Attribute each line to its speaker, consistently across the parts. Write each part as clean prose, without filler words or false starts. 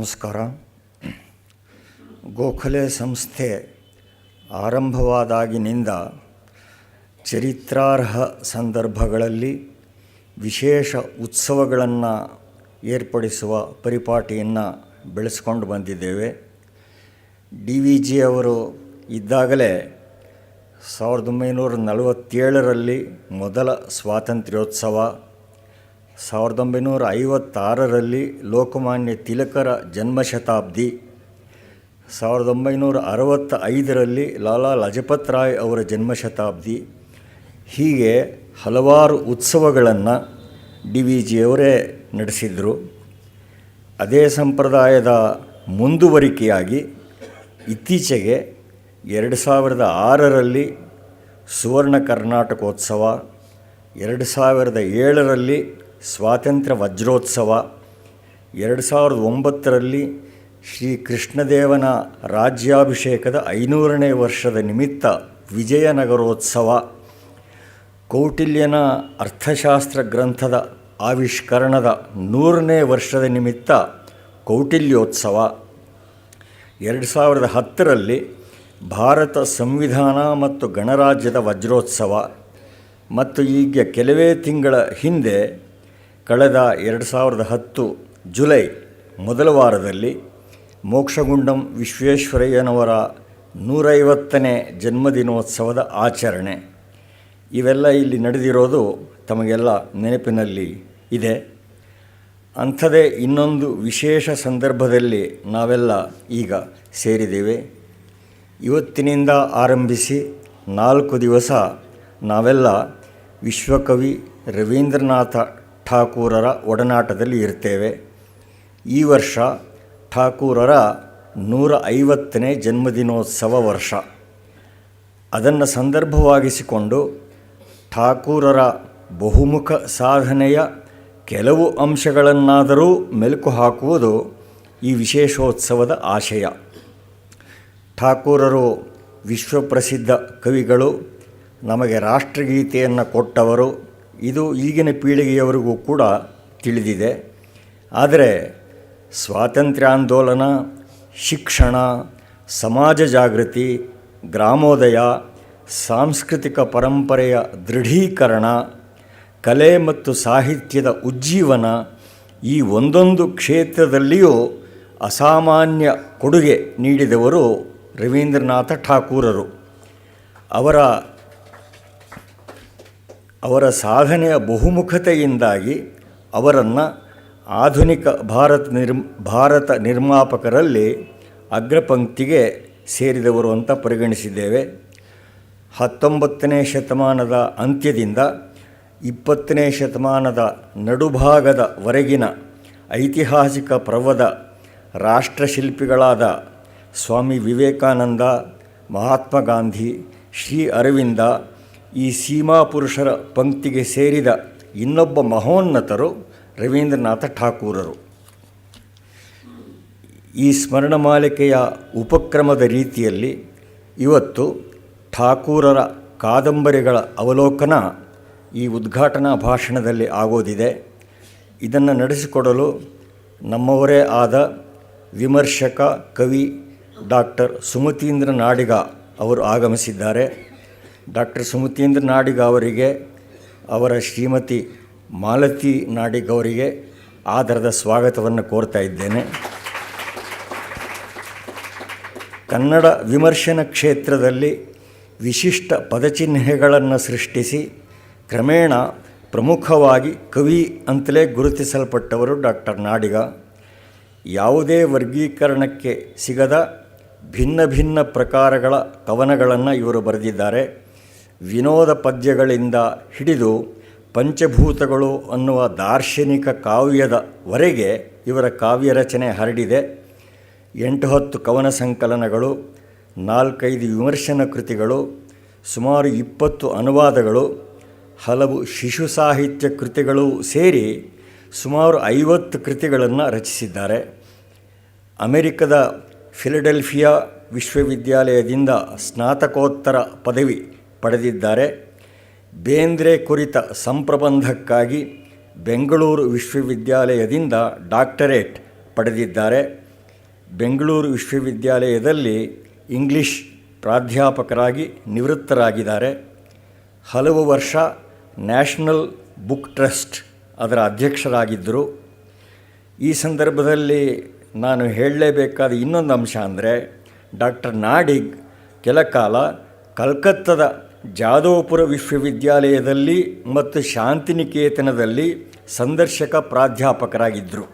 Speaker 1: ನಮಸ್ಕಾರ. ಗೋಖಲೆ ಸಂಸ್ಥೆ ಆರಂಭವಾದಾಗಿನಿಂದ ಚರಿತ್ರಾರ್ಹ ಸಂದರ್ಭಗಳಲ್ಲಿ ವಿಶೇಷ ಉತ್ಸವಗಳನ್ನು ಏರ್ಪಡಿಸುವ ಪರಿಪಾಟಿಯನ್ನು ಬೆಳೆಸ್ಕೊಂಡು ಬಂದಿದ್ದೇವೆ. DVG ಅವರು ಇದ್ದಾಗಲೇ 1947ರಲ್ಲಿ ಮೊದಲ ಸ್ವಾತಂತ್ರ್ಯೋತ್ಸವ, 1956ರಲ್ಲಿ ಲೋಕಮಾನ್ಯ ತಿಲಕರ ಜನ್ಮಶತಾಬ್ದಿ, 1965ರಲ್ಲಿ ಲಾಲಾ ಲಜಪತ್ ರಾಯ್ ಅವರ ಜನ್ಮಶತಾಬ್ದಿ, ಹೀಗೆ ಹಲವಾರು ಉತ್ಸವಗಳನ್ನು DVG ಅವರೇ ನಡೆಸಿದರು. ಅದೇ ಸಂಪ್ರದಾಯದ ಮುಂದುವರಿಕೆಯಾಗಿ ಇತ್ತೀಚೆಗೆ 2006ರಲ್ಲಿ ಸುವರ್ಣ ಕರ್ನಾಟಕೋತ್ಸವ, 2007ರಲ್ಲಿ ಸ್ವಾತಂತ್ರ್ಯ ವಜ್ರೋತ್ಸವ, 2009ರಲ್ಲಿ ಶ್ರೀ ಕೃಷ್ಣದೇವನ ರಾಜ್ಯಾಭಿಷೇಕದ 500ನೇ ವರ್ಷದ ನಿಮಿತ್ತ ವಿಜಯನಗರೋತ್ಸವ, ಕೌಟಿಲ್ಯನ ಅರ್ಥಶಾಸ್ತ್ರ ಗ್ರಂಥದ ಆವಿಷ್ಕರಣದ 100ನೇ ವರ್ಷದ ನಿಮಿತ್ತ ಕೌಟಿಲ್ಯೋತ್ಸವ, 2010ರಲ್ಲಿ ಭಾರತ ಸಂವಿಧಾನ ಮತ್ತು ಗಣರಾಜ್ಯದ ವಜ್ರೋತ್ಸವ ಮತ್ತು ಈಗ ಕೆಲವೇ ತಿಂಗಳ ಹಿಂದೆ ಕಳೆದ 2010 ಜುಲೈ ಮೊದಲ ವಾರದಲ್ಲಿ ಮೋಕ್ಷಗುಂಡಂ ವಿಶ್ವೇಶ್ವರಯ್ಯನವರ 150ನೇ ಜನ್ಮದಿನೋತ್ಸವದ ಆಚರಣೆ. ಇವೆಲ್ಲ ಇಲ್ಲಿ ನಡೆದಿರೋದು ತಮಗೆಲ್ಲ ನೆನಪಿನಲ್ಲಿ ಇದೆ. ಅಂಥದೇ ಇನ್ನೊಂದು ವಿಶೇಷ ಸಂದರ್ಭದಲ್ಲಿ ನಾವೆಲ್ಲ ಈಗ ಸೇರಿದ್ದೇವೆ. ಇವತ್ತಿನಿಂದ ಆರಂಭಿಸಿ 4 ದಿವಸ ನಾವೆಲ್ಲ ವಿಶ್ವಕವಿ ರವೀಂದ್ರನಾಥ ಠಾಕೂರರ ಒಡನಾಟದಲ್ಲಿ ಇರ್ತೇವೆ. ಈ ವರ್ಷ ಠಾಕೂರರ 150ನೇ ಜನ್ಮದಿನೋತ್ಸವ ವರ್ಷ. ಅದನ್ನು ಸಂದರ್ಭವಾಗಿಸಿಕೊಂಡು ಠಾಕೂರರ ಬಹುಮುಖ ಸಾಧನೆಯ ಕೆಲವು ಅಂಶಗಳನ್ನಾದರೂ ಮೆಲುಕು ಹಾಕುವುದು ಈ ವಿಶೇಷೋತ್ಸವದ ಆಶಯ. ಠಾಕೂರರು ವಿಶ್ವಪ್ರಸಿದ್ಧ ಕವಿಗಳು, ನಮಗೆ ರಾಷ್ಟ್ರಗೀತೆಯನ್ನು ಕೊಟ್ಟವರು. ಇದು ಈಗಿನ ಪೀಳಿಗೆಯವರಿಗೂ ಕೂಡ ತಿಳಿದಿದೆ. ಆದರೆ ಸ್ವಾತಂತ್ರ್ಯಾಂದೋಲನ, ಶಿಕ್ಷಣ, ಸಮಾಜ ಜಾಗೃತಿ, ಗ್ರಾಮೋದಯ, ಸಾಂಸ್ಕೃತಿಕ ಪರಂಪರೆಯ ದೃಢೀಕರಣ, ಕಲೆ ಮತ್ತು ಸಾಹಿತ್ಯದ ಉಜ್ಜೀವನ, ಈ ಒಂದೊಂದು ಕ್ಷೇತ್ರದಲ್ಲಿಯೂ ಅಸಾಮಾನ್ಯ ಕೊಡುಗೆ ನೀಡಿದವರು ರವೀಂದ್ರನಾಥ ಠಾಕೂರರು. ಅವರ ಸಾಧನೆಯ ಬಹುಮುಖತೆಯಿಂದಾಗಿ ಅವರನ್ನು ಆಧುನಿಕ ಭಾರತ ನಿರ್ಮಾಪಕರಲ್ಲಿ ಅಗ್ರಪಂಕ್ತಿಗೆ ಸೇರಿದವರು ಅಂತ ಪರಿಗಣಿಸಿದ್ದೇವೆ. 19ನೇ ಶತಮಾನದ ಅಂತ್ಯದಿಂದ 20ನೇ ಶತಮಾನದ ನಡುಭಾಗದವರೆಗಿನ ಐತಿಹಾಸಿಕ ಪ್ರವದ ರಾಷ್ಟ್ರಶಿಲ್ಪಿಗಳಾದ ಸ್ವಾಮಿ ವಿವೇಕಾನಂದ, ಮಹಾತ್ಮ ಗಾಂಧಿ, ಶ್ರೀ ಅರವಿಂದ, ಈ ಸೀಮಾ ಪುರುಷರ ಪಂಕ್ತಿಗೆ ಸೇರಿದ ಇನ್ನೊಬ್ಬ ಮಹೋನ್ನತರು ರವೀಂದ್ರನಾಥ ಠಾಕೂರರು. ಈ ಸ್ಮರಣಮಾಲಿಕೆಯ ಉಪಕ್ರಮದ ರೀತಿಯಲ್ಲಿ ಇವತ್ತು ಠಾಕೂರರ ಕಾದಂಬರಿಗಳ ಅವಲೋಕನ ಈ ಉದ್ಘಾಟನಾ ಭಾಷಣದಲ್ಲಿ ಆಗೋದಿದೆ. ಇದನ್ನು ನಡೆಸಿಕೊಡಲು ನಮ್ಮವರೇ ಆದ ವಿಮರ್ಶಕ, ಕವಿ ಡಾಕ್ಟರ್ ಸುಮತೀಂದ್ರ ನಾಡಿಗ ಅವರು ಆಗಮಿಸಿದ್ದಾರೆ. ಡಾಕ್ಟರ್ ಸುಮತೀಂದ್ರ ನಾಡಿಗ ಅವರಿಗೆ, ಅವರ ಶ್ರೀಮತಿ ಮಾಲತಿ ನಾಡಿಗ್ ಅವರಿಗೆ ಆದರದ ಸ್ವಾಗತವನ್ನು ಕೋರ್ತಾ ಇದ್ದೇನೆ. ಕನ್ನಡ ವಿಮರ್ಶನ ಕ್ಷೇತ್ರದಲ್ಲಿ ವಿಶಿಷ್ಟ ಪದಚಿಹ್ನೆಗಳನ್ನು ಸೃಷ್ಟಿಸಿ ಕ್ರಮೇಣ ಪ್ರಮುಖವಾಗಿ ಕವಿ ಅಂತಲೇ ಗುರುತಿಸಲ್ಪಟ್ಟವರು ಡಾಕ್ಟರ್ ನಾಡಿಗ. ಯಾವುದೇ ವರ್ಗೀಕರಣಕ್ಕೆ ಸಿಗದ ಭಿನ್ನ ಭಿನ್ನ ಪ್ರಕಾರಗಳ ಕವನಗಳನ್ನು ಇವರು ಬರೆದಿದ್ದಾರೆ. ವಿನೋದ ಪದ್ಯಗಳಿಂದ ಹಿಡಿದು ಪಂಚಭೂತಗಳು ಅನ್ನುವ ದಾರ್ಶನಿಕ ಕಾವ್ಯದವರೆಗೆ ಇವರ ಕಾವ್ಯ ರಚನೆ ಹರಡಿದೆ. 8-10 ಕವನ ಸಂಕಲನಗಳು, 4-5 ವಿಮರ್ಶನ ಕೃತಿಗಳು, ಸುಮಾರು 20 ಅನುವಾದಗಳು, ಹಲವು ಶಿಶು ಸಾಹಿತ್ಯ ಕೃತಿಗಳು ಸೇರಿ ಸುಮಾರು 50 ಕೃತಿಗಳನ್ನು ರಚಿಸಿದ್ದಾರೆ. ಅಮೆರಿಕದ ಫಿಲಡೆಲ್ಫಿಯಾ ವಿಶ್ವವಿದ್ಯಾಲಯದಿಂದ ಸ್ನಾತಕೋತ್ತರ ಪದವಿ ಪಡೆದಿದ್ದಾರೆ. ಬೇಂದ್ರೆ ಕುರಿತ ಸಂಪ್ರಬಂಧಕ್ಕಾಗಿ ಬೆಂಗಳೂರು ವಿಶ್ವವಿದ್ಯಾಲಯದಿಂದ ಡಾಕ್ಟರೇಟ್ ಪಡೆದಿದ್ದಾರೆ. ಬೆಂಗಳೂರು ವಿಶ್ವವಿದ್ಯಾಲಯದಲ್ಲಿ ಇಂಗ್ಲಿಷ್ ಪ್ರಾಧ್ಯಾಪಕರಾಗಿ ನಿವೃತ್ತರಾಗಿದ್ದಾರೆ. ಹಲವು ವರ್ಷ ನ್ಯಾಷನಲ್ ಬುಕ್ ಟ್ರಸ್ಟ್ ಅದರ ಅಧ್ಯಕ್ಷರಾಗಿದ್ದರು. ಈ ಸಂದರ್ಭದಲ್ಲಿ ನಾನು ಹೇಳಲೇಬೇಕಾದ ಇನ್ನೊಂದು ಅಂಶ ಅಂದರೆ, ಡಾಕ್ಟರ್ ನಾಡಿಗ್ ಕೆಲ ಕಾಲ ಕಲ್ಕತ್ತಾದ ಜಾದವಪುರ ವಿಶ್ವವಿದ್ಯಾಲಯದಲ್ಲಿ ಮತ್ತು ಶಾಂತಿನಿಕೇತನದಲ್ಲಿ ಸಂದರ್ಶಕ ಪ್ರಾಧ್ಯಾಪಕರಾಗಿದ್ದರು.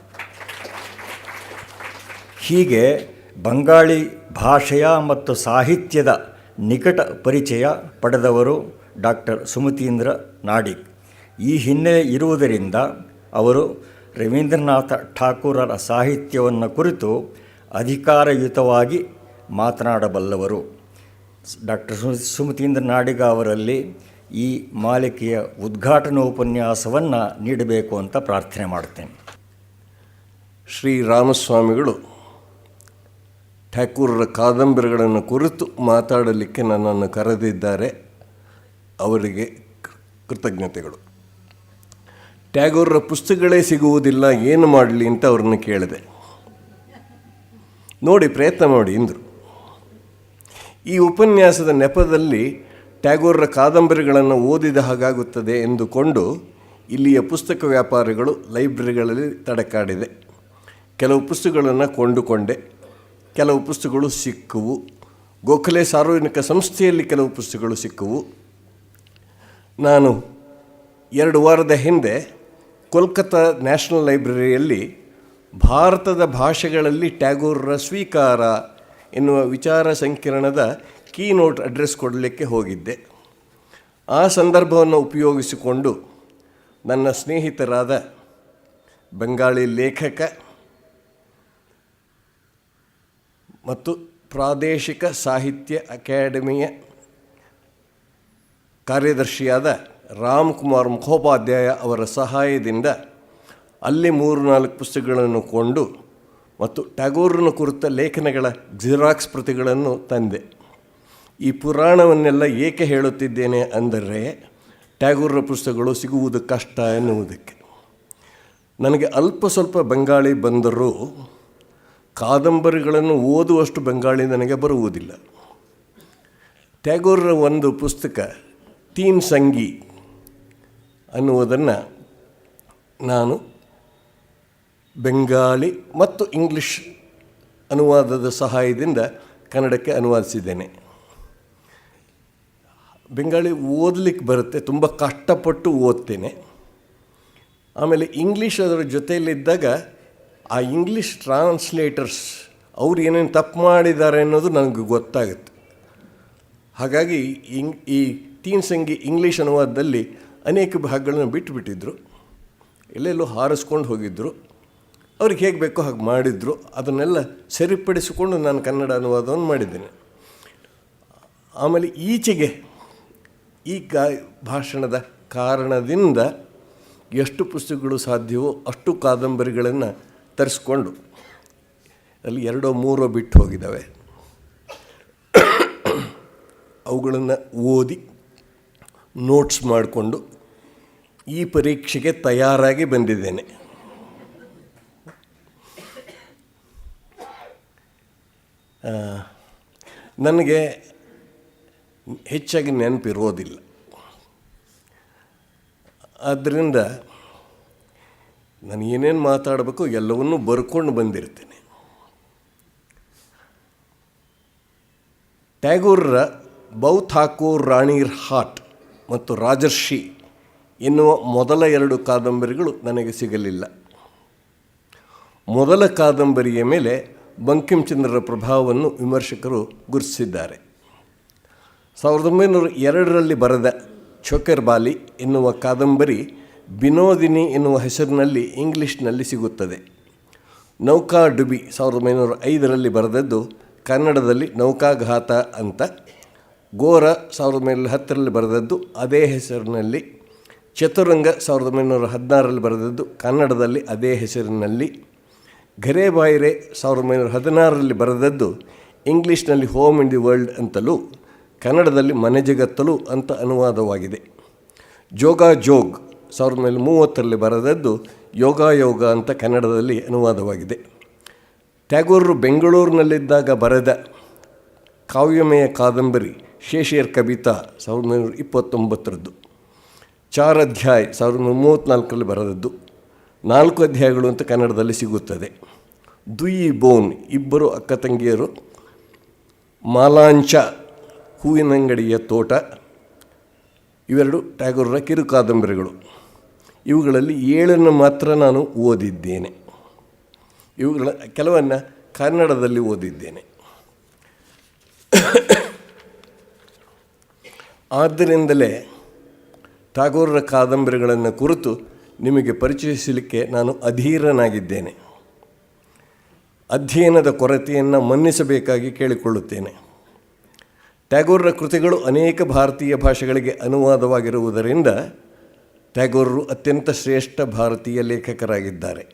Speaker 1: ಹೀಗೆ ಬಂಗಾಳಿ ಭಾಷೆಯ ಮತ್ತು ಸಾಹಿತ್ಯದ ನಿಕಟ ಪರಿಚಯ ಪಡೆದವರು ಡಾಕ್ಟರ್ ಸುಮತೀಂದ್ರ ನಾಡಿಗ್. ಈ ಹಿನ್ನೆಲೆ ಇರುವುದರಿಂದ ಅವರು ರವೀಂದ್ರನಾಥ ಠಾಕೂರರ ಸಾಹಿತ್ಯವನ್ನು ಕುರಿತು ಅಧಿಕಾರಯುತವಾಗಿ ಮಾತನಾಡಬಲ್ಲವರು. ಡಾಕ್ಟರ್ ಸುಮತೀಂದ್ರ ನಾಡಿಗ ಅವರಲ್ಲಿ ಈ ಮಾಲಿಕೆಯ ಉದ್ಘಾಟನೋಪನ್ಯಾಸವನ್ನು ನೀಡಬೇಕು ಅಂತ ಪ್ರಾರ್ಥನೆ ಮಾಡ್ತೇನೆ.
Speaker 2: ಶ್ರೀರಾಮಸ್ವಾಮಿಗಳು ಠಾಕೂರರ ಕಾದಂಬರಿಗಳನ್ನು ಕುರಿತು ಮಾತಾಡಲಿಕ್ಕೆ ನನ್ನನ್ನು ಕರೆದಿದ್ದಾರೆ. ಅವರಿಗೆ ಕೃತಜ್ಞತೆಗಳು. ಟ್ಯಾಗೋರರ ಪುಸ್ತಕಗಳೇ ಸಿಗುವುದಿಲ್ಲ, ಏನು ಮಾಡಲಿ ಅಂತ ಅವ್ರನ್ನ ಕೇಳಿದೆ. ನೋಡಿ, ಪ್ರಯತ್ನ ಮಾಡಿ ಎಂದರು. ಈ ಉಪನ್ಯಾಸದ ನೆಪದಲ್ಲಿ ಟ್ಯಾಗೋರರ ಕಾದಂಬರಿಗಳನ್ನು ಓದಿದ ಹಾಗಾಗುತ್ತದೆ ಎಂದುಕೊಂಡು ಇಲ್ಲಿಯ ಪುಸ್ತಕ ವ್ಯಾಪಾರಿಗಳು ಲೈಬ್ರರಿಗಳಲ್ಲಿ ತಡಕಾಡಿದೆ. ಕೆಲವು ಪುಸ್ತಕಗಳನ್ನು ಕೊಂಡುಕೊಂಡೆ, ಕೆಲವು ಪುಸ್ತಕಗಳು ಸಿಕ್ಕುವು. ಗೋಖಲೆ ಸಾರ್ವಜನಿಕ ಸಂಸ್ಥೆಯಲ್ಲಿ ಕೆಲವು ಪುಸ್ತಕಗಳು ಸಿಕ್ಕುವು. ನಾನು 2 ವಾರದ ಹಿಂದೆ ಕೋಲ್ಕತ್ತಾ ನ್ಯಾಷನಲ್ ಲೈಬ್ರರಿಯಲ್ಲಿ ಭಾರತದ ಭಾಷೆಗಳಲ್ಲಿ ಟ್ಯಾಗೋರರ ಸ್ವೀಕಾರ ಎನ್ನುವ ವಿಚಾರ ಸಂಕಿರಣದ ಕೀನೋಟ್ ಅಡ್ರೆಸ್ ಕೊಡಲಿಕ್ಕೆ ಹೋಗಿದ್ದೆ. ಆ ಸಂದರ್ಭವನ್ನು ಉಪಯೋಗಿಸಿಕೊಂಡು ನನ್ನ ಸ್ನೇಹಿತರಾದ ಬಂಗಾಳಿ ಲೇಖಕ ಮತ್ತು ಪ್ರಾದೇಶಿಕ ಸಾಹಿತ್ಯ ಅಕಾಡೆಮಿಯ ಕಾರ್ಯದರ್ಶಿಯಾದ ರಾಮ್ಕುಮಾರ್ ಮುಖೋಪಾಧ್ಯಾಯ ಅವರ ಸಹಾಯದಿಂದ ಅಲ್ಲಿ 3-4 ಪುಸ್ತಕಗಳನ್ನು ಕೊಂಡು ಮತ್ತು ಟ್ಯಾಗೋರನ ಕುರಿತ ಲೇಖನಗಳ ಜಿರಾಕ್ಸ್ ಪ್ರತಿಗಳನ್ನು ತಂದೆ. ಈ ಪುರಾಣವನ್ನೆಲ್ಲ ಏಕೆ ಹೇಳುತ್ತಿದ್ದೇನೆ ಅಂದರೆ, ಟ್ಯಾಗೋರರ ಪುಸ್ತಕಗಳು ಸಿಗುವುದು ಕಷ್ಟ ಎನ್ನುವುದಕ್ಕೆ. ನನಗೆ ಅಲ್ಪ ಸ್ವಲ್ಪ ಬಂಗಾಳಿ ಬಂದರೂ ಕಾದಂಬರಿಗಳನ್ನು ಓದುವಷ್ಟು ಬಂಗಾಳಿ ನನಗೆ ಬರುವುದಿಲ್ಲ. ಟ್ಯಾಗೋರರ ಒಂದು ಪುಸ್ತಕ ತೀನ್ ಸಂಗಿ ಅನ್ನುವುದನ್ನು ನಾನು ಬೆಂಗಾಳಿ ಮತ್ತು ಇಂಗ್ಲಿಷ್ ಅನುವಾದದ ಸಹಾಯದಿಂದ ಕನ್ನಡಕ್ಕೆ ಅನುವಾದಿಸಿದ್ದೇನೆ. ಬೆಂಗಾಳಿ ಓದಲಿಕ್ಕೆ ಬರುತ್ತೆ, ತುಂಬ ಕಷ್ಟಪಟ್ಟು ಓದ್ತೇನೆ. ಆಮೇಲೆ ಇಂಗ್ಲೀಷ್ ಅದರ ಜೊತೆಯಲ್ಲಿದ್ದಾಗ ಆ ಇಂಗ್ಲೀಷ್ ಟ್ರಾನ್ಸ್ಲೇಟರ್ಸ್ ಅವ್ರು ಏನೇನು ತಪ್ಪು ಮಾಡಿದ್ದಾರೆ ಅನ್ನೋದು ನನಗೆ ಗೊತ್ತಾಗುತ್ತೆ. ಹಾಗಾಗಿ ಈ ತೀನ್ ಸಂಗಿ ಇಂಗ್ಲೀಷ್ ಅನುವಾದದಲ್ಲಿ ಅನೇಕ ಭಾಗಗಳನ್ನು ಬಿಟ್ಟುಬಿಟ್ಟಿದ್ರು, ಎಲ್ಲೆಲ್ಲೋ ಹಾರಿಸ್ಕೊಂಡು ಹೋಗಿದ್ದರು. ಅವ್ರಿಗೆ ಹೇಗೆ ಬೇಕೋ ಹಾಗೆ ಮಾಡಿದರು. ಅದನ್ನೆಲ್ಲ ಸರಿಪಡಿಸಿಕೊಂಡು ನಾನು ಕನ್ನಡ ಅನುವಾದವನ್ನು ಮಾಡಿದ್ದೇನೆ. ಆಮೇಲೆ ಈಚೆಗೆ ಈ ಭಾಷಣದ ಕಾರಣದಿಂದ ಎಷ್ಟು ಪುಸ್ತಕಗಳು ಸಾಧ್ಯವೋ ಅಷ್ಟು ಕಾದಂಬರಿಗಳನ್ನು ತರಿಸ್ಕೊಂಡು, ಅಲ್ಲಿ 2-3 ಬಿಟ್ಟು ಹೋಗಿದ್ದಾವೆ, ಅವುಗಳನ್ನು ಓದಿ ನೋಟ್ಸ್ ಮಾಡಿಕೊಂಡು ಈ ಪರೀಕ್ಷೆಗೆ ತಯಾರಾಗಿ ಬಂದಿದ್ದೇನೆ. ನನಗೆ ಹೆಚ್ಚಾಗಿ ನೆನಪಿರೋದಿಲ್ಲ. ಆದ್ದರಿಂದ ನಾನು ಏನೇನು ಮಾತಾಡಬೇಕು ಎಲ್ಲವನ್ನೂ ಬರ್ಕೊಂಡು ಬಂದಿರ್ತೇನೆ. ಟ್ಯಾಗೋರರ ಬೌ ಠಾಕೂರ್ ರಾಣಿರ್ ಹಾಟ್ ಮತ್ತು ರಾಜರ್ಷಿ ಎನ್ನುವ ಮೊದಲ 2 ಕಾದಂಬರಿಗಳು ನನಗೆ ಸಿಗಲಿಲ್ಲ. ಮೊದಲ ಕಾದಂಬರಿಯ ಮೇಲೆ ಬಂಕಿಂಚಂದ್ರರ ಪ್ರಭಾವವನ್ನು ವಿಮರ್ಶಕರು ಗುರುತಿಸಿದ್ದಾರೆ. 1902ರಲ್ಲಿ ಬರೆದ ಚೋಕರ್ಬಾಲಿ ಎನ್ನುವ ಕಾದಂಬರಿ ಬಿನೋದಿನಿ ಎನ್ನುವ ಹೆಸರಿನಲ್ಲಿ ಇಂಗ್ಲೀಷ್ನಲ್ಲಿ ಸಿಗುತ್ತದೆ. ನೌಕಾ ಡುಬಿ 1905ರಲ್ಲಿ ಬರೆದದ್ದು ಕನ್ನಡದಲ್ಲಿ ನೌಕಾಘಾತ ಅಂತ. ಗೋರ 1910ರಲ್ಲಿ ಬರೆದದ್ದು ಅದೇ ಹೆಸರಿನಲ್ಲಿ. ಚತುರಂಗ 1916ರಲ್ಲಿ ಬರೆದದ್ದು ಕನ್ನಡದಲ್ಲಿ ಅದೇ ಹೆಸರಿನಲ್ಲಿ. ಘರೇಬಾಯಿರೆ 1916ರಲ್ಲಿ ಬರೆದದ್ದು ಇಂಗ್ಲೀಷ್ನಲ್ಲಿ ಹೋಮ್ ಇನ್ ದಿ ವರ್ಲ್ಡ್ ಅಂತಲೂ ಕನ್ನಡದಲ್ಲಿ ಮನೆ ಜಗತ್ತಲು ಅಂತ ಅನುವಾದವಾಗಿದೆ. ಜೋಗ ಜೋಗ್ 1930ರಲ್ಲಿ ಬರೆದದ್ದು ಯೋಗ ಯೋಗ ಅಂತ ಕನ್ನಡದಲ್ಲಿ ಅನುವಾದವಾಗಿದೆ. ಟ್ಯಾಗೋರರು ಬೆಂಗಳೂರಿನಲ್ಲಿದ್ದಾಗ ಬರೆದ ಕಾವ್ಯಮಯ ಕಾದಂಬರಿ ಶೇಷೇರ್ ಕವಿತಾ 1929ರದ್ದು. 4 ಅಧ್ಯಾಯ 1934ರಲ್ಲಿ ಬರೆದದ್ದು. 4 ಅಧ್ಯಾಯಗಳು ಅಂತ ಕನ್ನಡದಲ್ಲಿ ಸಿಗುತ್ತದೆ. ದುಯಿ ಬೋನ್, ಇಬ್ಬರು ಅಕ್ಕ ತಂಗಿಯರು, ಮಾಲಾಂಚ, ಹೂವಿನಂಗಡಿಯ ತೋಟ, ಇವೆರಡು ಟ್ಯಾಗೋರರ ಕಿರು ಕಾದಂಬರಿಗಳು. ಇವುಗಳಲ್ಲಿ 7 ಮಾತ್ರ ನಾನು ಓದಿದ್ದೇನೆ. ಇವುಗಳ ಕೆಲವನ್ನು ಕನ್ನಡದಲ್ಲಿ ಓದಿದ್ದೇನೆ. ಆದ್ದರಿಂದಲೇ ಟ್ಯಾಗೋರರ ಕಾದಂಬರಿಗಳನ್ನು ಕುರಿತು ನಿಮಗೆ ಪರಿಚಯಿಸಲಿಕ್ಕೆ ನಾನು ಅಧೀರನಾಗಿದ್ದೇನೆ. ಅಧ್ಯಯನದ ಕೊರತೆಯನ್ನು ಮನ್ನಿಸಬೇಕಾಗಿ ಕೇಳಿಕೊಳ್ಳುತ್ತೇನೆ. ಟ್ಯಾಗೋರರ ಕೃತಿಗಳು ಅನೇಕ ಭಾರತೀಯ ಭಾಷೆಗಳಿಗೆ ಅನುವಾದವಾಗಿರುವುದರಿಂದ ಟ್ಯಾಗೋರರು ಅತ್ಯಂತ ಶ್ರೇಷ್ಠ ಭಾರತೀಯ ಲೇಖಕರಾಗಿದ್ದಾರೆ.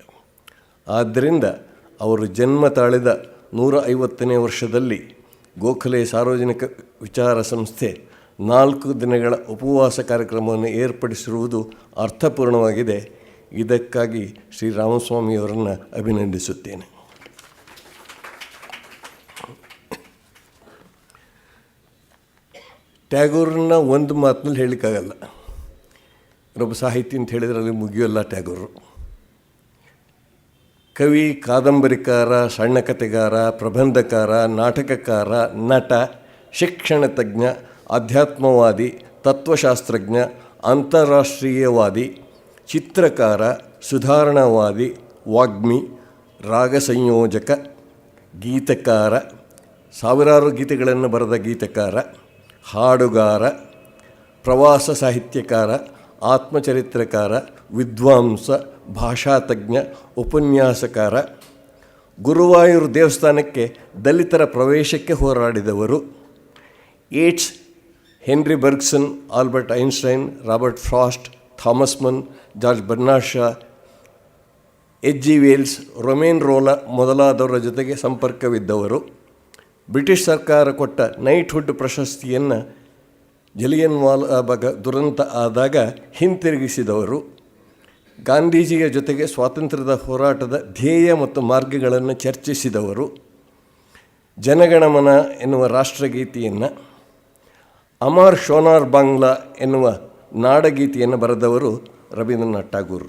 Speaker 2: ಆದ್ದರಿಂದ ಅವರು ಜನ್ಮ ತಾಳಿದ 150ನೇ ವರ್ಷದಲ್ಲಿ ಗೋಖಲೆ ಸಾರ್ವಜನಿಕ ವಿಚಾರ ಸಂಸ್ಥೆ 4 ದಿನಗಳ ಉಪವಾಸ ಕಾರ್ಯಕ್ರಮವನ್ನು ಏರ್ಪಡಿಸಿರುವುದು ಅರ್ಥಪೂರ್ಣವಾಗಿದೆ. ಇದಕ್ಕಾಗಿ ಶ್ರೀ ರಾಮಸ್ವಾಮಿಯವರನ್ನು ಅಭಿನಂದಿಸುತ್ತೇನೆ. ಟ್ಯಾಗೋರನ್ನ ಒಂದು ಮಾತಿನಲ್ಲಿ ಹೇಳಲಿಕ್ಕಾಗಲ್ಲ. ಒಬ್ಬ ಸಾಹಿತಿ ಅಂತ ಹೇಳಿದರೆ ಅಲ್ಲಿ ಮುಗಿಯೋಲ್ಲ ಟ್ಯಾಗೋರರು. ಕವಿ, ಕಾದಂಬರಿಕಾರ, ಸಣ್ಣ ಕಥೆಗಾರ, ಪ್ರಬಂಧಕಾರ, ನಾಟಕಕಾರ, ನಟ, ಶಿಕ್ಷಣ ತಜ್ಞ, ಆಧ್ಯಾತ್ಮವಾದಿ, ತತ್ವಶಾಸ್ತ್ರಜ್ಞ, ಅಂತಾರಾಷ್ಟ್ರೀಯವಾದಿ, ಚಿತ್ರಕಾರ, ಸುಧಾರಣಾವಾದಿ, ವಾಗ್ಮಿ, ರಾಗ ಸಂಯೋಜಕ, ಗೀತಕಾರ, ಸಾವಿರಾರು ಗೀತೆಗಳನ್ನು ಬರೆದ ಗೀತಕಾರ, ಹಾಡುಗಾರ, ಪ್ರವಾಸ ಸಾಹಿತ್ಯಕಾರ, ಆತ್ಮಚರಿತ್ರಕಾರ, ವಿದ್ವಾಂಸ, ಭಾಷಾತಜ್ಞ, ಉಪನ್ಯಾಸಕಾರ, ಗುರುವಾಯೂರು ದೇವಸ್ಥಾನಕ್ಕೆ ದಲಿತರ ಪ್ರವೇಶಕ್ಕೆ ಹೋರಾಡಿದವರು, Yeats, Henri Bergson, Albert Einstein, Robert Frost, Thomas Mann, George Bernard Shaw, H G. Wells, Romain ರೋಲಾ ಮೊದಲಾದವರ ಜೊತೆಗೆ ಸಂಪರ್ಕವಿದ್ದವರು, ಬ್ರಿಟಿಷ್ ಸರ್ಕಾರ ಕೊಟ್ಟ ನೈಟ್ಹುಡ್ ಪ್ರಶಸ್ತಿಯನ್ನು ಜಲಿಯನ್ ವಾಲಾಬಾಗ್ ದುರಂತ ಆದಾಗ ಹಿಂತಿರುಗಿಸಿದವರು, ಗಾಂಧೀಜಿಯ ಜೊತೆಗೆ ಸ್ವಾತಂತ್ರ್ಯದ ಹೋರಾಟದ ಧ್ಯೇಯ ಮತ್ತು ಮಾರ್ಗಗಳನ್ನು ಚರ್ಚಿಸಿದವರು, ಜನಗಣಮನ ಎನ್ನುವ ರಾಷ್ಟ್ರಗೀತೆಯನ್ನು, ಅಮರ್ ಶೋನಾರ್ ಬಾಂಗ್ಲಾ ಎನ್ನುವ ನಾಡಗೀತೆಯನ್ನು ಬರೆದವರು ರವೀಂದ್ರನಾಥ್ ಠಾಗೂರ್.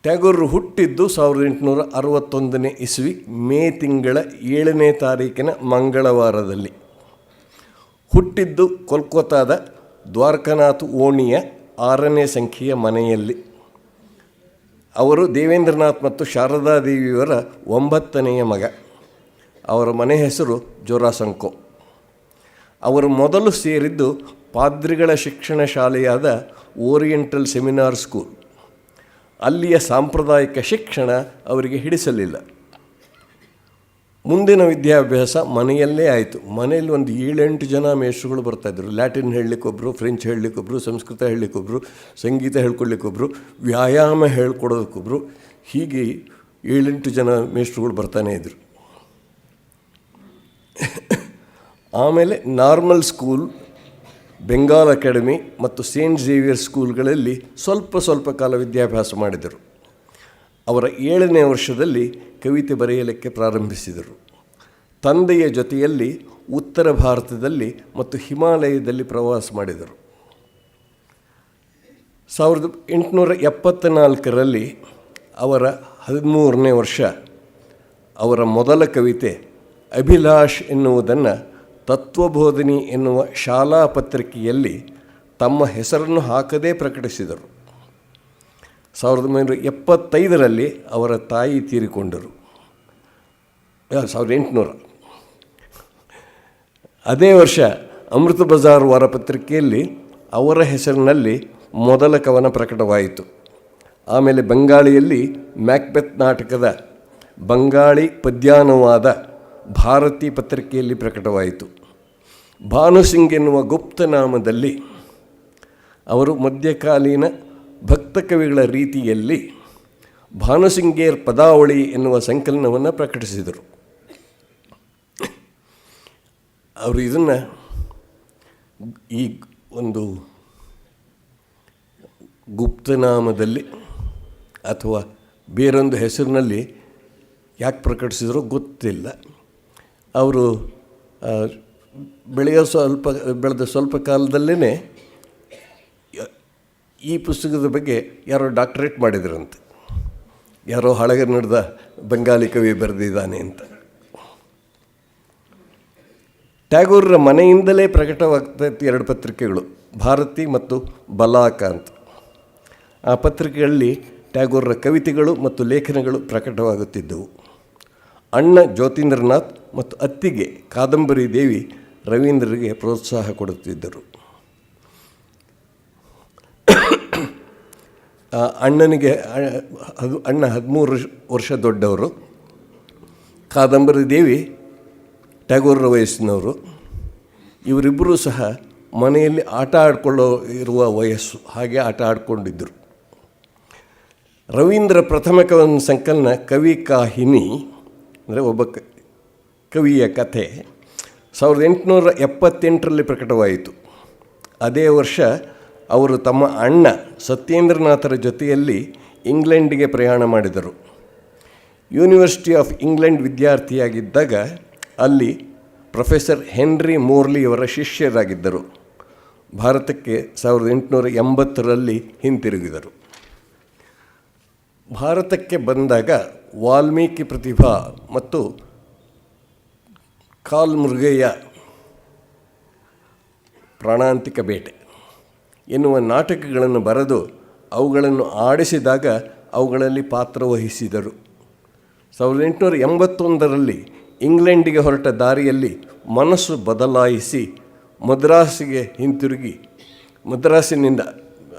Speaker 2: ಟ್ಯಾಗೋರರು ಹುಟ್ಟಿದ್ದು 1861ನೇ ಇಸ್ವಿ ಮೇ ತಿಂಗಳ 7ನೇ ತಾರೀಕಿನ ಮಂಗಳವಾರದಲ್ಲಿ. ಹುಟ್ಟಿದ್ದು ಕೋಲ್ಕತ್ತಾದ ದ್ವಾರಕನಾಥ್ ಓಣಿಯ 6ನೇ ಸಂಖ್ಯೆಯ ಮನೆಯಲ್ಲಿ. ಅವರು ದೇವೇಂದ್ರನಾಥ್ ಮತ್ತು ಶಾರದಾದೇವಿಯವರ 9ನೆಯ ಮಗ. ಅವರ ಮನೆ ಹೆಸರು ಜೋರಾಸಂಕೋ. ಅವರು ಮೊದಲು ಸೇರಿದ್ದು ಪಾದ್ರಿಗಳ ಶಿಕ್ಷಣ ಶಾಲೆಯಾದ ಓರಿಯೆಂಟಲ್ ಸೆಮಿನಾರ್ ಸ್ಕೂಲ್. ಅಲ್ಲಿಯ ಸಾಂಪ್ರದಾಯಿಕ ಶಿಕ್ಷಣ ಅವರಿಗೆ ಹಿಡಿಸಲಿಲ್ಲ. ಮುಂದಿನ ವಿದ್ಯಾಭ್ಯಾಸ ಮನೆಯಲ್ಲೇ ಆಯಿತು. ಮನೆಯಲ್ಲಿ ಒಂದು 7-8 ಜನ ಮೇಷ್ಟ್ರುಗಳು ಬರ್ತಾಯಿದ್ರು. ಲ್ಯಾಟಿನ್ ಹೇಳಲಿಕ್ಕೊಬ್ರು, ಫ್ರೆಂಚ್ ಹೇಳಲಿಕ್ಕೊಬ್ರು, ಸಂಸ್ಕೃತ ಹೇಳಲಿಕ್ಕೊಬ್ರು, ಸಂಗೀತ ಹೇಳ್ಕೊಡ್ಲಿಕ್ಕೊಬ್ರು, ವ್ಯಾಯಾಮ ಹೇಳ್ಕೊಡೋದಕ್ಕೊಬ್ರು, ಹೀಗೆ 7-8 ಜನ ಮೇಷ್ಟ್ರುಗಳು ಬರ್ತಾನೇ ಇದ್ದರು. ಆಮೇಲೆ ನಾರ್ಮಲ್ ಸ್ಕೂಲ್, ಬೆಂಗಾಲ್ ಅಕಾಡೆಮಿ ಮತ್ತು ಸೇಂಟ್ ಝೇವಿಯರ್ ಸ್ಕೂಲ್ಗಳಲ್ಲಿ ಸ್ವಲ್ಪ ಕಾಲ ವಿದ್ಯಾಭ್ಯಾಸ ಮಾಡಿದರು. ಅವರ 7ನೇ ವರ್ಷದಲ್ಲಿ ಕವಿತೆ ಬರೆಯಲಿಕ್ಕೆ ಪ್ರಾರಂಭಿಸಿದರು. ತಂದೆಯ ಜೊತೆಯಲ್ಲಿ ಉತ್ತರ ಭಾರತದಲ್ಲಿ ಮತ್ತು ಹಿಮಾಲಯದಲ್ಲಿ ಪ್ರವಾಸ ಮಾಡಿದರು. 1874ರಲ್ಲಿ ಅವರ 13ನೇ ವರ್ಷ ಅವರ ಮೊದಲ ಕವಿತೆ ಅಭಿಲಾಷ್ ಎನ್ನುವುದನ್ನು ತತ್ವಬೋಧಿನಿ ಎನ್ನುವ ಶಾಲಾ ಪತ್ರಿಕೆಯಲ್ಲಿ ತಮ್ಮ ಹೆಸರನ್ನು ಹಾಕದೇ ಪ್ರಕಟಿಸಿದರು. 1975ರಲ್ಲಿ ಅವರ ತಾಯಿ ತೀರಿಕೊಂಡರು. 1800. ಅದೇ ವರ್ಷ ಅಮೃತ ಬಜಾರ್ ವಾರಪತ್ರಿಕೆಯಲ್ಲಿ ಅವರ ಹೆಸರಿನಲ್ಲಿ ಮೊದಲ ಕವನ ಪ್ರಕಟವಾಯಿತು. ಆಮೇಲೆ ಬಂಗಾಳಿಯಲ್ಲಿ ಮ್ಯಾಕ್ಬೆತ್ ನಾಟಕದ ಬಂಗಾಳಿ ಪದ್ಯಾನುವಾದ ಭಾರತಿ ಪತ್ರಿಕೆಯಲ್ಲಿ ಪ್ರಕಟವಾಯಿತು. ಭಾನುಸಿಂಗ್ ಎನ್ನುವ ಗುಪ್ತನಾಮದಲ್ಲಿ ಅವರು ಮಧ್ಯಕಾಲೀನ ಭಕ್ತ ಕವಿಗಳ ರೀತಿಯಲ್ಲಿ ಭಾನುಸಿಂಗೇರ್ ಪದಾವಳಿ ಎನ್ನುವ ಸಂಕಲನವನ್ನು ಪ್ರಕಟಿಸಿದರು. ಅವರು ಇದನ್ನು ಈ ಒಂದು ಗುಪ್ತನಾಮದಲ್ಲಿ ಅಥವಾ ಬೇರೊಂದು ಹೆಸರಿನಲ್ಲಿ ಯಾಕೆ ಪ್ರಕಟಿಸಿದ್ರೋ ಗೊತ್ತಿಲ್ಲ. ಅವರು ಬೆಳೆದ ಸ್ವಲ್ಪ ಕಾಲದಲ್ಲೇ ಈ ಪುಸ್ತಕದ ಬಗ್ಗೆ ಯಾರೋ ಡಾಕ್ಟರೇಟ್ ಮಾಡಿದ್ರಂತೆ. ಯಾರೋ ಹಳಗೆ ನಡೆದ ಬೆಂಗಾಲಿ ಕವಿ ಬರೆದಿದ್ದಾನೆ ಅಂತ. ಟ್ಯಾಗೋರರ ಮನೆಯಿಂದಲೇ ಪ್ರಕಟವಾಗ್ತಾಯಿತ್ತು 2 ಪತ್ರಿಕೆಗಳು, ಭಾರತಿ ಮತ್ತು ಬಲಾಕ ಅಂತ. ಆ ಪತ್ರಿಕೆಗಳಲ್ಲಿ ಟ್ಯಾಗೋರರ ಕವಿತೆಗಳು ಮತ್ತು ಲೇಖನಗಳು ಪ್ರಕಟವಾಗುತ್ತಿದ್ದವು. ಅಣ್ಣ ಜ್ಯೋತೀಂದ್ರನಾಥ್ ಮತ್ತು ಅತ್ತಿಗೆ ಕಾದಂಬರಿ ದೇವಿ ರವೀಂದ್ರರಿಗೆ ಪ್ರೋತ್ಸಾಹ ಕೊಡುತ್ತಿದ್ದರು. ಅಣ್ಣ 13 ವರ್ಷ ದೊಡ್ಡವರು. ಕಾದಂಬರಿ ದೇವಿ ಟ್ಯಾಗೋರರ ವಯಸ್ಸಿನವರು. ಇವರಿಬ್ಬರೂ ಸಹ ಮನೆಯಲ್ಲಿ ಆಟ ಆಡಿಕೊಳ್ಳೋ ಇರುವ ವಯಸ್ಸು, ಹಾಗೆ ಆಟ ಆಡಿಕೊಂಡಿದ್ದರು. ರವೀಂದ್ರ ಪ್ರಥಮ ಸಂಕಲನ ಕವಿ ಕಾಹಿನಿ, ಅಂದರೆ ಒಬ್ಬ ಕವಿಯ ಕಥೆ, 1878ರಲ್ಲಿ ಪ್ರಕಟವಾಯಿತು. ಅದೇ ವರ್ಷ ಅವರು ತಮ್ಮ ಅಣ್ಣ ಸತ್ಯೇಂದ್ರನಾಥರ ಜೊತೆಯಲ್ಲಿ ಇಂಗ್ಲೆಂಡಿಗೆ ಪ್ರಯಾಣ ಮಾಡಿದರು. ಯೂನಿವರ್ಸಿಟಿ ಆಫ್ ಇಂಗ್ಲೆಂಡ್ ವಿದ್ಯಾರ್ಥಿಯಾಗಿದ್ದಾಗ ಅಲ್ಲಿ ಪ್ರೊಫೆಸರ್ ಹೆನ್ರಿ ಮೋರ್ಲಿಯವರ ಶಿಷ್ಯರಾಗಿದ್ದರು. ಭಾರತಕ್ಕೆ 1880ರಲ್ಲಿ ಹಿಂತಿರುಗಿದರು. ಭಾರತಕ್ಕೆ ಬಂದಾಗ ವಾಲ್ಮೀಕಿ ಪ್ರತಿಭಾ ಮತ್ತು ಕಾಲ್ಮೃಗಯ್ಯ ಪ್ರಾಣಾಂತಿಕ ಬೇಟೆ ಎನ್ನುವ ನಾಟಕಗಳನ್ನು ಬರೆದು ಅವುಗಳನ್ನು ಆಡಿಸಿದಾಗ ಅವುಗಳಲ್ಲಿ ಪಾತ್ರವಹಿಸಿದರು. 1881ರಲ್ಲಿ ಇಂಗ್ಲೆಂಡಿಗೆ ಹೊರಟ ದಾರಿಯಲ್ಲಿ ಮನಸ್ಸು ಬದಲಾಯಿಸಿ ಮದ್ರಾಸಿಗೆ ಹಿಂತಿರುಗಿ, ಮದ್ರಾಸಿನಿಂದ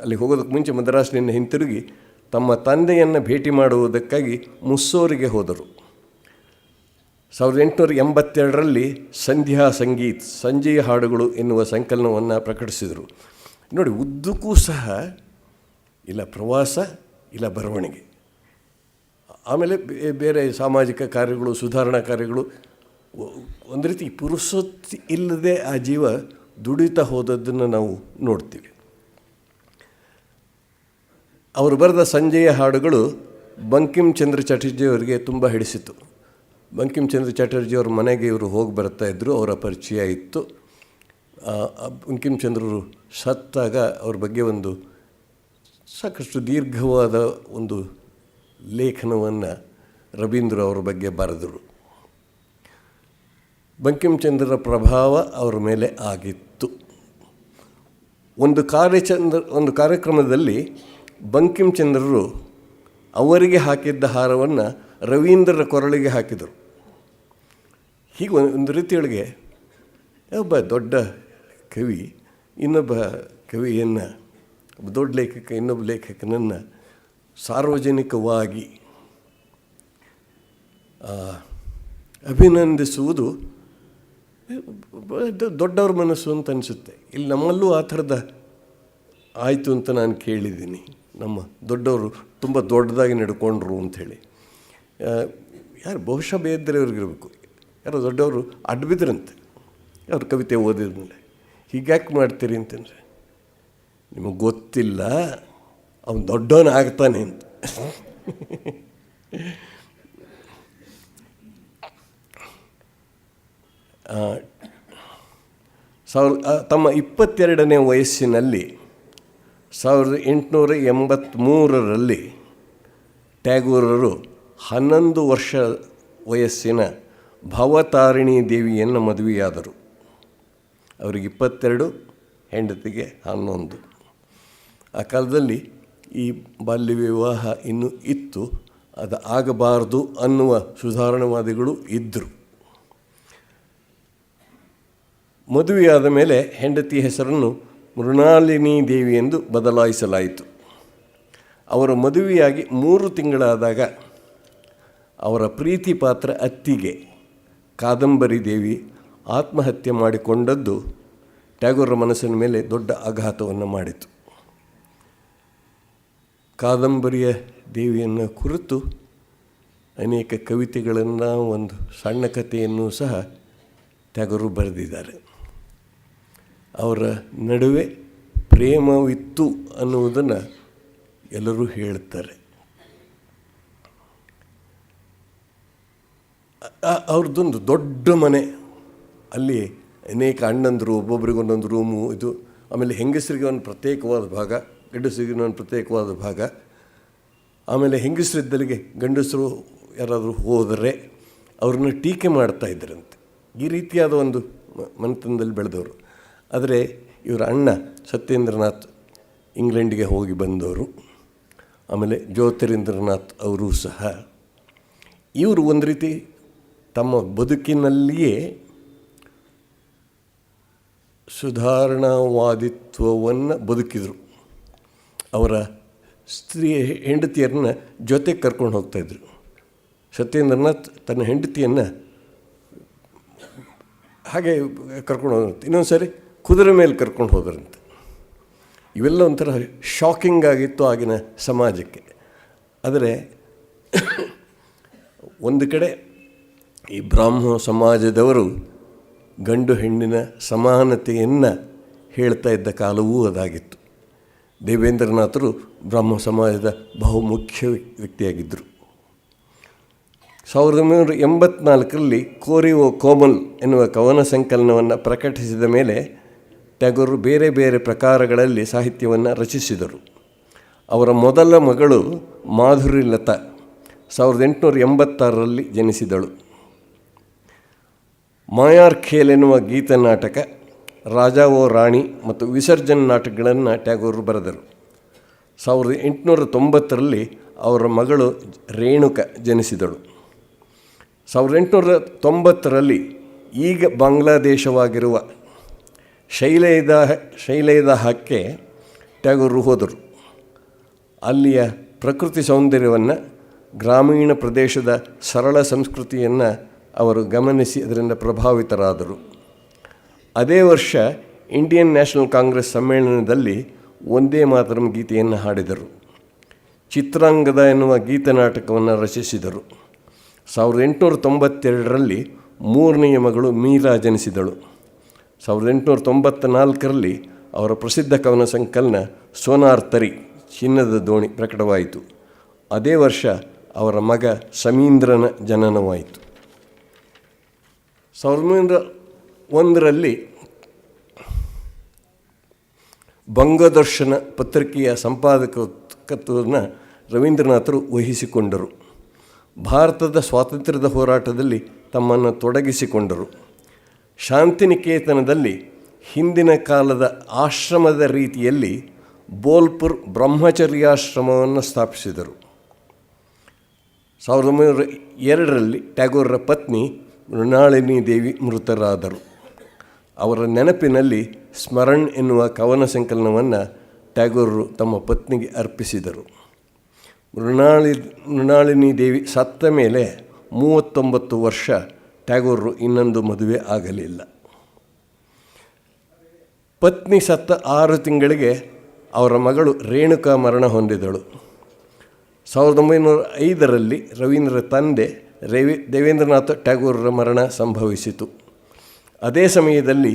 Speaker 2: ಅಲ್ಲಿ ಹೋಗೋದಕ್ಕೆ ಮುಂಚೆ ಮದ್ರಾಸಿನಿಂದ ಹಿಂತಿರುಗಿ ತಮ್ಮ ತಂದೆಯನ್ನು ಭೇಟಿ ಮಾಡುವುದಕ್ಕಾಗಿ ಮುಸ್ಸೋರಿಗೆ ಹೋದರು. 1882ರಲ್ಲಿ ಸಂಧ್ಯಾ ಸಂಗೀತ್, ಸಂಜೆಯ ಹಾಡುಗಳು ಎನ್ನುವ ಸಂಕಲನವನ್ನು ಪ್ರಕಟಿಸಿದರು. ನೋಡಿ, ಉದ್ದಕ್ಕೂ ಸಹ ಇಲ್ಲ ಪ್ರವಾಸ, ಇಲ್ಲ ಬರವಣಿಗೆ, ಆಮೇಲೆ ಬೇರೆ ಸಾಮಾಜಿಕ ಕಾರ್ಯಗಳು, ಸುಧಾರಣಾ ಕಾರ್ಯಗಳು. ಒಂದು ರೀತಿ ಪುರುಸೊತ್ತು ಇಲ್ಲದೆ ಆ ಜೀವ ದುಡಿತಾ ಹೋದದ್ದನ್ನು ನಾವು ನೋಡ್ತೀವಿ. ಅವರು ಬರೆದ ಸಂಜೆಯ ಹಾಡುಗಳು ಬಂಕಿಮ್ ಚಂದ್ರ ಚಟರ್ಜಿಯವರಿಗೆ ತುಂಬ ಹಿಡಿಸಿತು. ಬಂಕಿಮ್ ಚಂದ್ರ ಚಟರ್ಜಿಯವ್ರ ಮನೆಗೆ ಇವರು ಹೋಗಿ ಬರ್ತಾಯಿದ್ರು, ಅವರ ಪರಿಚಯ ಇತ್ತು. ಬಂಕಿಮ್ ಚಂದ್ರರು ಸತ್ತಾಗ ಅವ್ರ ಬಗ್ಗೆ ಒಂದು ಸಾಕಷ್ಟು ದೀರ್ಘವಾದ ಒಂದು ಲೇಖನವನ್ನು ರವೀಂದ್ರ ಅವರ ಬಗ್ಗೆ ಬರೆದರು. ಬಂಕಿಮ್ ಚಂದ್ರರ ಪ್ರಭಾವ ಅವರ ಮೇಲೆ ಆಗಿತ್ತು. ಒಂದು ಕಾರ್ಯಕ್ರಮದಲ್ಲಿ ಬಂಕಿಮ್ ಚಂದ್ರರು ಅವರಿಗೆ ಹಾಕಿದ್ದ ಹಾರವನ್ನು ರವೀಂದ್ರರ ಕೊರಳಿಗೆ ಹಾಕಿದರು. ಹೀಗೆ ಒಂದು ರೀತಿಯೊಳಗೆ ಒಬ್ಬ ದೊಡ್ಡ ಕವಿ ಇನ್ನೊಬ್ಬ ಕವಿಯನ್ನು, ದೊಡ್ಡ ಲೇಖಕ ಇನ್ನೊಬ್ಬ ಲೇಖಕನನ್ನು ಸಾರ್ವಜನಿಕವಾಗಿ ಅಭಿನಂದಿಸುವುದು ದೊಡ್ಡವ್ರ ಮನಸ್ಸು ಅಂತ ಅನಿಸುತ್ತೆ. ಇಲ್ಲಿ ನಮ್ಮಲ್ಲೂ ಆ ಥರದ ಆಯಿತು ಅಂತ ನಾನು ಕೇಳಿದ್ದೀನಿ. ನಮ್ಮ ದೊಡ್ಡವರು ತುಂಬ ದೊಡ್ಡದಾಗಿ ನಡ್ಕೊಂಡ್ರು ಅಂಥೇಳಿ. ಯಾರು ಬಹುಶಃ ಬೇದ್ರೆಯವ್ರಿಗಿರ್ಬೇಕು, ಯಾರೋ ದೊಡ್ಡವರು ಅಡ್ಬಿದ್ರಂತೆ ಅವ್ರ ಕವಿತೆ ಓದಿದ ಮೇಲೆ. ಹೀಗ್ಯಾಕೆ ಮಾಡ್ತೀರಿ ಅಂತಂದರೆ, ನಿಮಗೆ ಗೊತ್ತಿಲ್ಲ ಅವನು ದೊಡ್ಡವನು ಆಗ್ತಾನೆ ಅಂತ. ತಮ್ಮ 22ನೇ ವಯಸ್ಸಿನಲ್ಲಿ 1883ರಲ್ಲಿ ಟ್ಯಾಗೋರರು 11 ವರ್ಷ ವಯಸ್ಸಿನ ಭವತಾರಿಣಿ ದೇವಿಯನ್ನು ಮದುವೆಯಾದರು. ಅವರಿಗೆ 22, ಹೆಂಡತಿಗೆ 11. ಆ ಕಾಲದಲ್ಲಿ ಈ ಬಾಲ್ಯ ವಿವಾಹ ಇನ್ನೂ ಇತ್ತು, ಅದು ಆಗಬಾರ್ದು ಅನ್ನುವ ಸುಧಾರಣವಾದಿಗಳು ಇದ್ದರು. ಮದುವೆಯಾದ ಮೇಲೆ ಹೆಂಡತಿ ಹೆಸರನ್ನು ಮೃಣಾಲಿನಿ ದೇವಿ ಎಂದು ಬದಲಾಯಿಸಲಾಯಿತು. ಅವರ ಮದುವೆಯಾಗಿ 3 ತಿಂಗಳಾದಾಗ ಅವರ ಪ್ರೀತಿ ಪಾತ್ರ ಅತ್ತಿಗೆ ಕಾದಂಬರಿ ದೇವಿ ಆತ್ಮಹತ್ಯೆ ಮಾಡಿಕೊಂಡದ್ದು ಟ್ಯಾಗೋರರ ಮನಸ್ಸಿನ ಮೇಲೆ ದೊಡ್ಡ ಆಘಾತವನ್ನು ಮಾಡಿತು. ಕಾದಂಬರಿಯ ದೇವಿಯನ್ನು ಕುರಿತು ಅನೇಕ ಕವಿತೆಗಳನ್ನು, ಒಂದು ಸಣ್ಣ ಕಥೆಯನ್ನು ಸಹ ಟ್ಯಾಗೋರರು ಬರೆದಿದ್ದಾರೆ. ಅವರ ನಡುವೆ ಪ್ರೇಮವಿತ್ತು ಅನ್ನುವುದನ್ನು ಎಲ್ಲರೂ ಹೇಳ್ತಾರೆ. ಅವ್ರದ್ದೊಂದು ದೊಡ್ಡ ಮನೆ, ಅಲ್ಲಿ ಅನೇಕ ಅಣ್ಣಂದರು, ಒಬ್ಬೊಬ್ರಿಗೆ ಒಂದೊಂದು ರೂಮು ಇದು. ಆಮೇಲೆ ಹೆಂಗಸರಿಗೆ ಒಂದು ಪ್ರತ್ಯೇಕವಾದ ಭಾಗ, ಗಂಡಸರಿಗೆ ಒಂದು ಪ್ರತ್ಯೇಕವಾದ ಭಾಗ. ಆಮೇಲೆ ಹೆಂಗಸರಿದ್ದಲ್ಲಿಗೆ ಗಂಡಸರು ಯಾರಾದರೂ ಹೋದರೆ ಅವ್ರನ್ನ ಟೀಕೆ ಮಾಡ್ತಾಯಿದ್ರಂತೆ. ಈ ರೀತಿಯಾದ ಒಂದು ಮನೆತನದಲ್ಲಿ ಬೆಳೆದವರು. ಆದರೆ ಇವರ ಅಣ್ಣ ಸತ್ಯೇಂದ್ರನಾಥ್ ಇಂಗ್ಲೆಂಡಿಗೆ ಹೋಗಿ ಬಂದವರು. ಆಮೇಲೆ ಜ್ಯೋತಿರೀಂದ್ರನಾಥ್ ಅವರೂ ಸಹ. ಇವರು ಒಂದು ರೀತಿ ತಮ್ಮ ಬದುಕಿನಲ್ಲಿಯೇ ಸುಧಾರಣಾವಾದಿತ್ವವನ್ನು ಬದುಕಿದರು. ಅವರ ಸ್ತ್ರೀ ಹೆಂಡತಿಯರನ್ನ ಜೊತೆಗೆ ಕರ್ಕೊಂಡು ಹೋಗ್ತಾಯಿದ್ರು. ಸತ್ಯೇಂದ್ರನಾಥ್ ತನ್ನ ಹೆಂಡತಿಯನ್ನು ಹಾಗೆ ಕರ್ಕೊಂಡು ಹೋದ್ರಂತೆ. ಇನ್ನೊಂದು ಸಾರಿ ಕುದುರೆ ಮೇಲೆ ಕರ್ಕೊಂಡು ಹೋದ್ರಂತೆ. ಇವೆಲ್ಲ ಒಂಥರ ಶಾಕಿಂಗ್ ಆಗಿತ್ತು ಆಗಿನ ಸಮಾಜಕ್ಕೆ. ಆದರೆ ಒಂದು ಕಡೆ ಈ ಬ್ರಾಹ್ಮ ಸಮಾಜದವರು ಗಂಡು ಹೆಣ್ಣಿನ ಸಮಾನತೆಯನ್ನು ಹೇಳ್ತಾ ಇದ್ದ ಕಾಲವೂ ಅದಾಗಿತ್ತು. ದೇವೇಂದ್ರನಾಥರು ಬ್ರಾಹ್ಮ ಸಮಾಜದ ಬಹುಮುಖ್ಯ ವ್ಯಕ್ತಿಯಾಗಿದ್ದರು. 1984ರಲ್ಲಿ ಕೋರಿ ಓ ಕೋಮಲ್ ಎನ್ನುವ ಕವನ ಸಂಕಲನವನ್ನು ಪ್ರಕಟಿಸಿದ ಮೇಲೆ ಟ್ಯಾಗೋರ್ ಬೇರೆ ಬೇರೆ ಪ್ರಕಾರಗಳಲ್ಲಿ ಸಾಹಿತ್ಯವನ್ನು ರಚಿಸಿದರು. ಅವರ ಮೊದಲ ಮಗಳು ಮಾಧುರಿ ಲತಾ 1886ರಲ್ಲಿ ಜನಿಸಿದಳು. ಮಾಯಾರ್ ಖೇಲ್ ಎನ್ನುವ ಗೀತ ನಾಟಕ, ರಾಜಾ ಓ ರಾಣಿ ಮತ್ತು ವಿಸರ್ಜನ್ ನಾಟಕಗಳನ್ನು ಟ್ಯಾಗೋರ್ ಬರೆದರು. 1890ರಲ್ಲಿ ಅವರ ಮಗಳು ರೇಣುಕಾ ಜನಿಸಿದಳು. 1890ರಲ್ಲಿ ಈಗ ಬಾಂಗ್ಲಾದೇಶವಾಗಿರುವ ಶೈಲೈದಾಹಕ್ಕೆ ಟ್ಯಾಗೋರ್ ಹೋದರು. ಅಲ್ಲಿಯ ಪ್ರಕೃತಿ ಸೌಂದರ್ಯವನ್ನು, ಗ್ರಾಮೀಣ ಪ್ರದೇಶದ ಸರಳ ಸಂಸ್ಕೃತಿಯನ್ನು ಅವರು ಗಮನಿಸಿ ಅದರಿಂದ ಪ್ರಭಾವಿತರಾದರು. ಅದೇ ವರ್ಷ ಇಂಡಿಯನ್ ನ್ಯಾಷನಲ್ ಕಾಂಗ್ರೆಸ್ ಸಮ್ಮೇಳನದಲ್ಲಿ ಒಂದೇ ಮಾತರಂ ಗೀತೆಯನ್ನು ಹಾಡಿದರು. ಚಿತ್ರಾಂಗದ ಎನ್ನುವ ಗೀತನಾಟಕವನ್ನು ರಚಿಸಿದರು. 1892ರಲ್ಲಿ ಮೂರನೆಯ ಮಗಳು ಮೀರಾ ಜನಿಸಿದಳು. 1894ರಲ್ಲಿ ಅವರ ಪ್ರಸಿದ್ಧ ಕವನ ಸಂಕಲನ ಸೋನಾರ್ ತರಿ ಚಿನ್ನದ ದೋಣಿ ಪ್ರಕಟವಾಯಿತು. ಅದೇ ವರ್ಷ ಅವರ ಮಗ ಸಮೀಂದ್ರನ ಜನನವಾಯಿತು. 1901ರಲ್ಲಿ ಬಂಗದರ್ಶನ ಪತ್ರಿಕೆಯ ಸಂಪಾದಕತ್ವವನ್ನು ರವೀಂದ್ರನಾಥರು ವಹಿಸಿಕೊಂಡರು. ಭಾರತದ ಸ್ವಾತಂತ್ರ್ಯದ ಹೋರಾಟದಲ್ಲಿ ತಮ್ಮನ್ನು ತೊಡಗಿಸಿಕೊಂಡರು. ಶಾಂತಿನಿಕೇತನದಲ್ಲಿ ಹಿಂದಿನ ಕಾಲದ ಆಶ್ರಮದ ರೀತಿಯಲ್ಲಿ ಬೋಲ್ಪುರ್ ಬ್ರಹ್ಮಚರ್ಯಾಶ್ರಮವನ್ನು ಸ್ಥಾಪಿಸಿದರು. 1902ರಲ್ಲಿ ಟ್ಯಾಗೋರರ ಪತ್ನಿ ಮೃಣಾಳಿನಿ ದೇವಿ ಮೃತರಾದರು. ಅವರ ನೆನಪಿನಲ್ಲಿ ಸ್ಮರಣ್ ಎನ್ನುವ ಕವನ ಸಂಕಲನವನ್ನು ಟ್ಯಾಗೋರರು ತಮ್ಮ ಪತ್ನಿಗೆ ಅರ್ಪಿಸಿದರು. ಮೃಣಾಳಿನಿ ದೇವಿ ಸತ್ತ ಮೇಲೆ 39 ವರ್ಷ ಟ್ಯಾಗೋರರು ಇನ್ನೊಂದು ಮದುವೆ ಆಗಲಿಲ್ಲ. ಪತ್ನಿ ಸತ್ತ 6 ತಿಂಗಳಿಗೆ ಅವರ ಮಗಳು ರೇಣುಕಾ ಮರಣ ಹೊಂದಿದಳು. 1905ರಲ್ಲಿ ರವೀಂದ್ರ ತಂದೆ ದೇವೇಂದ್ರನಾಥ ಟ್ಯಾಗೋರರ ಮರಣ ಸಂಭವಿಸಿತು. ಅದೇ ಸಮಯದಲ್ಲಿ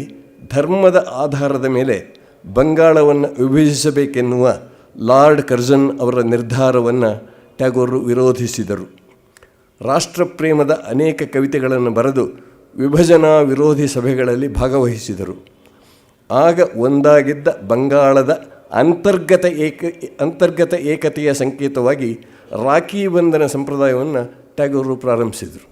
Speaker 2: ಧರ್ಮದ ಆಧಾರದ ಮೇಲೆ ಬಂಗಾಳವನ್ನು ವಿಭಜಿಸಬೇಕೆನ್ನುವ ಲಾರ್ಡ್ ಕರ್ಜನ್ ಅವರ ನಿರ್ಧಾರವನ್ನು ಟ್ಯಾಗೋರರು ವಿರೋಧಿಸಿದರು. ರಾಷ್ಟ್ರಪ್ರೇಮದ ಅನೇಕ ಕವಿತೆಗಳನ್ನು ಬರೆದು ವಿಭಜನಾ ವಿರೋಧಿ ಸಭೆಗಳಲ್ಲಿ ಭಾಗವಹಿಸಿದರು. ಆಗ ಒಂದಾಗಿದ್ದ ಬಂಗಾಳದ ಅಂತರ್ಗತ ಏಕತೆಯ ಸಂಕೇತವಾಗಿ ರಾಖಿ ಬಂಧನ ಸಂಪ್ರದಾಯವನ್ನು ಟ್ಯಾಗೋರರು ಪ್ರಾರಂಭಿಸಿದರು.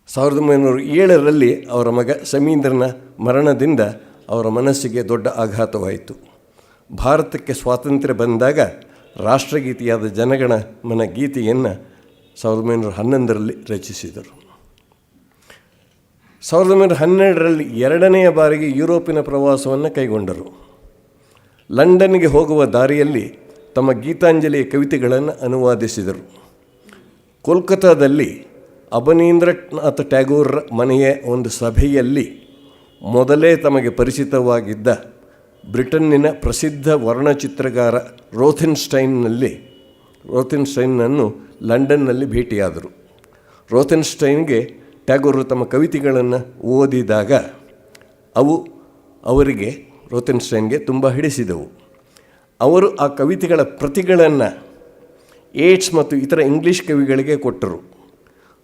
Speaker 2: 1907ರಲ್ಲಿ ಅವರ ಮಗ ಸಮೀಂದ್ರನ ಮರಣದಿಂದ ಅವರ ಮನಸ್ಸಿಗೆ ದೊಡ್ಡ ಆಘಾತವಾಯಿತು. ಭಾರತಕ್ಕೆ ಸ್ವಾತಂತ್ರ್ಯ ಬಂದಾಗ ರಾಷ್ಟ್ರಗೀತೆಯಾದ ಜನಗಣ ಮನ ಗೀತೆಯನ್ನು 1911ರಲ್ಲಿ ರಚಿಸಿದರು. 1912ರಲ್ಲಿ 2ನೆಯ ಬಾರಿಗೆ ಯುರೋಪಿನ ಪ್ರವಾಸವನ್ನು ಕೈಗೊಂಡರು. ಲಂಡನ್ಗೆ ಹೋಗುವ ದಾರಿಯಲ್ಲಿ ತಮ್ಮ ಗೀತಾಂಜಲಿಯ ಕವಿತೆಗಳನ್ನು ಅನುವಾದಿಸಿದರು. ಕೋಲ್ಕತ್ತಾದಲ್ಲಿ ಅವನೀಂದ್ರನಾಥ ಟ್ಯಾಗೋರರ ಮನೆಯ ಒಂದು ಸಭೆಯಲ್ಲಿ ಮೊದಲೇ ತಮಗೆ ಪರಿಚಿತವಾಗಿದ್ದ ಬ್ರಿಟನ್ನಿನ ಪ್ರಸಿದ್ಧ ವರ್ಣಚಿತ್ರಗಾರ ರೋಥೆನ್ಸ್ಟೈನನ್ನು ಲಂಡನ್ನಲ್ಲಿ ಭೇಟಿಯಾದರು. ರೋಥೆನ್ಸ್ಟೈನ್ಗೆ ಟ್ಯಾಗೋರರು ತಮ್ಮ ಕವಿತೆಗಳನ್ನು ಓದಿದಾಗ ಅವು ಅವರಿಗೆ ರೋಥೆನ್ಸ್ಟೈನ್ಗೆ ತುಂಬ ಹಿಡಿಸಿದವು. ಅವರು ಆ ಕವಿತೆಗಳ ಪ್ರತಿಗಳನ್ನು ಏಟ್ಸ್ ಮತ್ತು ಇತರ ಇಂಗ್ಲೀಷ್ ಕವಿಗಳಿಗೆ ಕೊಟ್ಟರು.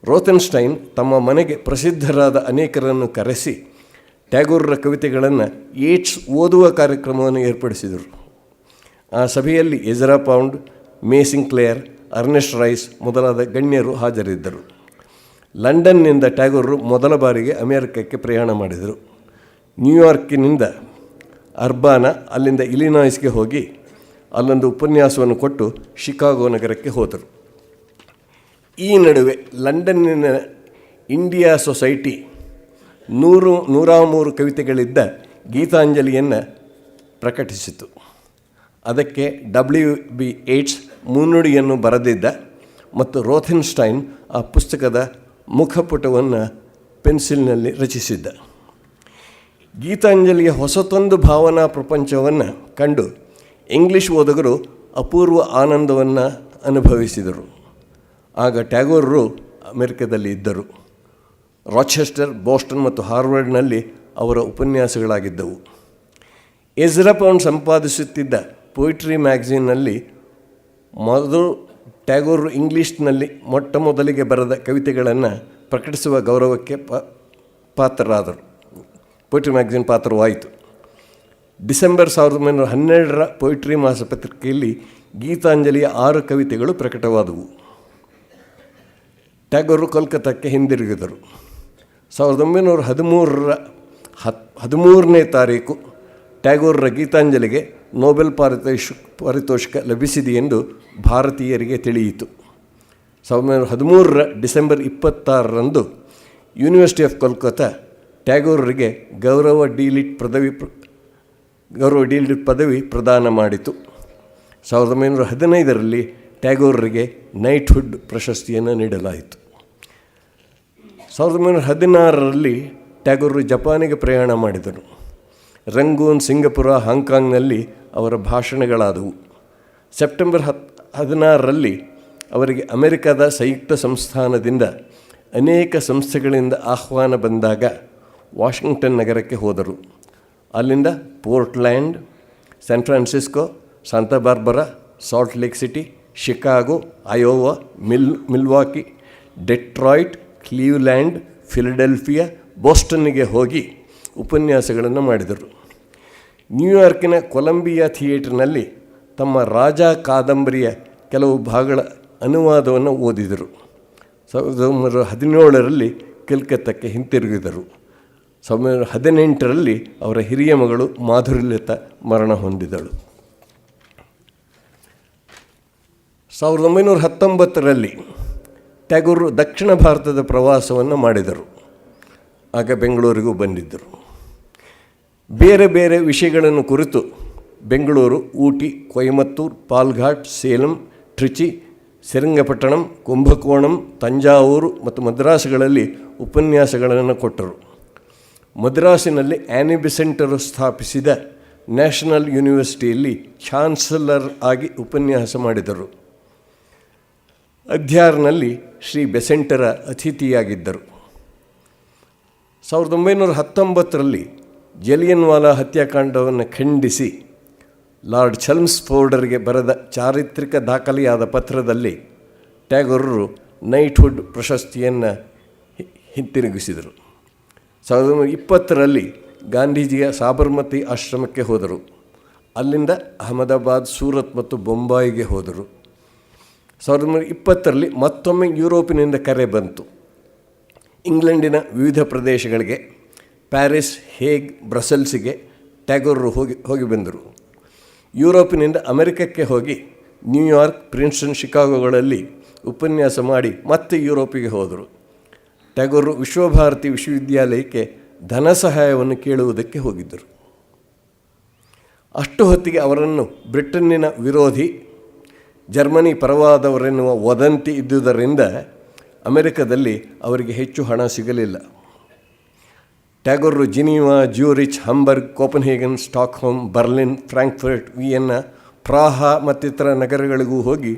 Speaker 2: ರೋಥೆನ್ಸ್ಟೈನ್ ತಮ್ಮ ಮನೆಗೆ ಪ್ರಸಿದ್ಧರಾದ ಅನೇಕರನ್ನು ಕರೆಸಿ ಟ್ಯಾಗೋರರ ಕವಿತೆಗಳನ್ನು ಯೇಟ್ಸ್ ಓದುವ ಕಾರ್ಯಕ್ರಮವನ್ನು ಏರ್ಪಡಿಸಿದರು. ಆ ಸಭೆಯಲ್ಲಿ Ezra Pound, May Sinclair, Ernest Rhys ಮೊದಲಾದ ಗಣ್ಯರು ಹಾಜರಿದ್ದರು. ಲಂಡನ್ನಿಂದ ಟ್ಯಾಗೋರರು ಮೊದಲ ಬಾರಿಗೆ ಅಮೆರಿಕಕ್ಕೆ ಪ್ರಯಾಣ ಮಾಡಿದರು. ನ್ಯೂಯಾರ್ಕಿನಿಂದ ಅರ್ಬಾನ, ಅಲ್ಲಿಂದ ಇಲಿನಾಯ್ಸ್ಗೆ ಹೋಗಿ ಅಲ್ಲೊಂದು ಉಪನ್ಯಾಸವನ್ನು ಕೊಟ್ಟು ಶಿಕಾಗೋ ನಗರಕ್ಕೆ ಹೋದರು. ಈ ನಡುವೆ ಲಂಡನ್ನಿನ ಇಂಡಿಯಾ ಸೊಸೈಟಿ 103 ಕವಿತೆಗಳಿದ್ದ ಗೀತಾಂಜಲಿಯನ್ನು ಪ್ರಕಟಿಸಿತು. ಅದಕ್ಕೆ WB ಯೇಟ್ಸ್ ಮುನ್ನುಡಿಯನ್ನು ಬರೆದಿದ್ದ ಮತ್ತು ರೋಥೆನ್ಸ್ಟೈನ್ ಆ ಪುಸ್ತಕದ ಮುಖಪುಟವನ್ನು ಪೆನ್ಸಿಲ್ನಲ್ಲಿ ರಚಿಸಿದ್ದ. ಗೀತಾಂಜಲಿಯ ಹೊಸತೊಂದು ಭಾವನಾ ಪ್ರಪಂಚವನ್ನು ಕಂಡು ಇಂಗ್ಲಿಷ್ ಓದುಗರು ಅಪೂರ್ವ ಆನಂದವನ್ನು ಅನುಭವಿಸಿದರು. ಆಗ ಟ್ಯಾಗೋರರು ಅಮೆರಿಕದಲ್ಲಿ ಇದ್ದರು. ರಾಚೆಸ್ಟರ್, ಬೋಸ್ಟನ್ ಮತ್ತು ಹಾರ್ವರ್ಡ್ನಲ್ಲಿ ಅವರ ಉಪನ್ಯಾಸಗಳಾಗಿದ್ದವು. ಎಜ್ರಾ ಪೌಂಡ್ ಸಂಪಾದಿಸುತ್ತಿದ್ದ ಪೊಯಿಟ್ರಿ ಮ್ಯಾಗಝೀನ್ನಲ್ಲಿ ಮೊದಲು ಟ್ಯಾಗೋರರು ಇಂಗ್ಲೀಷ್ನಲ್ಲಿ ಮೊಟ್ಟ ಮೊದಲಿಗೆ ಬರೆದ ಕವಿತೆಗಳನ್ನು ಪ್ರಕಟಿಸುವ ಗೌರವಕ್ಕೆ ಪಾತ್ರರಾದರು. ಪೊಯಿಟ್ರಿ ಮ್ಯಾಗಝೀನ್ ಪಾತ್ರವಾಯಿತು. ಡಿಸೆಂಬರ್ 1912 ಪೊಯಿಟ್ರಿ ಮಾಸಪತ್ರಿಕೆಯಲ್ಲಿ ಗೀತಾಂಜಲಿಯ 6 ಕವಿತೆಗಳು ಪ್ರಕಟವಾದವು. ಟ್ಯಾಗೋರರು ಕೋಲ್ಕತ್ತಾಕ್ಕೆ ಹಿಂದಿರುಗಿದರು. 1913ನೇ ತಾರೀಕು ಟ್ಯಾಗೋರರ ಗೀತಾಂಜಲಿಗೆ ನೊಬೆಲ್ ಪಾರಿತೋಷಿಕ ಲಭಿಸಿದೆ ಎಂದು ಭಾರತೀಯರಿಗೆ ತಿಳಿಯಿತು. 1913 ಡಿಸೆಂಬರ್ 26ರಂದು ಯೂನಿವರ್ಸಿಟಿ ಆಫ್ ಕೋಲ್ಕತ್ತಾ ಟ್ಯಾಗೋರರಿಗೆ ಗೌರವ ಡಿ.ಲಿಟ್ ಪದವಿ ಪ್ರದಾನ ಮಾಡಿತು. 1915ರಲ್ಲಿ ಟ್ಯಾಗೋರರಿಗೆ ನೈಟ್ಹುಡ್ ಪ್ರಶಸ್ತಿಯನ್ನು ನೀಡಲಾಯಿತು. 1916ರಲ್ಲಿ ಟ್ಯಾಗೋರರು ಜಪಾನಿಗೆ ಪ್ರಯಾಣ ಮಾಡಿದರು. ರಂಗೂನ್, ಸಿಂಗಪುರ, ಹಾಂಗ್ಕಾಂಗ್ನಲ್ಲಿ ಅವರ ಭಾಷಣಗಳಾದವು. ಸೆಪ್ಟೆಂಬರ್ 16ರಲ್ಲಿ ಅವರಿಗೆ ಅಮೆರಿಕದ ಸಂಯುಕ್ತ ಸಂಸ್ಥಾನದಿಂದ ಅನೇಕ ಸಂಸ್ಥೆಗಳಿಂದ ಆಹ್ವಾನ ಬಂದಾಗ ವಾಷಿಂಗ್ಟನ್ ನಗರಕ್ಕೆ ಹೋದರು. ಅಲ್ಲಿಂದ Portland, San Francisco, Santa Barbara, Salt Lake City, Chicago, Iowa, Milwaukee, Detroit, Cleveland, Philadelphia, ಬೋಸ್ಟನ್ನಿಗೆ ಹೋಗಿ ಉಪನ್ಯಾಸಗಳನ್ನು ಮಾಡಿದರು. ನ್ಯೂಯಾರ್ಕಿನ ಕೊಲಂಬಿಯಾ ಥಿಯೇಟರ್ನಲ್ಲಿ ತಮ್ಮ ರಾಜ ಕಾದಂಬರಿಯ ಕೆಲವು ಭಾಗಗಳ ಅನುವಾದವನ್ನು ಓದಿದರು. 1917ರಲ್ಲಿ ಕಲ್ಕತ್ತಾಕ್ಕೆ ಹಿಂತಿರುಗಿದರು. 1918ರಲ್ಲಿ ಅವರ ಹಿರಿಯ ಮಗಳು ಮಾಧುರ್ಯಲತಾ ಮರಣ ಹೊಂದಿದಳು. 1919ರಲ್ಲಿ ಟ್ಯಾಗೋರರು ದಕ್ಷಿಣ ಭಾರತದ ಪ್ರವಾಸವನ್ನು ಮಾಡಿದರು. ಆಗ ಬೆಂಗಳೂರಿಗೂ ಬಂದಿದ್ದರು. ಬೇರೆ ಬೇರೆ ವಿಷಯಗಳನ್ನು ಕುರಿತು ಬೆಂಗಳೂರು, ಊಟಿ, ಕೊಯಮತ್ತೂರು, ಪಾಲ್ಘಾಟ್, ಸೇಲಂ, ಟ್ರಿಚಿ, ಶ್ರೀರಂಗಪಟ್ಟಣಂ, ಕುಂಭಕೋಣಂ, ತಂಜಾವೂರು ಮತ್ತು ಮದ್ರಾಸುಗಳಲ್ಲಿ ಉಪನ್ಯಾಸಗಳನ್ನು ಕೊಟ್ಟರು. ಮದ್ರಾಸಿನಲ್ಲಿ ಆ್ಯನಿ ಬೆಸೆಂಟರು ಸ್ಥಾಪಿಸಿದ ನ್ಯಾಷನಲ್ ಯೂನಿವರ್ಸಿಟಿಯಲ್ಲಿ ಚಾನ್ಸಲರ್ ಆಗಿ ಉಪನ್ಯಾಸ ಮಾಡಿದರು. ಅದ್ಯಾರ್ನಲ್ಲಿ ಶ್ರೀ ಬೆಸೆಂಟರ ಅತಿಥಿಯಾಗಿದ್ದರು. 1919ರಲ್ಲಿ ಜಲಿಯನ್ವಾಲಾ ಹತ್ಯಾಕಾಂಡವನ್ನು ಖಂಡಿಸಿ ಲಾರ್ಡ್ ಚಲ್ಮ್ಸ್ಫೋರ್ಡರಿಗೆ ಬರೆದ ಚಾರಿತ್ರಿಕ ದಾಖಲೆಯಾದ ಪತ್ರದಲ್ಲಿ ಟ್ಯಾಗೋರರು ನೈಟ್ಹುಡ್ ಪ್ರಶಸ್ತಿಯನ್ನು ಹಿಂತಿರುಗಿಸಿದರು. 1920ರಲ್ಲಿ ಗಾಂಧೀಜಿಯ ಸಾಬರ್ಮತಿ ಆಶ್ರಮಕ್ಕೆ ಹೋದರು. ಅಲ್ಲಿಂದ ಅಹಮದಾಬಾದ್, ಸೂರತ್ ಮತ್ತು ಬೊಂಬಾಯಿಗೆ ಹೋದರು. 1920ರಲ್ಲಿ ಮತ್ತೊಮ್ಮೆ ಯುರೋಪಿನಿಂದ ಕರೆ ಬಂತು. ಇಂಗ್ಲೆಂಡಿನ ವಿವಿಧ ಪ್ರದೇಶಗಳಿಗೆ, ಪ್ಯಾರಿಸ್, ಹೇಗ್, ಬ್ರಸೆಲ್ಸಿಗೆ ಟ್ಯಾಗೋರರು ಹೋಗಿ ಬಂದರು. ಯುರೋಪಿನಿಂದ ಅಮೆರಿಕಕ್ಕೆ ಹೋಗಿ ನ್ಯೂಯಾರ್ಕ್, ಪ್ರಿನ್ಸ್ಟನ್, ಶಿಕಾಗೋಗಳಲ್ಲಿ ಉಪನ್ಯಾಸ ಮಾಡಿ ಮತ್ತೆ ಯುರೋಪಿಗೆ ಹೋದರು. ಟ್ಯಾಗೋರರು ವಿಶ್ವಭಾರತಿ ವಿಶ್ವವಿದ್ಯಾಲಯಕ್ಕೆ ಧನ ಸಹಾಯವನ್ನು ಕೇಳುವುದಕ್ಕೆ ಹೋಗಿದ್ದರು. ಅಷ್ಟು ಹೊತ್ತಿಗೆ ಅವರನ್ನು ಬ್ರಿಟನ್ನಿನ ವಿರೋಧಿ, ಜರ್ಮನಿ ಪರವಾದವರೆನ್ನುವ ವದಂತಿ ಇದ್ದುದರಿಂದ ಅಮೆರಿಕದಲ್ಲಿ ಅವರಿಗೆ ಹೆಚ್ಚು ಹಣ ಸಿಗಲಿಲ್ಲ. ಟ್ಯಾಗೋರರು Geneva, Zurich, Hamburg, Copenhagen, Stockholm, Berlin, Frankfurt, Vienna, Praha ಮತ್ತಿತರ ನಗರಗಳಿಗೂ ಹೋಗಿ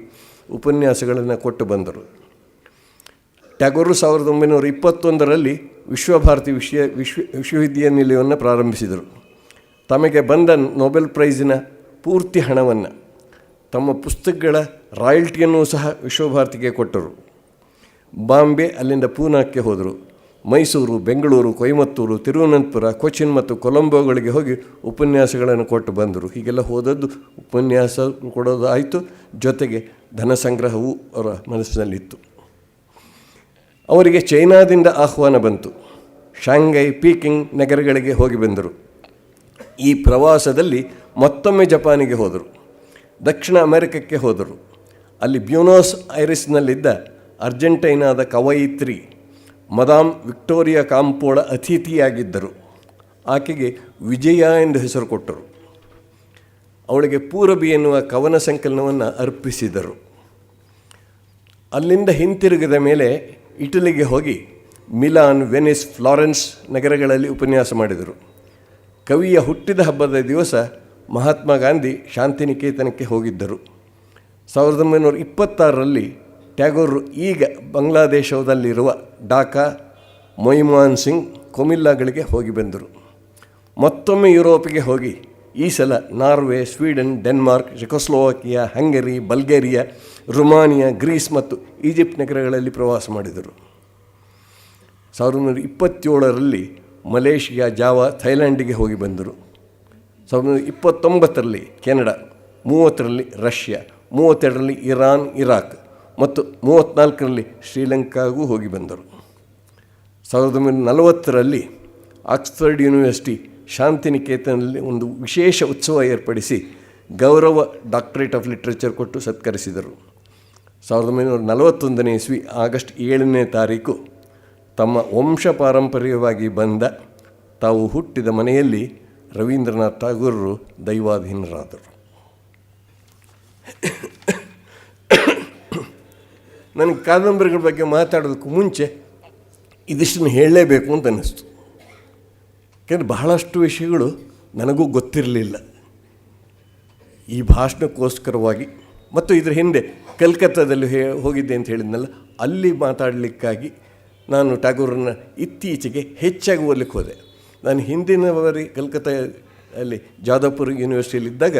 Speaker 2: ಉಪನ್ಯಾಸಗಳನ್ನು ಕೊಟ್ಟು ಬಂದರು. ಟ್ಯಾಗೋರರು 1921ರಲ್ಲಿ ವಿಶ್ವಭಾರತಿ ವಿಶ್ವವಿದ್ಯಾನಿಲಯವನ್ನು ಪ್ರಾರಂಭಿಸಿದರು. ತಮಗೆ ಬಂದ ನೊಬೆಲ್ ಪ್ರೈಸಿನ ಪೂರ್ತಿ ಹಣವನ್ನು, ತಮ್ಮ ಪುಸ್ತಕಗಳ ರಾಯಲ್ಟಿಯನ್ನು ಸಹ ವಿಶ್ವಭಾರತಿಗೆ ಕೊಟ್ಟರು. ಬಾಂಬೆ, ಅಲ್ಲಿಂದ ಪೂನಾಕ್ಕೆ ಹೋದರು. ಮೈಸೂರು, ಬೆಂಗಳೂರು, ಕೊಯಮತ್ತೂರು, ತಿರುವನಂತಪುರ, ಕೊಚ್ಚಿನ್ ಮತ್ತು ಕೊಲಂಬೋಗಳಿಗೆ ಹೋಗಿ ಉಪನ್ಯಾಸಗಳನ್ನು ಕೊಟ್ಟು ಬಂದರು. ಹೀಗೆಲ್ಲ ಹೋದದ್ದು ಉಪನ್ಯಾಸ ಕೊಡೋದು ಆಯಿತು, ಜೊತೆಗೆ ಧನ ಸಂಗ್ರಹವೂ ಅವರ ಮನಸ್ಸಿನಲ್ಲಿತ್ತು. ಅವರಿಗೆ ಚೈನಾದಿಂದ ಆಹ್ವಾನ ಬಂತು. ಶಾಂಘೈ, ಪೀಕಿಂಗ್ ನಗರಗಳಿಗೆ ಹೋಗಿ ಬಂದರು. ಈ ಪ್ರವಾಸದಲ್ಲಿ ಮತ್ತೊಮ್ಮೆ ಜಪಾನಿಗೆ ಹೋದರು. ದಕ್ಷಿಣ ಅಮೆರಿಕಕ್ಕೆ ಹೋದರು. ಅಲ್ಲಿ ಬ್ಯೂನೋಸ್ ಐರಿಸ್ನಲ್ಲಿದ್ದ ಅರ್ಜೆಂಟೈನಾದ ಕವಯಿತ್ರಿ ಮದಾಮ್ ವಿಕ್ಟೋರಿಯಾ ಕಾಂಪೋಳ ಅತಿಥಿಯಾಗಿದ್ದರು. ಆಕೆಗೆ ವಿಜಯ ಎಂದು ಹೆಸರು ಕೊಟ್ಟರು. ಅವಳಿಗೆ ಪೂರಬಿ ಎನ್ನುವ ಕವನ ಸಂಕಲನವನ್ನು ಅರ್ಪಿಸಿದರು. ಅಲ್ಲಿಂದ ಹಿಂತಿರುಗಿದ ಮೇಲೆ ಇಟಲಿಗೆ ಹೋಗಿ ಮಿಲಾನ್, ವೆನಿಸ್, ಫ್ಲಾರೆನ್ಸ್ ನಗರಗಳಲ್ಲಿ ಉಪನ್ಯಾಸ ಮಾಡಿದರು. ಕವಿಯ ಹುಟ್ಟಿದ ಹಬ್ಬದ ದಿವಸ ಮಹಾತ್ಮ ಗಾಂಧಿ ಶಾಂತಿನಿಕೇತನಕ್ಕೆ ಹೋಗಿದ್ದರು. 1926ರಲ್ಲಿ ಟ್ಯಾಗೋರ್ ಈಗ ಬಾಂಗ್ಲಾದೇಶದಲ್ಲಿರುವ ಢಾಕಾ, ಮೊಯ್ಮಾನ್ ಸಿಂಗ್, ಕೊಮಿಲ್ಲಾಗಳಿಗೆ ಹೋಗಿ ಬಂದರು. ಮತ್ತೊಮ್ಮೆ ಯುರೋಪಿಗೆ ಹೋಗಿ ಈ ಸಲ Norway, Sweden, Denmark, Czechoslovakia, Hungary, Bulgaria, Rumania, Greece ಮತ್ತು ಈಜಿಪ್ಟ್ ನಗರಗಳಲ್ಲಿ ಪ್ರವಾಸ ಮಾಡಿದರು. 1927ರಲ್ಲಿ ಮಲೇಷಿಯಾ, ಜಾವಾ, ಥೈಲ್ಯಾಂಡಿಗೆ ಹೋಗಿ ಬಂದರು. 1929ರಲ್ಲಿ ಕೆನಡಾ, 30ರಲ್ಲಿ ರಷ್ಯಾ, 32ರಲ್ಲಿ ಇರಾನ್, ಇರಾಕ್ ಮತ್ತು 34ರಲ್ಲಿ ಶ್ರೀಲಂಕಾಗೂ ಹೋಗಿ ಬಂದರು. 1940ರಲ್ಲಿ ಆಕ್ಸ್ಫರ್ಡ್ ಯೂನಿವರ್ಸಿಟಿ ಶಾಂತಿನಿಕೇತನಲ್ಲಿ ಒಂದು ವಿಶೇಷ ಉತ್ಸವ ಏರ್ಪಡಿಸಿ ಗೌರವ ಡಾಕ್ಟರೇಟ್ ಆಫ್ ಲಿಟ್ರೇಚರ್ ಕೊಟ್ಟು ಸತ್ಕರಿಸಿದರು. 1941ನೇ ಇಸ್ವಿ ಆಗಸ್ಟ್ 7ನೇ ತಾರೀಕು ತಮ್ಮ ವಂಶ ಪಾರಂಪರ್ಯವಾಗಿ ಬಂದ ತಾವು ಹುಟ್ಟಿದ ಮನೆಯಲ್ಲಿ ರವೀಂದ್ರನಾಥ್ ಠಾಗೂರರು ದೈವಾಧೀನರಾದರು. ನನಗೆ ಕಾದಂಬರಿಗಳ ಬಗ್ಗೆ ಮಾತಾಡೋದಕ್ಕೂ ಮುಂಚೆ ಇದಿಷ್ಟನ್ನು ಹೇಳಲೇಬೇಕು ಅಂತ ಅನ್ನಿಸ್ತು. ಯಾಕೆಂದರೆ ಬಹಳಷ್ಟು ವಿಷಯಗಳು ನನಗೂ ಗೊತ್ತಿರಲಿಲ್ಲ. ಈ ಭಾಷಣಕ್ಕೋಸ್ಕರವಾಗಿ ಮತ್ತು ಇದರ ಹಿಂದೆ ಕಲ್ಕತ್ತಾದಲ್ಲಿ ಹೋಗಿದ್ದೆ ಅಂತ ಹೇಳಿದ್ನಲ್ಲ, ಅಲ್ಲಿ ಮಾತಾಡಲಿಕ್ಕಾಗಿ ನಾನು ಠಾಗೂರನ್ನ ಇತ್ತೀಚೆಗೆ ಹೆಚ್ಚಾಗಿ ಓದಲಿಕ್ಕೆ ಹೋದೆ. ನಾನು ಹಿಂದಿನ ಬಾರಿ ಕಲ್ಕತ್ತಾ ಅಲ್ಲಿ ಜಾದವ್ಪುರ್ ಯೂನಿವರ್ಸಿಟಿಯಲ್ಲಿದ್ದಾಗ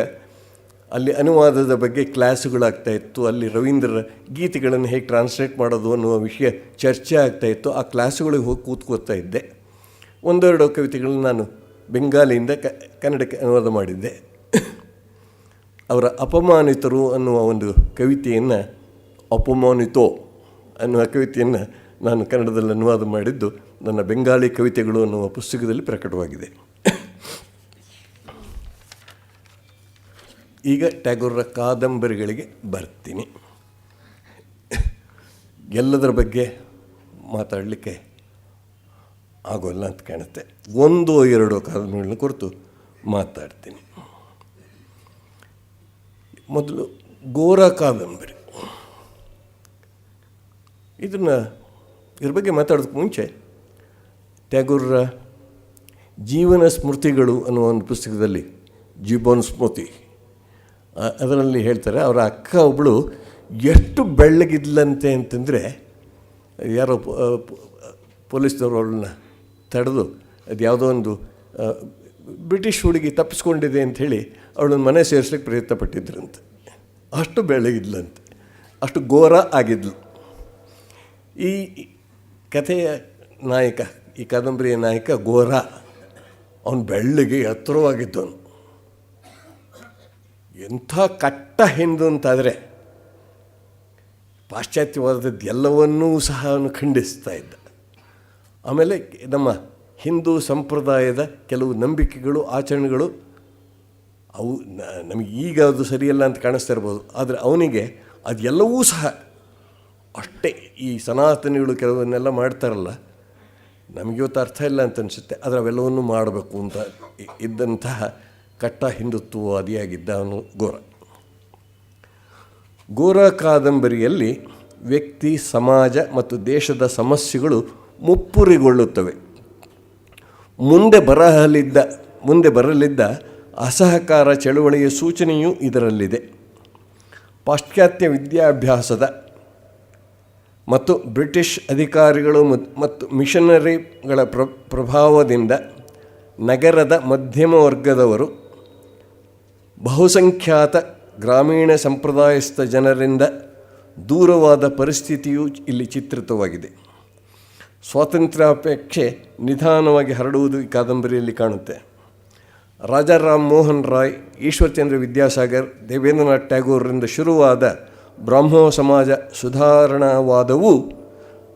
Speaker 2: ಅಲ್ಲಿ ಅನುವಾದದ ಬಗ್ಗೆ ಕ್ಲಾಸುಗಳಾಗ್ತಾಯಿತ್ತು. ಅಲ್ಲಿ ರವೀಂದ್ರರ ಗೀತೆಗಳನ್ನು ಹೇಗೆ ಟ್ರಾನ್ಸ್ಲೇಟ್ ಮಾಡೋದು ಅನ್ನುವ ವಿಷಯ ಚರ್ಚೆ ಆಗ್ತಾಯಿತ್ತು. ಆ ಕ್ಲಾಸುಗಳಿಗೆ ಹೋಗಿ ಕೂತ್ಕೋತಾ ಇದ್ದೆ. ಒಂದೆರಡು ಕವಿತೆಗಳನ್ನು ನಾನು ಬೆಂಗಾಲಿಯಿಂದ ಕನ್ನಡಕ್ಕೆ ಅನುವಾದ ಮಾಡಿದ್ದೆ. ಅವರ ಅಪಮಾನಿತರು ಅನ್ನುವ ಒಂದು ಕವಿತೆಯನ್ನು, ಅಪಮಾನಿತೋ ಅನ್ನುವ ಕವಿತೆಯನ್ನು ನಾನು ಕನ್ನಡದಲ್ಲಿ ಅನುವಾದ ಮಾಡಿದ್ದು ನನ್ನ ಬೆಂಗಾಲಿ ಕವಿತೆಗಳು ಅನ್ನುವ ಪುಸ್ತಕದಲ್ಲಿ ಪ್ರಕಟವಾಗಿದೆ. ಈಗ ಟ್ಯಾಗೋರರ ಕಾದಂಬರಿಗಳಿಗೆ ಬರ್ತೀನಿ. ಎಲ್ಲದರ ಬಗ್ಗೆ ಮಾತಾಡಲಿಕ್ಕೆ ಆಗೋಲ್ಲ ಅಂತ ಕಾಣುತ್ತೆ. 1-2 ಕಾದಂಬರಿಗಳನ್ನ ಕುರಿತು ಮಾತಾಡ್ತೀನಿ. ಮೊದಲು ಗೋರಾ ಕಾದಂಬರಿ. ಇದ್ರ ಬಗ್ಗೆ ಮಾತಾಡೋದಕ್ಕೆ ಮುಂಚೆ ಟ್ಯಾಗೋರರ ಜೀವನ ಸ್ಮೃತಿಗಳು ಅನ್ನುವ ಒಂದು ಪುಸ್ತಕದಲ್ಲಿ, ಜೀವನ ಸ್ಮೃತಿ, ಅದರಲ್ಲಿ ಹೇಳ್ತಾರೆ ಅವರ ಅಕ್ಕ ಒಬ್ಬಳು ಎಷ್ಟು ಬೆಳ್ಳಗಿದ್ಲಂತೆ ಅಂತಂದರೆ, ಯಾರೋ ಪೊಲೀಸ್ನವರು ಅವಳನ್ನ ತಡೆದು ಅದು ಯಾವುದೋ ಒಂದು ಬ್ರಿಟಿಷ್ ಹುಡುಗಿ ತಪ್ಪಿಸ್ಕೊಂಡಿದೆ ಅಂಥೇಳಿ ಅವಳನ್ನ ಮನೆ ಸೇರಿಸ್ಲಿಕ್ಕೆ ಪ್ರಯತ್ನ ಪಟ್ಟಿದ್ರಂತೆ. ಅಷ್ಟು ಬೆಳ್ಳಗಿದ್ಲಂತೆ, ಅಷ್ಟು ಘೋರ ಆಗಿದ್ಲು. ಈ ಕಥೆಯ ನಾಯಕ, ಈ ಕಾದಂಬರಿಯ ನಾಯಕ ಘೋರ. ಅವನು ಬೆಳ್ಳಗೆ ಎತ್ತರವಾಗಿದ್ದವನು. ಎಂಥ ಕಟ್ಟ ಹಿಂದೂ ಅಂತಾದರೆ ಪಾಶ್ಚಾತ್ಯವಾದದ್ದು ಎಲ್ಲವನ್ನೂ ಸಹ ಅವನು ಖಂಡಿಸ್ತಾ ಇದ್ದ. ಆಮೇಲೆ ನಮ್ಮ ಹಿಂದೂ ಸಂಪ್ರದಾಯದ ಕೆಲವು ನಂಬಿಕೆಗಳು, ಆಚರಣೆಗಳು ಅವು ನಮಗೆ ಈಗ ಅದು ಸರಿಯಲ್ಲ ಅಂತ ಕಾಣಿಸ್ತಾ ಇರ್ಬೋದು, ಆದರೆ ಅವನಿಗೆ ಅದೆಲ್ಲವೂ ಸಹ ಅಷ್ಟೇ. ಈ ಸನಾತನಿಗಳು ಕೆಲವನ್ನೆಲ್ಲ ಮಾಡ್ತಾರಲ್ಲ, ನಮಗಿವತ್ತು ಅರ್ಥ ಇಲ್ಲ ಅಂತ ಅನಿಸುತ್ತೆ, ಆದರೆ ಅವೆಲ್ಲವನ್ನೂ ಮಾಡಬೇಕು ಅಂತ ಇದ್ದಂತಹ ಕಟ್ಟ ಹಿಂದುತ್ವವಾದಿಯಾಗಿದ್ದ ಅವನು ಗೋರ. ಗೋರ ಕಾದಂಬರಿಯಲ್ಲಿ ವ್ಯಕ್ತಿ, ಸಮಾಜ ಮತ್ತು ದೇಶದ ಸಮಸ್ಯೆಗಳು ಮುಪ್ಪುರಿಗೊಳ್ಳುತ್ತವೆ. ಮುಂದೆ ಬರಲಿದ್ದ ಅಸಹಕಾರ ಚಳುವಳಿಯ ಸೂಚನೆಯೂ ಇದರಲ್ಲಿದೆ. ಪಾಶ್ಚಾತ್ಯ ವಿದ್ಯಾಭ್ಯಾಸದ ಮತ್ತು ಬ್ರಿಟಿಷ್ ಅಧಿಕಾರಿಗಳು ಮತ್ತು ಮಿಷನರಿಗಳ ಪ್ರಭಾವದಿಂದ ನಗರದ ಮಧ್ಯಮ ವರ್ಗದವರು ಬಹುಸಂಖ್ಯಾತ ಗ್ರಾಮೀಣ ಸಂಪ್ರದಾಯಸ್ಥ ಜನರಿಂದ ದೂರವಾದ ಪರಿಸ್ಥಿತಿಯೂ ಇಲ್ಲಿ ಚಿತ್ರಿತವಾಗಿದೆ. ಸ್ವಾತಂತ್ರ್ಯಾಪೇಕ್ಷೆ ನಿಧಾನವಾಗಿ ಹರಡುವುದು ಈ ಕಾದಂಬರಿಯಲ್ಲಿ ಕಾಣುತ್ತೆ. ರಾಜಾ ರಾಮ್ ಮೋಹನ್ ರಾಯ್, ಈಶ್ವರ್ಚಂದ್ರ ವಿದ್ಯಾಸಾಗರ್, ದೇವೇಂದ್ರನಾಥ್ ಟ್ಯಾಗೋರರಿಂದ ಶುರುವಾದ ಬ್ರಾಹ್ಮೋ ಸಮಾಜ ಸುಧಾರಣಾವಾದವು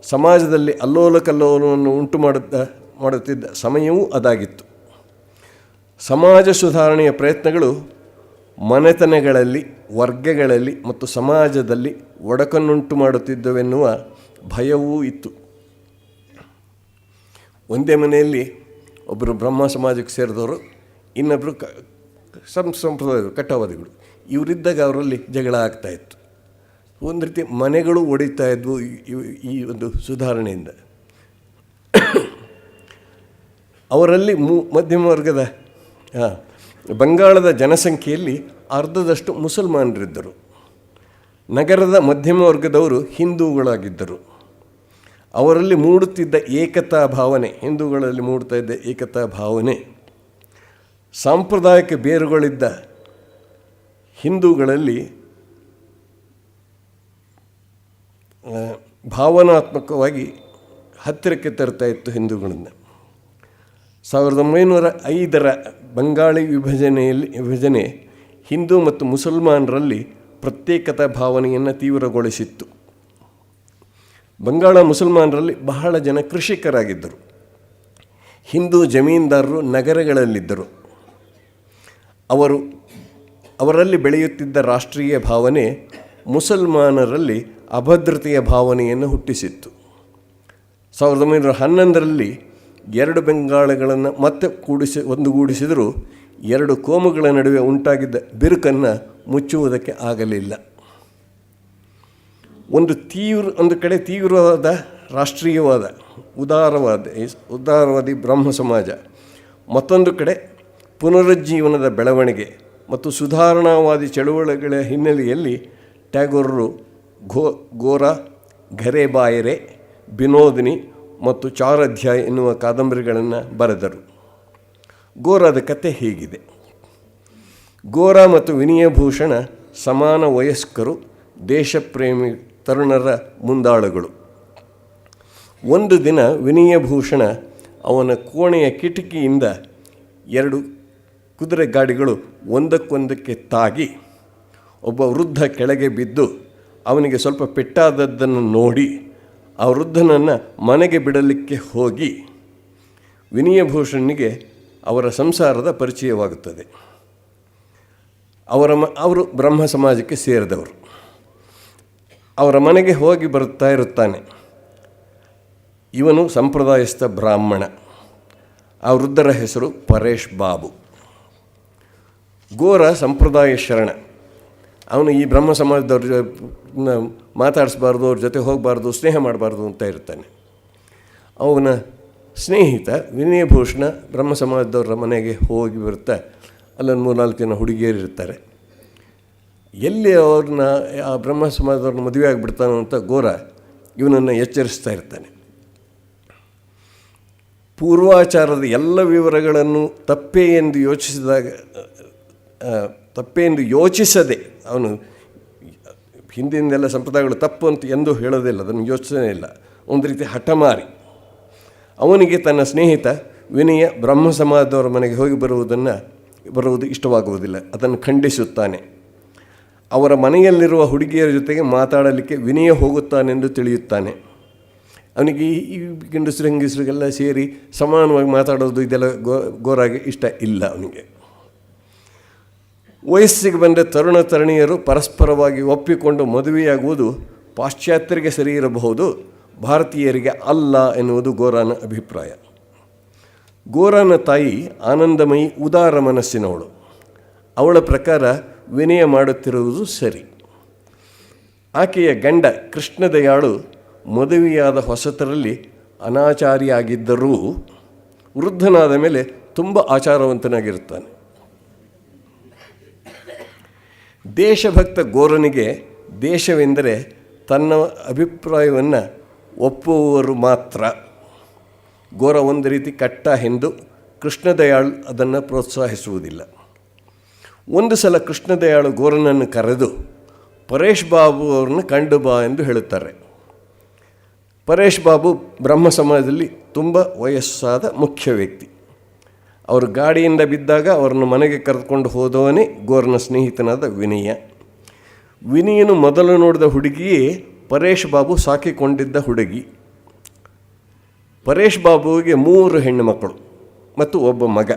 Speaker 2: ಸಮಾಜದಲ್ಲಿ ಅಲ್ಲೋಲ ಕಲ್ಲೋಲವನ್ನು ಉಂಟು ಮಾಡುತ್ತಿದ್ದ ಸಮಯವೂ ಅದಾಗಿತ್ತು. ಸಮಾಜ ಸುಧಾರಣೆಯ ಪ್ರಯತ್ನಗಳು ಮನೆತನಗಳಲ್ಲಿ, ವರ್ಗಗಳಲ್ಲಿ ಮತ್ತು ಸಮಾಜದಲ್ಲಿ ಒಡಕನ್ನುಂಟು ಮಾಡುತ್ತಿದ್ದವೆನ್ನುವ ಭಯವೂ ಇತ್ತು. ಒಂದೇ ಮನೆಯಲ್ಲಿ ಒಬ್ಬರು ಬ್ರಹ್ಮ ಸಮಾಜಕ್ಕೆ ಸೇರಿದವರು, ಇನ್ನೊಬ್ಬರು ಸಂಪ್ರದಾಯಗಳು, ಕಟ್ಟವಾದಿಗಳು. ಇವರಿದ್ದಾಗ ಅವರಲ್ಲಿ ಜಗಳ ಆಗ್ತಾಯಿತ್ತು. ಒಂದು ರೀತಿ ಮನೆಗಳು ಒಡಿತಾ ಇದ್ವು ಈ ಒಂದು ಸುಧಾರಣೆಯಿಂದ. ಅವರಲ್ಲಿ ಮಧ್ಯಮ ವರ್ಗದ ಬಂಗಾಳದ ಜನಸಂಖ್ಯೆಯಲ್ಲಿ ಅರ್ಧದಷ್ಟು ಮುಸಲ್ಮಾನರಿದ್ದರು. ನಗರದ ಮಧ್ಯಮ ವರ್ಗದವರು ಹಿಂದೂಗಳಾಗಿದ್ದರು. ಅವರಲ್ಲಿ ಮೂಡುತ್ತಿದ್ದ ಏಕತಾ ಭಾವನೆ, ಹಿಂದೂಗಳಲ್ಲಿ ಮೂಡ್ತಾ ಇದ್ದ ಏಕತಾ ಭಾವನೆ, ಸಾಂಪ್ರದಾಯಿಕ ಬೇರುಗಳಿದ್ದ ಹಿಂದೂಗಳಲ್ಲಿ ಭಾವನಾತ್ಮಕವಾಗಿ ಹತ್ತಿರಕ್ಕೆ ತರ್ತಾ ಇತ್ತು ಹಿಂದೂಗಳನ್ನು. 1905 ಬಂಗಾಳಿ ವಿಭಜನೆ ಹಿಂದೂ ಮತ್ತು ಮುಸಲ್ಮಾನರಲ್ಲಿ ಪ್ರತ್ಯೇಕತಾ ಭಾವನೆಯನ್ನು ತೀವ್ರಗೊಳಿಸಿತ್ತು. ಬಂಗಾಳ ಮುಸಲ್ಮಾನರಲ್ಲಿ ಬಹಳ ಜನ ಕೃಷಿಕರಾಗಿದ್ದರು. ಹಿಂದೂ ಜಮೀನ್ದಾರರು ನಗರಗಳಲ್ಲಿದ್ದರು. ಅವರಲ್ಲಿ ಬೆಳೆಯುತ್ತಿದ್ದ ರಾಷ್ಟ್ರೀಯ ಭಾವನೆ ಮುಸಲ್ಮಾನರಲ್ಲಿ ಅಭದ್ರತೆಯ ಭಾವನೆಯನ್ನು ಹುಟ್ಟಿಸಿತ್ತು. 1911 2 ಬೆಂಗಾಳಗಳನ್ನು ಮತ್ತೆ ಒಂದುಗೂಡಿಸಿದರೂ 2 ಕೋಮುಗಳ ನಡುವೆ ಉಂಟಾಗಿದ್ದ ಬಿರುಕನ್ನು ಮುಚ್ಚುವುದಕ್ಕೆ ಆಗಲಿಲ್ಲ. ಒಂದು ಕಡೆ ತೀವ್ರವಾದ ರಾಷ್ಟ್ರೀಯವಾದ ಉದಾರವಾದಿ ಬ್ರಹ್ಮ ಸಮಾಜ, ಮತ್ತೊಂದು ಕಡೆ ಪುನರುಜ್ಜೀವನದ ಬೆಳವಣಿಗೆ ಮತ್ತು ಸುಧಾರಣಾವಾದಿ ಚಳುವಳಿಗಳ ಹಿನ್ನೆಲೆಯಲ್ಲಿ ಟ್ಯಾಗೋರರು ಗೋರಾ, ಘರೆ ಬಾಯರೆ, ಬಿನೋದಿನಿ ಮತ್ತು ಚಾರಾಧ್ಯಾಯ ಎನ್ನುವ ಕಾದಂಬರಿಗಳನ್ನು ಬರೆದರು. ಗೋರಾದ ಕತೆ ಹೀಗಿದೆ. ಗೋರಾ ಮತ್ತು ವಿನಯಭೂಷಣ ಸಮಾನ ವಯಸ್ಕರು, ದೇಶಪ್ರೇಮಿ ತರುಣರ ಮುಂದಾಳುಗಳು. ಒಂದು ದಿನ ವಿನಯಭೂಷಣ ಅವನ ಕೋಣೆಯ ಕಿಟಕಿಯಿಂದ 2 ಕುದುರೆ ಗಾಡಿಗಳು ಒಂದಕ್ಕೊಂದಕ್ಕೆ ತಾಗಿ ಒಬ್ಬ ವೃದ್ಧ ಕೆಳಗೆ ಬಿದ್ದು ಅವನಿಗೆ ಸ್ವಲ್ಪ ಪೆಟ್ಟಾದದ್ದನ್ನು ನೋಡಿ ಆ ವೃದ್ಧನನ್ನು ಮನೆಗೆ ಬಿಡಲಿಕ್ಕೆ ಹೋಗಿ ವಿನಯಭೂಷಣಿಗೆ ಅವರ ಸಂಸಾರದ ಪರಿಚಯವಾಗುತ್ತದೆ. ಅವರು ಬ್ರಹ್ಮ ಸಮಾಜಕ್ಕೆ ಸೇರಿದವರು. ಅವರ ಮನೆಗೆ ಹೋಗಿ ಬರುತ್ತಾ ಇರುತ್ತಾನೆ. ಇವನು ಸಂಪ್ರದಾಯಸ್ಥ ಬ್ರಾಹ್ಮಣ. ಆ ವೃದ್ಧರ ಹೆಸರು ಪರೇಶ್ ಬಾಬು. ಗೋರ ಸಂಪ್ರದಾಯ ಶರಣ. ಅವನು ಈ ಬ್ರಹ್ಮ ಸಮಾಜದವ್ರ ಮಾತಾಡಿಸ್ಬಾರ್ದು, ಅವ್ರ ಜೊತೆ ಹೋಗಬಾರ್ದು, ಸ್ನೇಹ ಮಾಡಬಾರ್ದು ಅಂತ ಇರ್ತಾನೆ. ಅವನ ಸ್ನೇಹಿತ ವಿನಯಭೂಷಣ ಬ್ರಹ್ಮ ಸಮಾಜದವ್ರ ಮನೆಗೆ ಹೋಗಿ ಬರುತ್ತಾ ಅಲ್ಲೊಂದು 3-4 ಜನ ಹುಡುಗಿಯರಿರ್ತಾರೆ. ಎಲ್ಲಿ ಅವ್ರನ್ನ ಆ ಬ್ರಹ್ಮ ಸಮಾಜದವ್ರನ್ನ ಮದುವೆ ಆಗಿಬಿಡ್ತಾನೋ ಅಂತ ಗೋರ ಇವನನ್ನು ಎಚ್ಚರಿಸ್ತಾ ಇರ್ತಾನೆ. ಪೂರ್ವಾಚಾರದ ಎಲ್ಲ ವಿವರಗಳನ್ನು ತಪ್ಪೇ ಎಂದು ಯೋಚಿಸದೆ, ಅವನು ಹಿಂದಿನೆಲ್ಲ ಸಂಪ್ರದಾಯಗಳು ತಪ್ಪು ಅಂತ ಎಂದೂ ಹೇಳೋದಿಲ್ಲ, ಅದನ್ನು ಯೋಚನೆ ಇಲ್ಲ, ಒಂದು ರೀತಿ ಹಠಮಾರಿ. ಅವನಿಗೆ ತನ್ನ ಸ್ನೇಹಿತ ವಿನಯ ಬ್ರಹ್ಮ ಸಮಾಜದವರ ಮನೆಗೆ ಹೋಗಿ ಬರುವುದು ಇಷ್ಟವಾಗುವುದಿಲ್ಲ. ಅದನ್ನು ಖಂಡಿಸುತ್ತಾನೆ. ಅವರ ಮನೆಯಲ್ಲಿರುವ ಹುಡುಗಿಯರ ಜೊತೆಗೆ ಮಾತಾಡಲಿಕ್ಕೆ ವಿನಯ ಹೋಗುತ್ತಾನೆಂದು ತಿಳಿಯುತ್ತಾನೆ. ಅವನಿಗೆ ಈ ಗಂಡಸರು ಹೆಂಗಸರಿಗೆಲ್ಲ ಸೇರಿ ಸಮಾನವಾಗಿ ಮಾತಾಡೋದು ಇದೆಲ್ಲ ಗೋರಾಗೆ ಇಷ್ಟ ಇಲ್ಲ. ಅವನಿಗೆ ವಯಸ್ಸಿಗೆ ಬಂದ ತರುಣ ತರುಣಿಯರು ಪರಸ್ಪರವಾಗಿ ಒಪ್ಪಿಕೊಂಡು ಮದುವೆಯಾಗುವುದು ಪಾಶ್ಚಾತ್ಯರಿಗೆ ಸರಿ ಇರಬಹುದು, ಭಾರತೀಯರಿಗೆ ಅಲ್ಲ ಎನ್ನುವುದು ಗೋರಾನ ಅಭಿಪ್ರಾಯ. ಗೋರಾನ ತಾಯಿ ಆನಂದಮಯಿ ಉದಾರ ಮನಸ್ಸಿನವಳು. ಅವಳ ಪ್ರಕಾರ ವಿನಯ ಮಾಡುತ್ತಿರುವುದು ಸರಿ. ಆಕೆಯ ಗಂಡ ಕೃಷ್ಣದಯಾಳು ಮದುವೆಯಾದ ಹೊಸತರಲ್ಲಿ ಅನಾಚಾರಿಯಾಗಿದ್ದರೂ ವೃದ್ಧನಾದ ಮೇಲೆ ತುಂಬ ಆಚಾರವಂತನಾಗಿರುತ್ತಾನೆ. ದೇಶಭಕ್ತ ಗೋರನಿಗೆ ದೇಶವೆಂದರೆ ತನ್ನ ಅಭಿಪ್ರಾಯವನ್ನು ಒಪ್ಪುವವರು ಮಾತ್ರ. ಗೋರ ಒಂದು ರೀತಿ ಕಟ್ಟ ಎಂದು ಕೃಷ್ಣದಯಾಳು ಅದನ್ನು ಪ್ರೋತ್ಸಾಹಿಸುವುದಿಲ್ಲ. ಒಂದು ಸಲ ಕೃಷ್ಣದಯಾಳು ಗೋರನನ್ನು ಕರೆದು ಪರೇಶ್ ಬಾಬು ಅವ್ರನ್ನ ಕಂಡು ಬಾ ಎಂದು ಹೇಳುತ್ತಾರೆ. ಪರೇಶ್ ಬಾಬು ಬ್ರಹ್ಮ ಸಮಾಜದಲ್ಲಿ ತುಂಬ ವಯಸ್ಸಾದ ಮುಖ್ಯ ವ್ಯಕ್ತಿ. ಅವರು ಗಾಡಿಯಿಂದ ಬಿದ್ದಾಗ ಅವರನ್ನು ಮನೆಗೆ ಕರೆದುಕೊಂಡು ಹೋದವನೇ ಗೋರನ ಸ್ನೇಹಿತನಾದ ವಿನಯ. ವಿನಯನು ಮೊದಲು ನೋಡಿದ ಹುಡುಗಿಯೇ ಪರೇಶ್ ಬಾಬು ಸಾಕಿಕೊಂಡಿದ್ದ ಹುಡುಗಿ. ಪರೇಶ್ ಬಾಬುವಿಗೆ 3 ಹೆಣ್ಣು ಮಕ್ಕಳು ಮತ್ತು ಒಬ್ಬ ಮಗ.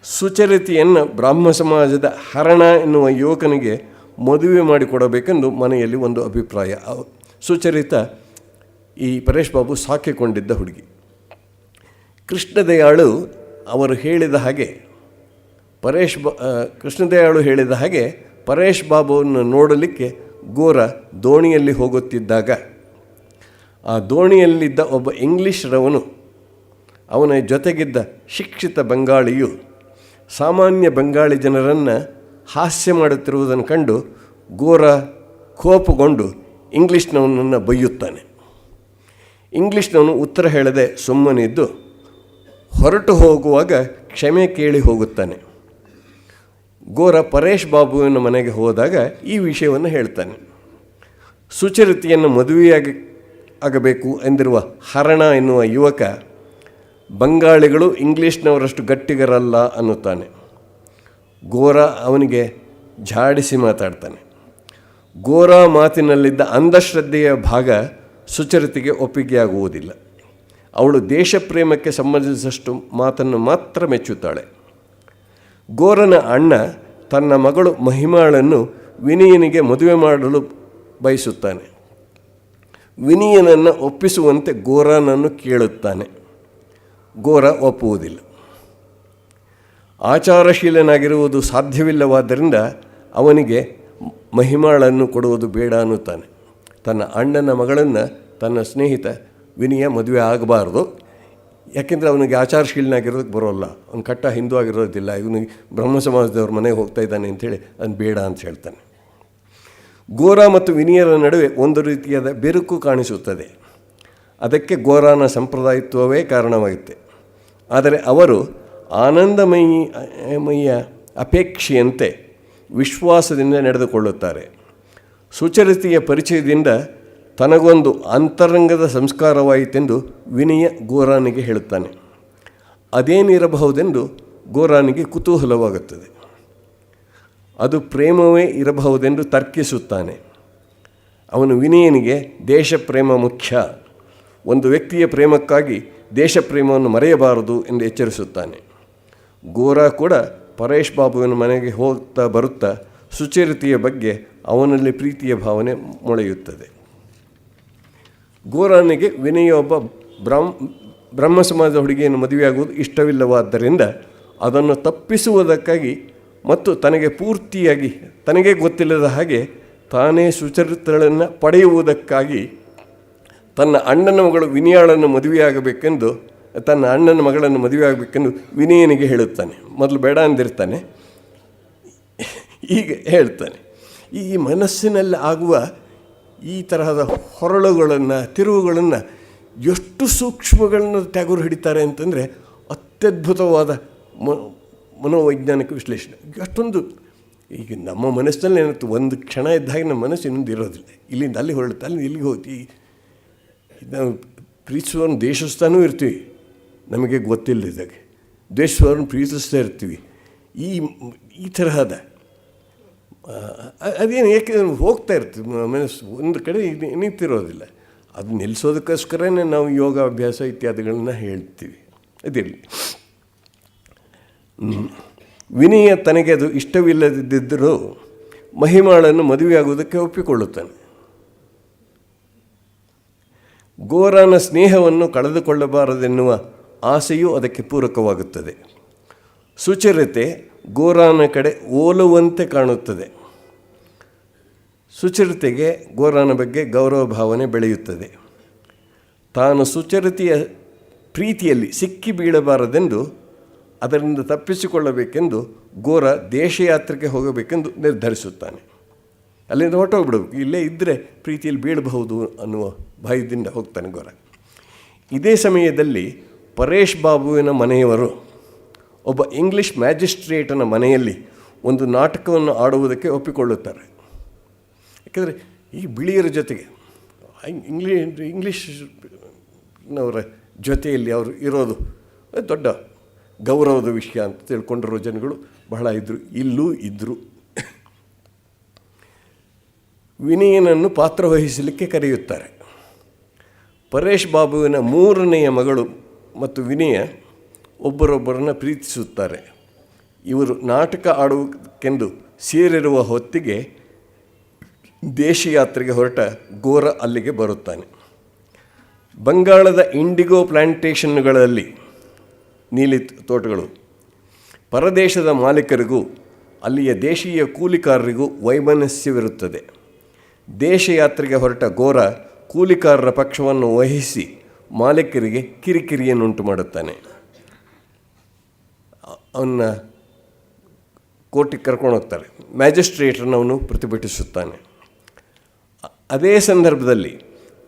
Speaker 2: ಸುಚರಿತೆಯನ್ನು ಬ್ರಾಹ್ಮ ಸಮಾಜದ ಹರಣ ಎನ್ನುವ ಯುವಕನಿಗೆ ಮದುವೆ ಮಾಡಿಕೊಡಬೇಕೆಂದು ಮನೆಯಲ್ಲಿ ಒಂದು ಅಭಿಪ್ರಾಯ. ಸುಚರಿತ ಈ ಪರೇಶ್ ಬಾಬು ಸಾಕಿಕೊಂಡಿದ್ದ ಹುಡುಗಿ. ಕೃಷ್ಣದಯಾಳು ಅವರು ಹೇಳಿದ ಹಾಗೆ ಕೃಷ್ಣದಯಾಳು ಹೇಳಿದ ಹಾಗೆ ಪರೇಶ್ ಬಾಬುವನ್ನು ನೋಡಲಿಕ್ಕೆ ಗೋರ ದೋಣಿಯಲ್ಲಿ ಹೋಗುತ್ತಿದ್ದಾಗ ಆ ದೋಣಿಯಲ್ಲಿದ್ದ ಒಬ್ಬ ಇಂಗ್ಲೀಷ್ರವನು ಅವನ ಜೊತೆಗಿದ್ದ ಶಿಕ್ಷಿತ ಬಂಗಾಳಿಯು ಸಾಮಾನ್ಯ ಬಂಗಾಳಿ ಜನರನ್ನು ಹಾಸ್ಯ ಮಾಡುತ್ತಿರುವುದನ್ನು ಕಂಡು ಗೋರ ಕೋಪಗೊಂಡು ಇಂಗ್ಲೀಷ್ನವನನ್ನು ಬೈಯುತ್ತಾನೆ. ಇಂಗ್ಲೀಷ್ನವನು ಉತ್ತರ ಹೇಳದೆ ಸುಮ್ಮನಿದ್ದು ಹೊರಟು ಹೋಗುವಾಗ ಕ್ಷಮೆ ಕೇಳಿ ಹೋಗುತ್ತಾನೆ. ಗೋರ ಪರೇಶ್ ಬಾಬುವಿನ ಮನೆಗೆ ಹೋದಾಗ ಈ ವಿಷಯವನ್ನು ಹೇಳ್ತಾನೆ. ಸುಚರಿತೆಯನ್ನು ಆಗಬೇಕು ಎಂದಿರುವ ಹರಣ ಎನ್ನುವ ಯುವಕ ಬಂಗಾಳಿಗಳು ಇಂಗ್ಲೀಷ್ನವರಷ್ಟು ಗಟ್ಟಿಗರಲ್ಲ ಅನ್ನುತ್ತಾನೆ. ಗೋರ ಅವನಿಗೆ ಝಾಡಿಸಿ ಮಾತಾಡ್ತಾನೆ. ಗೋರ ಮಾತಿನಲ್ಲಿದ್ದ ಅಂಧಶ್ರದ್ಧೆಯ ಭಾಗ ಸುಚರಿತೆಗೆ ಒಪ್ಪಿಗೆಯಾಗುವುದಿಲ್ಲ. ಅವಳು ದೇಶ ಪ್ರೇಮಕ್ಕೆ ಸಂಬಂಧಿಸಿದಷ್ಟು ಮಾತನ್ನು ಮಾತ್ರ ಮೆಚ್ಚುತ್ತಾಳೆ. ಗೋರನ ಅಣ್ಣ ತನ್ನ ಮಗಳು ಮಹಿಮಾಳನ್ನು ವಿನಯನಿಗೆ ಮದುವೆ ಮಾಡಲು ಬಯಸುತ್ತಾನೆ. ವಿನಯನನ್ನು ಒಪ್ಪಿಸುವಂತೆ ಗೋರನನ್ನು ಕೇಳುತ್ತಾನೆ. ಗೋರ ಒಪ್ಪುವುದಿಲ್ಲ. ಆಚಾರಶೀಲನಾಗಿರುವುದು ಸಾಧ್ಯವಿಲ್ಲವಾದ್ದರಿಂದ ಅವನಿಗೆ ಮಹಿಮಾಳನ್ನು ಕೊಡುವುದು ಬೇಡ ಅನ್ನುತ್ತಾನೆ. ತನ್ನ ಅಣ್ಣನ ಮಗಳನ್ನು ತನ್ನ ಸ್ನೇಹಿತ ವಿನಯ ಮದುವೆ ಆಗಬಾರ್ದು, ಯಾಕೆಂದರೆ ಅವನಿಗೆ ಆಚಾರಶೀಲನಾಗಿರೋದಕ್ಕೆ ಬರೋಲ್ಲ, ಅವನು ಕಟ್ಟ ಹಿಂದೂ ಆಗಿರೋದಿಲ್ಲ, ಇವನಿಗೆ ಬ್ರಹ್ಮ ಸಮಾಜದವ್ರ ಮನೆಗೆ ಹೋಗ್ತಾ ಇದ್ದಾನೆ ಅಂಥೇಳಿ ಅದನ್ನು ಬೇಡ ಅಂತ ಹೇಳ್ತಾನೆ. ಗೋರ ಮತ್ತು ವಿನಯರ ನಡುವೆ ಒಂದು ರೀತಿಯಾದ ಬೆರುಕು ಕಾಣಿಸುತ್ತದೆ. ಅದಕ್ಕೆ ಗೋರಾನ ಸಂಪ್ರದಾಯತ್ವವೇ ಕಾರಣವಾಗುತ್ತೆ. ಆದರೆ ಅವರು ಆನಂದಮಯ ಅಪೇಕ್ಷೆಯಂತೆ ವಿಶ್ವಾಸದಿಂದ ನಡೆದುಕೊಳ್ಳುತ್ತಾರೆ. ಸುಚರಿತೆಯ ಪರಿಚಯದಿಂದ ತನಗೊಂದು ಅಂತರಂಗದ ಸಂಸ್ಕಾರವಾಯಿತೆಂದು ವಿನಯ ಗೋರಾನಿಗೆ ಹೇಳುತ್ತಾನೆ. ಅದೇನಿರಬಹುದೆಂದು ಗೋರಾನಿಗೆ ಕುತೂಹಲವಾಗುತ್ತದೆ. ಅದು ಪ್ರೇಮವೇ ಇರಬಹುದೆಂದು ತರ್ಕಿಸುತ್ತಾನೆ. ಅವನು ವಿನಯನಿಗೆ ದೇಶ ಪ್ರೇಮ ಮುಖ್ಯ, ಒಂದು ವ್ಯಕ್ತಿಯ ಪ್ರೇಮಕ್ಕಾಗಿ ದೇಶ ಪ್ರೇಮವನ್ನು ಮರೆಯಬಾರದು ಎಂದು ಎಚ್ಚರಿಸುತ್ತಾನೆ. ಗೋರಾ ಕೂಡ ಪರೇಶ್ ಬಾಬುವಿನ ಮನೆಗೆ ಹೋಗ್ತಾ ಬರುತ್ತಾ ಸುಚರಿತೆಯ ಬಗ್ಗೆ ಅವನಲ್ಲಿ ಪ್ರೀತಿಯ ಭಾವನೆ ಮೊಳೆಯುತ್ತದೆ. ಗೋರಾನಿಗೆ ವಿನಯ ಒಬ್ಬ ಬ್ರಹ್ಮ ಸಮಾಜದ ಹುಡುಗಿಯನ್ನು ಮದುವೆಯಾಗುವುದು ಇಷ್ಟವಿಲ್ಲವಾದ್ದರಿಂದ ಅದನ್ನು ತಪ್ಪಿಸುವುದಕ್ಕಾಗಿ ಮತ್ತು ತನಗೆ ಪೂರ್ತಿಯಾಗಿ ತನಗೆ ಗೊತ್ತಿಲ್ಲದ ಹಾಗೆ ತಾನೇ ಸುಚರಿತಳನ್ನು ಪಡೆಯುವುದಕ್ಕಾಗಿ ತನ್ನ ಅಣ್ಣನ ಮಗಳು ವಿನಯಾಳನ್ನು ಮದುವೆಯಾಗಬೇಕೆಂದು ವಿನಯನಿಗೆ ಹೇಳುತ್ತಾನೆ. ಮೊದಲು ಬೇಡ ಅಂದಿರ್ತಾನೆ, ಈಗ ಹೇಳ್ತಾನೆ. ಈ ಮನಸ್ಸಿನಲ್ಲಿ ಆಗುವ ಈ ತರಹದ ಹೊರಳುಗಳನ್ನು ತಿರುವುಗಳನ್ನು ಎಷ್ಟು ಸೂಕ್ಷ್ಮಗಳನ್ನು ಟ್ಯಾಗೋರ್ ಹಿಡಿತಾರೆ ಅಂತಂದರೆ ಅತ್ಯದ್ಭುತವಾದ ಮನೋವೈಜ್ಞಾನಿಕ ವಿಶ್ಲೇಷಣೆ. ಅಷ್ಟೊಂದು ಈಗ ನಮ್ಮ ಮನಸ್ಸಿನಲ್ಲಿ ಏನಾಯ್ತು, ಒಂದು ಕ್ಷಣ ಇದ್ದಾಗ ನಮ್ಮ ಮನಸ್ಸು ಇನ್ನೊಂದು ಇರೋದಿಲ್ಲ. ಇಲ್ಲಿಂದ ಅಲ್ಲಿ ಹೊರಳುತ್ತೆ, ಅಲ್ಲಿ ಇಲ್ಲಿಗೆ ಹೋಗ್ತೀವಿ. ನಾವು ಪ್ರೀತಿಸುವವನು ದ್ವೇಷಿಸ್ತಾನೂ ಇರ್ತೀವಿ, ನಮಗೆ ಗೊತ್ತಿಲ್ಲದಾಗ ದ್ವೇಷಿಸುವವರನ್ನು ಪ್ರೀತಿಸ್ತಾ ಇರ್ತೀವಿ. ಈ ತರಹದ ಅದೇನು ಏಕೆ ಹೋಗ್ತಾ ಇರ್ತೀವಿ, ಮನಸ್ಸು ಒಂದು ಕಡೆ ನಿಂತಿರೋದಿಲ್ಲ. ಅದು ನಿಲ್ಲಿಸೋದಕ್ಕೋಸ್ಕರನೇ ನಾವು ಯೋಗಾಭ್ಯಾಸ ಇತ್ಯಾದಿಗಳನ್ನ ಹೇಳ್ತೀವಿ. ಅದಿರಲಿ. ವಿನಯ ತನಗೆ ಅದು ಇಷ್ಟವಿಲ್ಲದಿದ್ದರೂ ಮಹಿಮಾಳನ್ನು ಮದುವೆಯಾಗುವುದಕ್ಕೆ ಒಪ್ಪಿಕೊಳ್ಳುತ್ತಾನೆ. ಗೋರಾನ ಸ್ನೇಹವನ್ನು ಕಳೆದುಕೊಳ್ಳಬಾರದೆನ್ನುವ ಆಸೆಯೂ ಅದಕ್ಕೆ ಪೂರಕವಾಗುತ್ತದೆ. ಸುಚರಿತೆ ಗೋರಾನ ಕಡೆ ಓಲುವಂತೆ ಕಾಣುತ್ತದೆ. ಸುಚರಿತೆಗೆ ಗೋರಾನ ಬಗ್ಗೆ ಗೌರವ ಭಾವನೆ ಬೆಳೆಯುತ್ತದೆ. ತಾನು ಸುಚರಿತೆಯ ಪ್ರೀತಿಯಲ್ಲಿ ಸಿಕ್ಕಿ ಬೀಳಬಾರದೆಂದು, ಅದರಿಂದ ತಪ್ಪಿಸಿಕೊಳ್ಳಬೇಕೆಂದು ಗೋರ ದೇಶಯಾತ್ರೆಗೆ ಹೋಗಬೇಕೆಂದು ನಿರ್ಧರಿಸುತ್ತಾನೆ. ಅಲ್ಲಿಂದ ಹೊರಟೋಗ್ಬಿಡಬೇಕು, ಇಲ್ಲೇ ಇದ್ದರೆ ಪ್ರೀತಿಯಲ್ಲಿ ಬೀಳಬಹುದು ಅನ್ನುವ ಭಯದಿಂದ ಹೋಗ್ತಾನೆ ಗೋರ. ಇದೇ ಸಮಯದಲ್ಲಿ ಪರೇಶ್ ಬಾಬುವಿನ ಮನೆಯವರು ಒಬ್ಬ ಇಂಗ್ಲೀಷ್ ಮ್ಯಾಜಿಸ್ಟ್ರೇಟನ ಮನೆಯಲ್ಲಿ ಒಂದು ನಾಟಕವನ್ನು ಆಡುವುದಕ್ಕೆ ಒಪ್ಪಿಕೊಳ್ಳುತ್ತಾರೆ. ಯಾಕಂದರೆ ಈ ಬಿಳಿಯರ ಜೊತೆಗೆ ಇಂಗ್ಲೀಷ್ನವರ ಜೊತೆಯಲ್ಲಿ ಅವರು ಇರೋದು ದೊಡ್ಡ ಗೌರವದ ವಿಷಯ ಅಂತ ತಿಳ್ಕೊಂಡಿರೋ ಜನಗಳು ಬಹಳ ಇದ್ದರು, ಇಲ್ಲೂ ಇದ್ದರು. ವಿನಯನನ್ನು ಪಾತ್ರವಹಿಸಲಿಕ್ಕೆ ಕರೆಯುತ್ತಾರೆ. ಪರೇಶ್ ಬಾಬುವಿನ 3ನೆಯ ಮಗಳು ಮತ್ತು ವಿನಯ ಒಬ್ಬರೊಬ್ಬರನ್ನು ಪ್ರೀತಿಸುತ್ತಾರೆ. ಇವರು ನಾಟಕ ಆಡುವುದಕ್ಕೆಂದು ಸೇರಿರುವ ಹೊತ್ತಿಗೆ ದೇಶಯಾತ್ರೆಗೆ ಹೊರಟ ಗೋರ ಅಲ್ಲಿಗೆ ಬರುತ್ತಾನೆ. ಬಂಗಾಳದ ಇಂಡಿಗೋ ಪ್ಲಾಂಟೇಷನ್ಗಳಲ್ಲಿ, ನೀಲಿ ತೋಟಗಳು, ಪರದೇಶದ ಮಾಲೀಕರಿಗೂ ಅಲ್ಲಿಯ ದೇಶೀಯ ಕೂಲಿಕಾರರಿಗೂ ವೈಮನಸ್ಯವಿರುತ್ತದೆ. ದೇಶಯಾತ್ರೆಗೆ ಹೊರಟ ಗೋರ ಕೂಲಿಕಾರರ ಪಕ್ಷವನ್ನು ವಹಿಸಿ ಮಾಲೀಕರಿಗೆ ಕಿರಿಕಿರಿಯನ್ನುಂಟು ಮಾಡುತ್ತಾನೆ. ಅವನ್ನ ಕೋರ್ಟಿಗೆ ಕರ್ಕೊಂಡು ಹೋಗ್ತಾರೆ. ಮ್ಯಾಜಿಸ್ಟ್ರೇಟರನ್ನು ಪ್ರತಿಭಟಿಸುತ್ತಾನೆ. ಅದೇ ಸಂದರ್ಭದಲ್ಲಿ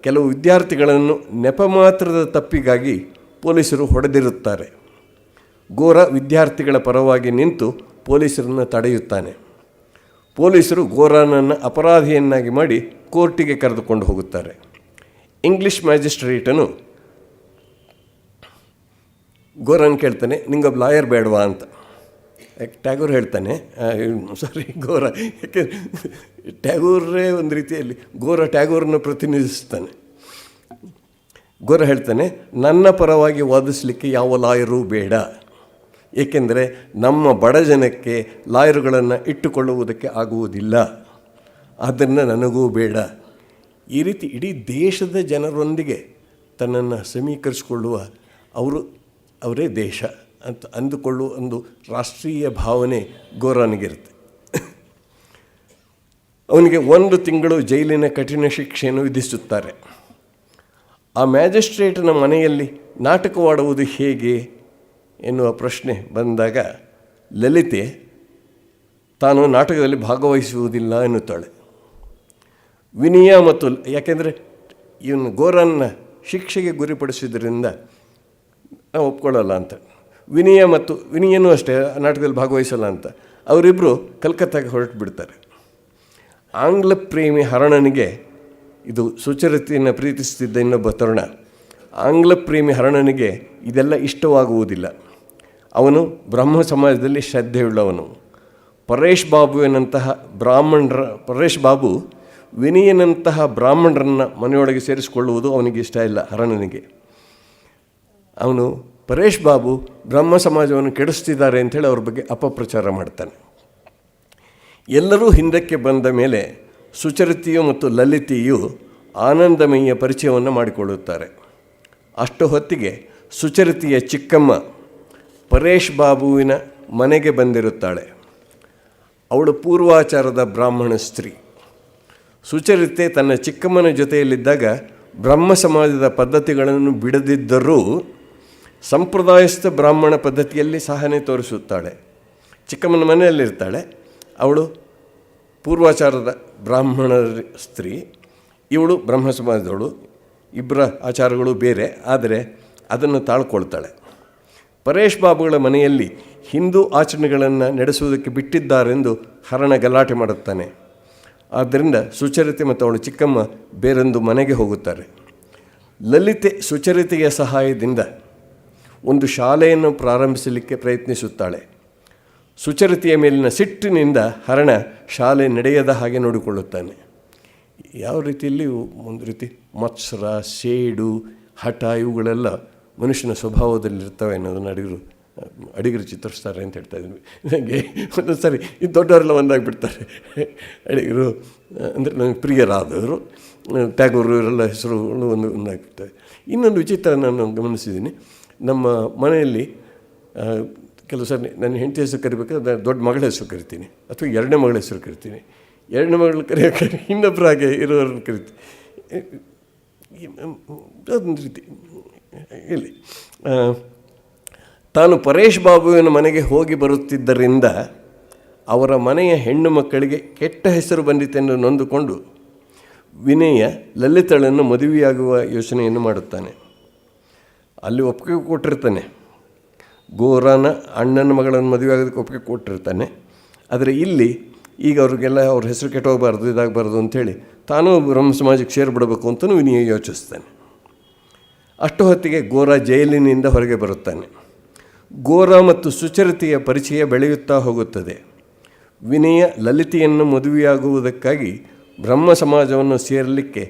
Speaker 2: ಕೆಲವು ವಿದ್ಯಾರ್ಥಿಗಳನ್ನು ನೆಪ ಮಾತ್ರದ ತಪ್ಪಿಗಾಗಿ ಪೊಲೀಸರು ಹೊಡೆದಿರುತ್ತಾರೆ. ಗೋರ ವಿದ್ಯಾರ್ಥಿಗಳ ಪರವಾಗಿ ನಿಂತು ಪೊಲೀಸರನ್ನು ತಡೆಯುತ್ತಾನೆ. ಪೊಲೀಸರು ಗೋರನನ್ನು ಅಪರಾಧಿಯನ್ನಾಗಿ ಮಾಡಿ ಕೋರ್ಟಿಗೆ ಕರೆದುಕೊಂಡು ಹೋಗುತ್ತಾರೆ. ಇಂಗ್ಲೀಷ್ ಮ್ಯಾಜಿಸ್ಟ್ರೇಟನು ಗೋರನ್ ಕೇಳ್ತಾನೆ, ನಿಂಗೊಬ್ಬ ಲಾಯರ್ ಬೇಡವಾ ಅಂತ. ಟ್ಯಾಗೋರ್ ಹೇಳ್ತಾನೆ, ಗೋರ, ಯಾಕೆ ಟ್ಯಾಗೋರೇ ಒಂದು ರೀತಿಯಲ್ಲಿ ಗೋರ ಟ್ಯಾಗೋರನ್ನು ಪ್ರತಿನಿಧಿಸ್ತಾನೆ. ಗೋರ ಹೇಳ್ತಾನೆ, ನನ್ನ ಪರವಾಗಿ ವಾದಿಸಲಿಕ್ಕೆ ಯಾವ ಲಾಯರೂ ಬೇಡ, ಏಕೆಂದರೆ ನಮ್ಮ ಬಡ ಜನಕ್ಕೆ ಲಾಯರುಗಳನ್ನು ಇಟ್ಟುಕೊಳ್ಳುವುದಕ್ಕೆ ಆಗುವುದಿಲ್ಲ, ಆದ್ದರಿಂದ ನನಗೂ ಬೇಡ. ಈ ರೀತಿ ಇಡೀ ದೇಶದ ಜನರೊಂದಿಗೆ ತನ್ನನ್ನು ಸಮೀಕರಿಸಿಕೊಳ್ಳುವ ಅವರೇ ದೇಶ ಅಂತ ಅಂದುಕೊಳ್ಳುವ ಒಂದು ರಾಷ್ಟ್ರೀಯ ಭಾವನೆ ಗೋರನಿಗಿರುತ್ತೆ. ಅವನಿಗೆ 1 ತಿಂಗಳು ಜೈಲಿನ ಕಠಿಣ ಶಿಕ್ಷೆಯನ್ನು ವಿಧಿಸುತ್ತಾರೆ. ಆ ಮ್ಯಾಜಿಸ್ಟ್ರೇಟನ ಮನೆಯಲ್ಲಿ ನಾಟಕವಾಡುವುದು ಹೇಗೆ ಎನ್ನುವ ಪ್ರಶ್ನೆ ಬಂದಾಗ ಲಲಿತೆ ತಾನು ನಾಟಕದಲ್ಲಿ ಭಾಗವಹಿಸುವುದಿಲ್ಲ ಎನ್ನುತ್ತಾಳೆ. ವಿನಯ ಮತ್ತು, ಯಾಕೆಂದರೆ ಇವನು ಗೋರನ್ನ ಶಿಕ್ಷೆಗೆ ಗುರಿಪಡಿಸಿದ್ರಿಂದ ನಾವು ಒಪ್ಕೊಳ್ಳಲ್ಲ ಅಂತ. ವಿನಯನೂ ಅಷ್ಟೇ ನಾಟಕದಲ್ಲಿ ಭಾಗವಹಿಸಲ್ಲ ಅಂತ ಅವರಿಬ್ಬರು ಕಲ್ಕತ್ತಾಗೆ ಹೊರಟು ಬಿಡ್ತಾರೆ. ಆಂಗ್ಲ ಪ್ರೇಮಿ ಹರಣನಿಗೆ, ಇದು ಸುಚರಿತೆಯನ್ನು ಪ್ರೀತಿಸುತ್ತಿದ್ದ ಇನ್ನೊಬ್ಬ ತರುಣ, ಆಂಗ್ಲ ಪ್ರೇಮಿ ಹರಣನಿಗೆ ಇದೆಲ್ಲ ಇಷ್ಟವಾಗುವುದಿಲ್ಲ. ಅವನು ಬ್ರಹ್ಮ ಸಮಾಜದಲ್ಲಿ ಶ್ರದ್ಧೆಯುಳ್ಳವನು. ಪರೇಶ್ ಬಾಬು ವಿನಯನಂತಹ ಬ್ರಾಹ್ಮಣರನ್ನು ಮನೆಯೊಳಗೆ ಸೇರಿಸಿಕೊಳ್ಳುವುದು ಅವನಿಗೆ ಇಷ್ಟ ಇಲ್ಲ. ಹರಣನಿಗೆ ಅವನು ಪರೇಶ್ ಬಾಬು ಬ್ರಹ್ಮ ಸಮಾಜವನ್ನು ಕೆಡಿಸ್ತಿದ್ದಾರೆ ಅಂಥೇಳಿ ಅವ್ರ ಬಗ್ಗೆ ಅಪಪ್ರಚಾರ ಮಾಡ್ತಾನೆ. ಎಲ್ಲರೂ ಹಿಂದಕ್ಕೆ ಬಂದ ಮೇಲೆ ಸುಚರಿತೆಯು ಮತ್ತು ಲಲಿತೆಯು ಆನಂದಮಯ ಪರಿಚಯವನ್ನು ಮಾಡಿಕೊಳ್ಳುತ್ತಾರೆ. ಅಷ್ಟು ಹೊತ್ತಿಗೆ ಸುಚರಿತೆಯ ಚಿಕ್ಕಮ್ಮ ಪರೇಶ್ ಬಾಬುವಿನ ಮನೆಗೆ ಬಂದಿರುತ್ತಾಳೆ. ಅವಳು ಪೂರ್ವಾಚಾರದ ಬ್ರಾಹ್ಮಣ ಸ್ತ್ರೀ. ಸುಚರಿತೆ ತನ್ನ ಚಿಕ್ಕಮ್ಮನ ಜೊತೆಯಲ್ಲಿದ್ದಾಗ ಬ್ರಹ್ಮ ಸಮಾಜದ ಪದ್ಧತಿಗಳನ್ನು ಬಿಡದಿದ್ದರೂ ಸಂಪ್ರದಾಯಸ್ಥ ಬ್ರಾಹ್ಮಣ ಪದ್ಧತಿಯಲ್ಲಿ ಸಹನೆ ತೋರಿಸುತ್ತಾಳೆ. ಚಿಕ್ಕಮ್ಮನ ಮನೆಯಲ್ಲಿರ್ತಾಳೆ. ಅವಳು ಪೂರ್ವಾಚಾರದ ಬ್ರಾಹ್ಮಣ ಸ್ತ್ರೀ, ಇವಳು ಬ್ರಹ್ಮ ಸಮಾಜದವಳು. ಇಬ್ಬರ ಆಚಾರಗಳು ಬೇರೆ, ಆದರೆ ಅದನ್ನು ತಾಳ್ಕೊಳ್ತಾಳೆ. ಪರೇಶ್ ಬಾಬುಗಳ ಮನೆಯಲ್ಲಿ ಹಿಂದೂ ಆಚರಣೆಗಳನ್ನು ನಡೆಸುವುದಕ್ಕೆ ಬಿಟ್ಟಿದ್ದಾರೆಂದು ಹರಣ ಗಲಾಟೆ ಮಾಡುತ್ತಾನೆ. ಆದ್ದರಿಂದ ಸುಚರಿತೆ ಮತ್ತು ಅವಳು ಚಿಕ್ಕಮ್ಮ ಬೇರೊಂದು ಮನೆಗೆ ಹೋಗುತ್ತಾರೆ. ಲಲಿತೆ ಸುಚರಿತೆಯ ಸಹಾಯದಿಂದ ಒಂದು ಶಾಲೆಯನ್ನು ಪ್ರಾರಂಭಿಸಲಿಕ್ಕೆ ಪ್ರಯತ್ನಿಸುತ್ತಾಳೆ. ಸುಚರಿತೆಯ ಮೇಲಿನ ಸಿಟ್ಟಿನಿಂದ ಹರಣ ಶಾಲೆ ನಡೆಯದ ಹಾಗೆ ನೋಡಿಕೊಳ್ಳುತ್ತಾನೆ. ಯಾವ ರೀತಿಯಲ್ಲಿ ಒಂದು ರೀತಿ ಮತ್ಸರ, ಸೇಡು, ಹಠ ಇವುಗಳೆಲ್ಲ ಮನುಷ್ಯನ ಸ್ವಭಾವದಲ್ಲಿರ್ತವೆ ಅನ್ನೋದನ್ನು ಅಡಿಗರು ಚಿತ್ರಿಸ್ತಾರೆ ಅಂತ ಹೇಳ್ತಾ ಇದ್ವಿ. ನನಗೆ ಒಂದೊಂದು ಸರಿ ಇದು ದೊಡ್ಡವರೆಲ್ಲ ಒಂದಾಗಿಬಿಡ್ತಾರೆ. ಅಡಿಗರು ಅಂದರೆ ನನಗೆ ಪ್ರಿಯರಾದವರು, ಟ್ಯಾಗೋರು ಇವರೆಲ್ಲ ಹೆಸರುಗಳು ಒಂದಾಗ್ಬಿಡ್ತವೆ. ಇನ್ನೊಂದು ವಿಚಿತ್ರ ನಾನು ಗಮನಿಸಿದ್ದೀನಿ. ನಮ್ಮ ಮನೆಯಲ್ಲಿ ಕೆಲವು ಸರಿ ನನ್ನ ಹೆಂಡತಿ ಹೆಸರು ಕರಿಬೇಕಾದ್ರೆ ದೊಡ್ಡ ಮಗಳ ಹೆಸರು ಕರಿತೀನಿ, ಅಥವಾ 2ನೇ ಮಗಳ ಹೆಸರು ಕರಿತೀನಿ. 2ನೇ ಮಗಳು ಕರೆಯೋಕೆ ಇನ್ನೊಬ್ಬರ ಹಾಗೆ ಇರೋರನ್ನು ಕರಿತೀನಿ. ಅದೊಂದು ರೀತಿ ಇಲ್ಲಿ ತಾನು ಪರೇಶ್ ಬಾಬುವಿನ ಮನೆಗೆ ಹೋಗಿ ಬರುತ್ತಿದ್ದರಿಂದ ಅವರ ಮನೆಯ ಹೆಣ್ಣು ಮಕ್ಕಳಿಗೆ ಕೆಟ್ಟ ಹೆಸರು ಬಂದಿತೆಂದು ನೊಂದುಕೊಂಡು ವಿನಯ ಲಲಿತಳನ್ನು ಮದುವೆಯಾಗುವ ಯೋಚನೆಯನ್ನು ಮಾಡುತ್ತಾನೆ. ಅಲ್ಲಿ ಒಪ್ಪಿಗೆ ಕೊಟ್ಟಿರ್ತಾನೆ. ಗೋರನ ಅಣ್ಣನ ಮಗಳನ್ನು ಮದುವೆ ಆಗೋದಕ್ಕೆ ಒಪ್ಪಿಗೆ ಕೊಟ್ಟಿರ್ತಾನೆ. ಆದರೆ ಇಲ್ಲಿ ಈಗ ಅವ್ರಿಗೆಲ್ಲ ಅವ್ರ ಹೆಸರು ಕೆಟ್ಟೋಗಬಾರ್ದು, ಇದಾಗಬಾರ್ದು ಅಂಥೇಳಿ ತಾನೂ ಬ್ರಹ್ಮ ಸಮಾಜಕ್ಕೆ ಸೇರಿಬಿಡಬೇಕು ಅಂತಲೂ ವಿನಯ ಯೋಚಿಸ್ತಾನೆ. ಅಷ್ಟು ಹೊತ್ತಿಗೆ ಗೋರ ಜೈಲಿನಿಂದ ಹೊರಗೆ ಬರುತ್ತಾನೆ. ಗೋರ ಮತ್ತು ಸುಚರಿತೆಯ ಪರಿಚಯ ಬೆಳೆಯುತ್ತಾ ಹೋಗುತ್ತದೆ. ವಿನಯ ಲಲಿತೆಯನ್ನು ಮದುವೆಯಾಗುವುದಕ್ಕಾಗಿ ಬ್ರಹ್ಮ ಸಮಾಜವನ್ನು ಸೇರಲಿಕ್ಕೆ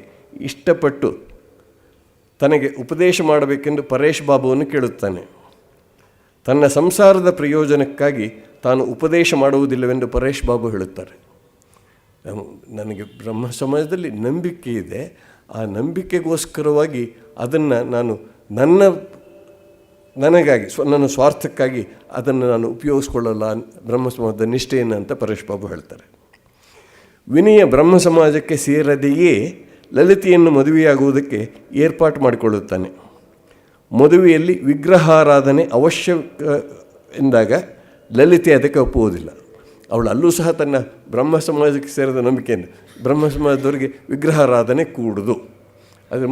Speaker 2: ಇಷ್ಟಪಟ್ಟು ತನಗೆ ಉಪದೇಶ ಮಾಡಬೇಕೆಂದು ಪರೇಶ್ ಬಾಬುವನ್ನು ಕೇಳುತ್ತಾನೆ. ತನ್ನ ಸಂಸಾರದ ಪ್ರಯೋಜನಕ್ಕಾಗಿ ತಾನು ಉಪದೇಶ ಮಾಡುವುದಿಲ್ಲವೆಂದು ಪರೇಶ್ ಬಾಬು ಹೇಳುತ್ತಾರೆ. ನನಗೆ ಬ್ರಹ್ಮ ಸಮಾಜದಲ್ಲಿ ನಂಬಿಕೆ ಇದೆ, ಆ ನಂಬಿಕೆಗೋಸ್ಕರವಾಗಿ ಅದನ್ನು ನಾನು ನನಗಾಗಿ ನನ್ನ ಸ್ವಾರ್ಥಕ್ಕಾಗಿ ಅದನ್ನು ನಾನು ಉಪಯೋಗಿಸ್ಕೊಳ್ಳಲ್ಲ ಬ್ರಹ್ಮ ಸಮಾಜದ ನಿಷ್ಠೆಯನ್ನು ಅಂತ ಪರೇಶ್ ಬಾಬು ಹೇಳ್ತಾರೆ. ವಿನಯ ಬ್ರಹ್ಮ ಸಮಾಜಕ್ಕೆ ಸೇರದೆಯೇ ಲಲಿತೆಯನ್ನು ಮದುವೆಯಾಗುವುದಕ್ಕೆ ಏರ್ಪಾಟು ಮಾಡಿಕೊಳ್ಳುತ್ತಾನೆ. ಮದುವೆಯಲ್ಲಿ ವಿಗ್ರಹಾರಾಧನೆ ಅವಶ್ಯಕ ಎಂದಾಗ ಲಲಿತೆ ಅದಕ್ಕೆ ಒಪ್ಪುವುದಿಲ್ಲ. ಅವಳು ಅಲ್ಲೂ ಸಹ ತನ್ನ ಬ್ರಹ್ಮ ಸಮಾಜಕ್ಕೆ ಸೇರಿದ ನಂಬಿಕೆಯಿಂದ ಬ್ರಹ್ಮ ಸಮಾಜದವರಿಗೆ ವಿಗ್ರಹಾರಾಧನೆ ಕೂಡುದು, ಅದರ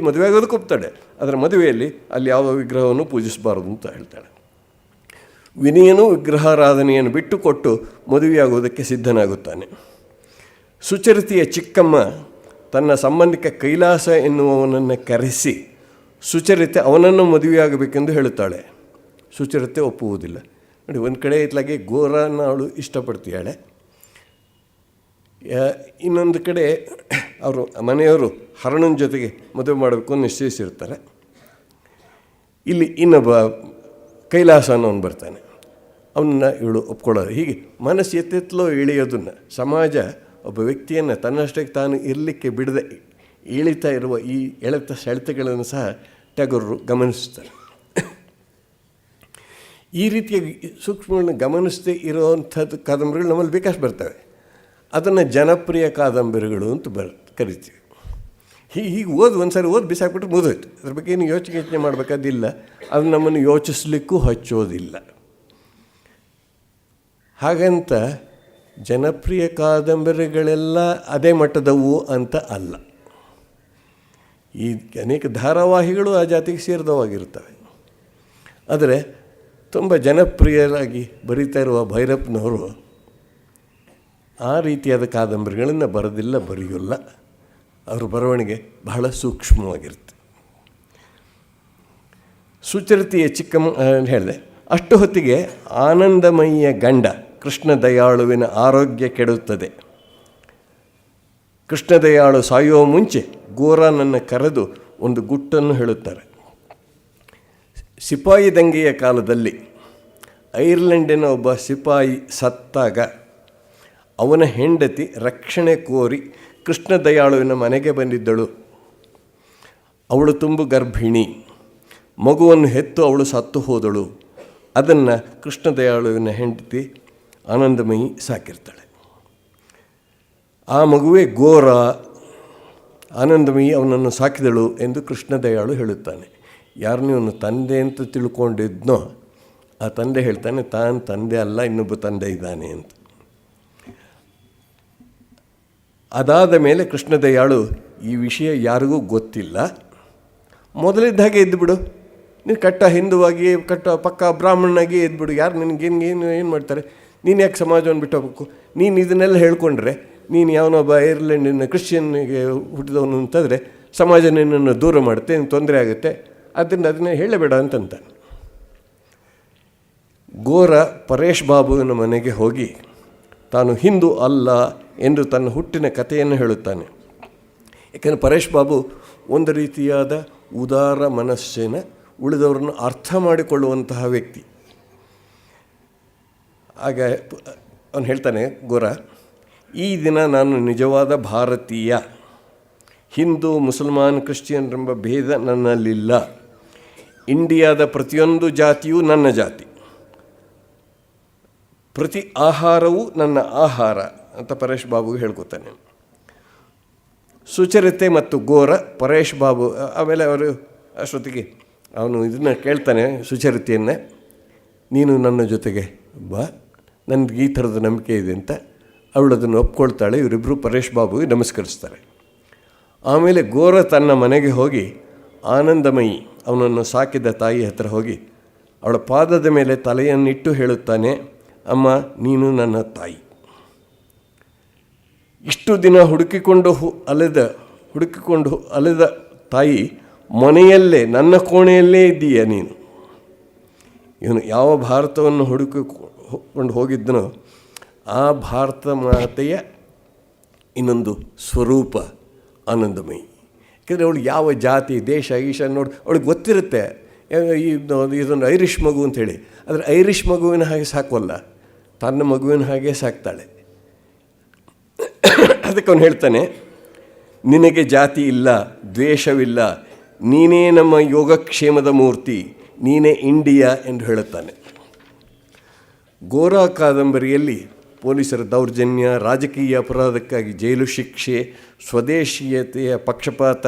Speaker 2: ಮದುವೆ ಆಗೋದಕ್ಕೆ ಒಪ್ತಾಳೆ, ಅದರ ಮದುವೆಯಲ್ಲಿ ಅಲ್ಲಿ ಯಾವ ವಿಗ್ರಹವನ್ನು ಪೂಜಿಸಬಾರದು ಅಂತ ಹೇಳ್ತಾಳೆ. ವಿನಯನು ವಿಗ್ರಹಾರಾಧನೆಯನ್ನು ಬಿಟ್ಟುಕೊಟ್ಟು ಮದುವೆಯಾಗುವುದಕ್ಕೆ ಸಿದ್ಧನಾಗುತ್ತಾನೆ. ಸುಚರಿತೆಯ ಚಿಕ್ಕಮ್ಮ ತನ್ನ ಸಂಬಂಧಿಕ ಕೈಲಾಸ ಎನ್ನುವವನನ್ನು ಕರೆಸಿ ಸುಚರಿತೆ ಅವನನ್ನು ಮದುವೆಯಾಗಬೇಕೆಂದು ಹೇಳುತ್ತಾಳೆ. ಸುಚರಿತೆ ಒಪ್ಪುವುದಿಲ್ಲ. ನೋಡಿ, ಒಂದು ಕಡೆ ಇತ್ಲಾಗೆ ಗೋರನ ಅವಳು ಇಷ್ಟಪಡ್ತೀಯಾಳೆ, ಇನ್ನೊಂದು ಕಡೆ ಅವರು ಮನೆಯವರು ಹರಣನ ಜೊತೆಗೆ ಮದುವೆ ಮಾಡಬೇಕು ಅಂತ ನಿಶ್ಚಯಿಸಿರ್ತಾರೆ. ಇಲ್ಲಿ ಇನ್ನೊಬ್ಬ ಕೈಲಾಸ ಅನ್ನೋನು ಬರ್ತಾನೆ, ಅವನನ್ನು ಇವಳು ಒಪ್ಕೊಳ್ಳೋದು. ಹೀಗೆ ಮನಸ್ಸು ಎತ್ತೆತ್ತಲೋ ಇಳಿಯೋದನ್ನು ಸಮಾಜ ಒಬ್ಬ ವ್ಯಕ್ತಿಯನ್ನು ತನ್ನಷ್ಟಕ್ಕೆ ತಾನು ಇರಲಿಕ್ಕೆ ಬಿಡದೆ ಇಳಿತಾ ಇರುವ ಈ ಸೆಳೆತಗಳನ್ನು ಸಹ ಟ್ಯಾಗೋರರು ಗಮನಿಸ್ತಾರೆ. ಈ ರೀತಿಯ ಸೂಕ್ಷ್ಮಗಳನ್ನು ಗಮನಿಸದೇ ಇರುವಂಥದ್ದು ಕಾದಂಬರಿಗಳು ನಮ್ಮಲ್ಲಿ ಬೇಕಷ್ಟು ಬರ್ತವೆ. ಅದನ್ನು ಜನಪ್ರಿಯ ಕಾದಂಬರಿಗಳು ಅಂತ ಕರಿತೀವಿ. ಹೀಗೆ ಒಂದು ಸಾರಿ ಓದಿ ಬಿಸಾಕ್ಬಿಟ್ರೆ ಮುಗಿದೋಯ್ತು. ಅದ್ರ ಬಗ್ಗೆ ಏನು ಯೋಚನೆ ಮಾಡಬೇಕಾದಿಲ್ಲ, ಅದು ನಮ್ಮನ್ನು ಯೋಚಿಸ್ಲಿಕ್ಕೂ ಹಚ್ಚೋದಿಲ್ಲ. ಹಾಗಂತ ಜನಪ್ರಿಯ ಕಾದಂಬರಿಗಳೆಲ್ಲ ಅದೇ ಮಟ್ಟದವು ಅಂತ ಅಲ್ಲ. ಈ ಅನೇಕ ಧಾರಾವಾಹಿಗಳು ಆ ಜಾತಿಗೆ ಸೇರಿದವಾಗಿರ್ತವೆ. ಆದರೆ ತುಂಬ ಜನಪ್ರಿಯರಾಗಿ ಬರೀತಾ ಇರುವ ಭೈರಪ್ಪನವರು ಆ ರೀತಿಯಾದ ಕಾದಂಬರಿಗಳನ್ನು ಬರೆಯೋಲ್ಲ. ಅವರ ಬರವಣಿಗೆ ಬಹಳ ಸೂಕ್ಷ್ಮವಾಗಿರುತ್ತೆ. ಸುಚರಿತೆಯ ಚಿಕ್ಕಮ್ಮ ಹೇಳಿದೆ. ಅಷ್ಟು ಹೊತ್ತಿಗೆ ಆನಂದಮಯಿಯ ಗಂಡ ಕೃಷ್ಣದಯಾಳುವಿನ ಆರೋಗ್ಯ ಕೆಡುತ್ತದೆ. ಕೃಷ್ಣದಯಾಳು ಸಾಯುವ ಮುಂಚೆ ಗೋರನನ್ನು ಕರೆದು ಒಂದು ಗುಟ್ಟನ್ನು ಹೇಳುತ್ತಾರೆ. ಸಿಪಾಯಿ ದಂಗೆಯ ಕಾಲದಲ್ಲಿ ಐರ್ಲೆಂಡಿನ ಒಬ್ಬ ಸಿಪಾಯಿ ಸತ್ತಾಗ ಅವನ ಹೆಂಡತಿ ರಕ್ಷಣೆ ಕೋರಿ ಕೃಷ್ಣದಯಾಳುವಿನ ಮನೆಗೆ ಬಂದಿದ್ದಳು. ಅವಳು ತುಂಬು ಗರ್ಭಿಣಿ. ಮಗುವನ್ನು ಹೆತ್ತು ಅವಳು ಸತ್ತು ಹೋದಳು. ಅದನ್ನು ಕೃಷ್ಣದಯಾಳುವಿನ ಹೆಂಡತಿ ಆನಂದಮಯಿ ಸಾಕಿರ್ತಾಳೆ. ಆ ಮಗುವೇ ಗೋರ. ಆನಂದಮಯಿ ಅವನನ್ನು ಸಾಕಿದಳು ಎಂದು ಕೃಷ್ಣದಯಾಳು ಹೇಳುತ್ತಾನೆ. ಯಾರನ್ನೂ ಅವನು ತಂದೆ ಅಂತ ತಿಳ್ಕೊಂಡಿದ್ನೋ ಆ ತಂದೆ ಹೇಳ್ತಾನೆ, ತಾನು ತಂದೆ ಅಲ್ಲ, ಇನ್ನೊಬ್ಬ ತಂದೆ ಇದ್ದಾನೆ ಅಂತ. ಅದಾದ ಮೇಲೆ ಕೃಷ್ಣದಯಾಳು ಈ ವಿಷಯ ಯಾರಿಗೂ ಗೊತ್ತಿಲ್ಲ, ಮೊದಲಿದ್ದ ಹಾಗೆ ಎದ್ದುಬಿಡು, ನೀನು ಹಿಂದುವಾಗಿ ಪಕ್ಕ ಬ್ರಾಹ್ಮಣನಾಗಿ ಎದ್ಬಿಡು, ಯಾರು ಏನು ಮಾಡ್ತಾರೆ, ನೀನು ಯಾಕೆ ಸಮಾಜವನ್ನು ಬಿಟ್ಟು ಹೋಗ್ಬೇಕು, ನೀನು ಇದನ್ನೆಲ್ಲ ಹೇಳ್ಕೊಂಡ್ರೆ ನೀನು ಯಾವನೊಬ್ಬ ಐರ್ಲೆಂಡಿನ ಕ್ರಿಶ್ಚಿಯನ್ನಿಗೆ ಹುಟ್ಟಿದವನು ಅಂತಂದರೆ ಸಮಾಜ ನಿನ್ನನ್ನು ದೂರ ಮಾಡುತ್ತೆ, ನಿನ್ನ ತೊಂದರೆ ಆಗುತ್ತೆ, ಅದರಿಂದ ಅದನ್ನೇ ಹೇಳಬೇಡ ಅಂತಂತಾನೆ. ಗೋರ ಪರೇಶ್ ಬಾಬುವಿನ ಮನೆಗೆ ಹೋಗಿ ತಾನು ಹಿಂದೂ ಅಲ್ಲ ಎಂದು ತನ್ನ ಹುಟ್ಟಿನ ಕಥೆಯನ್ನು ಹೇಳುತ್ತಾನೆ. ಏಕೆಂದರೆ ಪರೇಶ್ ಬಾಬು ಒಂದು ರೀತಿಯಾದ ಉದಾರ ಮನಸ್ಸಿನ, ಉಳಿದವರನ್ನು ಅರ್ಥ ಮಾಡಿಕೊಳ್ಳುವಂತಹ ವ್ಯಕ್ತಿ. ಆಗ ಅವನು ಹೇಳ್ತಾನೆ, ಗೋರ, ಈ ದಿನ ನಾನು ನಿಜವಾದ ಭಾರತೀಯ, ಹಿಂದೂ ಮುಸಲ್ಮಾನ್ ಕ್ರಿಶ್ಚಿಯನ್ರೆಂಬ ಭೇದ ನನ್ನಲ್ಲಿಲ್ಲ, ಇಂಡಿಯಾದ ಪ್ರತಿಯೊಂದು ಜಾತಿಯೂ ನನ್ನ ಜಾತಿ, ಪ್ರತಿ ಆಹಾರವೂ ನನ್ನ ಆಹಾರ ಅಂತ ಪರೇಶ್ ಬಾಬುಗೆ ಹೇಳ್ಕೊತಾನೆ. ಸುಚರಿತೆ ಮತ್ತು ಗೋರ ಪರೇಶ್ ಬಾಬು ಆಮೇಲೆ ಅವರು ಅಷ್ಟೊತ್ತಿಗೆ ಅವನು ಇದನ್ನು ಕೇಳ್ತಾನೆ, ಸುಚರಿತೆಯನ್ನು, ನೀನು ನನ್ನ ಜೊತೆಗೆ ಬಾ, ನನಗೆ ಈ ಥರದ ನಂಬಿಕೆ ಇದೆ ಅಂತ. ಅವಳು ಅದನ್ನು ಒಪ್ಕೊಳ್ತಾಳೆ. ಇವರಿಬ್ಬರು ಪರೇಶ್ ಬಾಬುಗೆ ನಮಸ್ಕರಿಸ್ತಾರೆ. ಆಮೇಲೆ ಗೋರ ತನ್ನ ಮನೆಗೆ ಹೋಗಿ ಆನಂದಮಯಿ ಅವನನ್ನು ಸಾಕಿದ ತಾಯಿ ಹತ್ರ ಹೋಗಿ ಅವಳ ಪಾದದ ಮೇಲೆ ತಲೆಯನ್ನಿಟ್ಟು ಹೇಳುತ್ತಾನೆ, ಅಮ್ಮ, ನೀನು ನನ್ನ ತಾಯಿ. ಇಷ್ಟು ದಿನ ಹುಡುಕಿಕೊಂಡು ಅಲೆದ ತಾಯಿ ಮನೆಯಲ್ಲೇ, ನನ್ನ ಕೋಣೆಯಲ್ಲೇ ಇದ್ದೀಯ ನೀನು. ಇವನು ಯಾವ ಭಾರತವನ್ನು ಹುಡುಕಿಕೊಂಡು ಹೋಗಿದ್ದನೋ ಆ ಭಾರತ ಮಾತೆಯ ಇನ್ನೊಂದು ಸ್ವರೂಪ ಆನಂದಮಯಿ. ಯಾಕೆಂದರೆ ಅವಳು ಯಾವ ಜಾತಿ, ದೇಶ, ಈಶ ನೋಡಿ ಅವಳಿಗೆ ಗೊತ್ತಿರುತ್ತೆ. ಇದೊಂದು ಐರಿಷ್ ಮಗು ಅಂಥೇಳಿ, ಆದರೆ ಐರಿಷ್ ಮಗುವಿನ ಹಾಗೆ ಸಾಕುವಲ್ಲ, ತನ್ನ ಮಗುವಿನ ಹಾಗೆ ಸಾಕ್ತಾಳೆ. ಅದಕ್ಕೆ ಅವನು ಹೇಳ್ತಾನೆ, ನಿನಗೆ ಜಾತಿ ಇಲ್ಲ, ದ್ವೇಷವಿಲ್ಲ, ನೀನೇ ನಮ್ಮ ಯೋಗಕ್ಷೇಮದ ಮೂರ್ತಿ, ನೀನೇ ಇಂಡಿಯಾ ಎಂದು ಹೇಳುತ್ತಾನೆ. ಗೋರಾ ಕಾದಂಬರಿಯಲ್ಲಿ ಪೊಲೀಸರ ದೌರ್ಜನ್ಯ, ರಾಜಕೀಯ ಅಪರಾಧಕ್ಕಾಗಿ ಜೈಲು ಶಿಕ್ಷೆ, ಸ್ವದೇಶೀಯತೆಯ ಪಕ್ಷಪಾತ,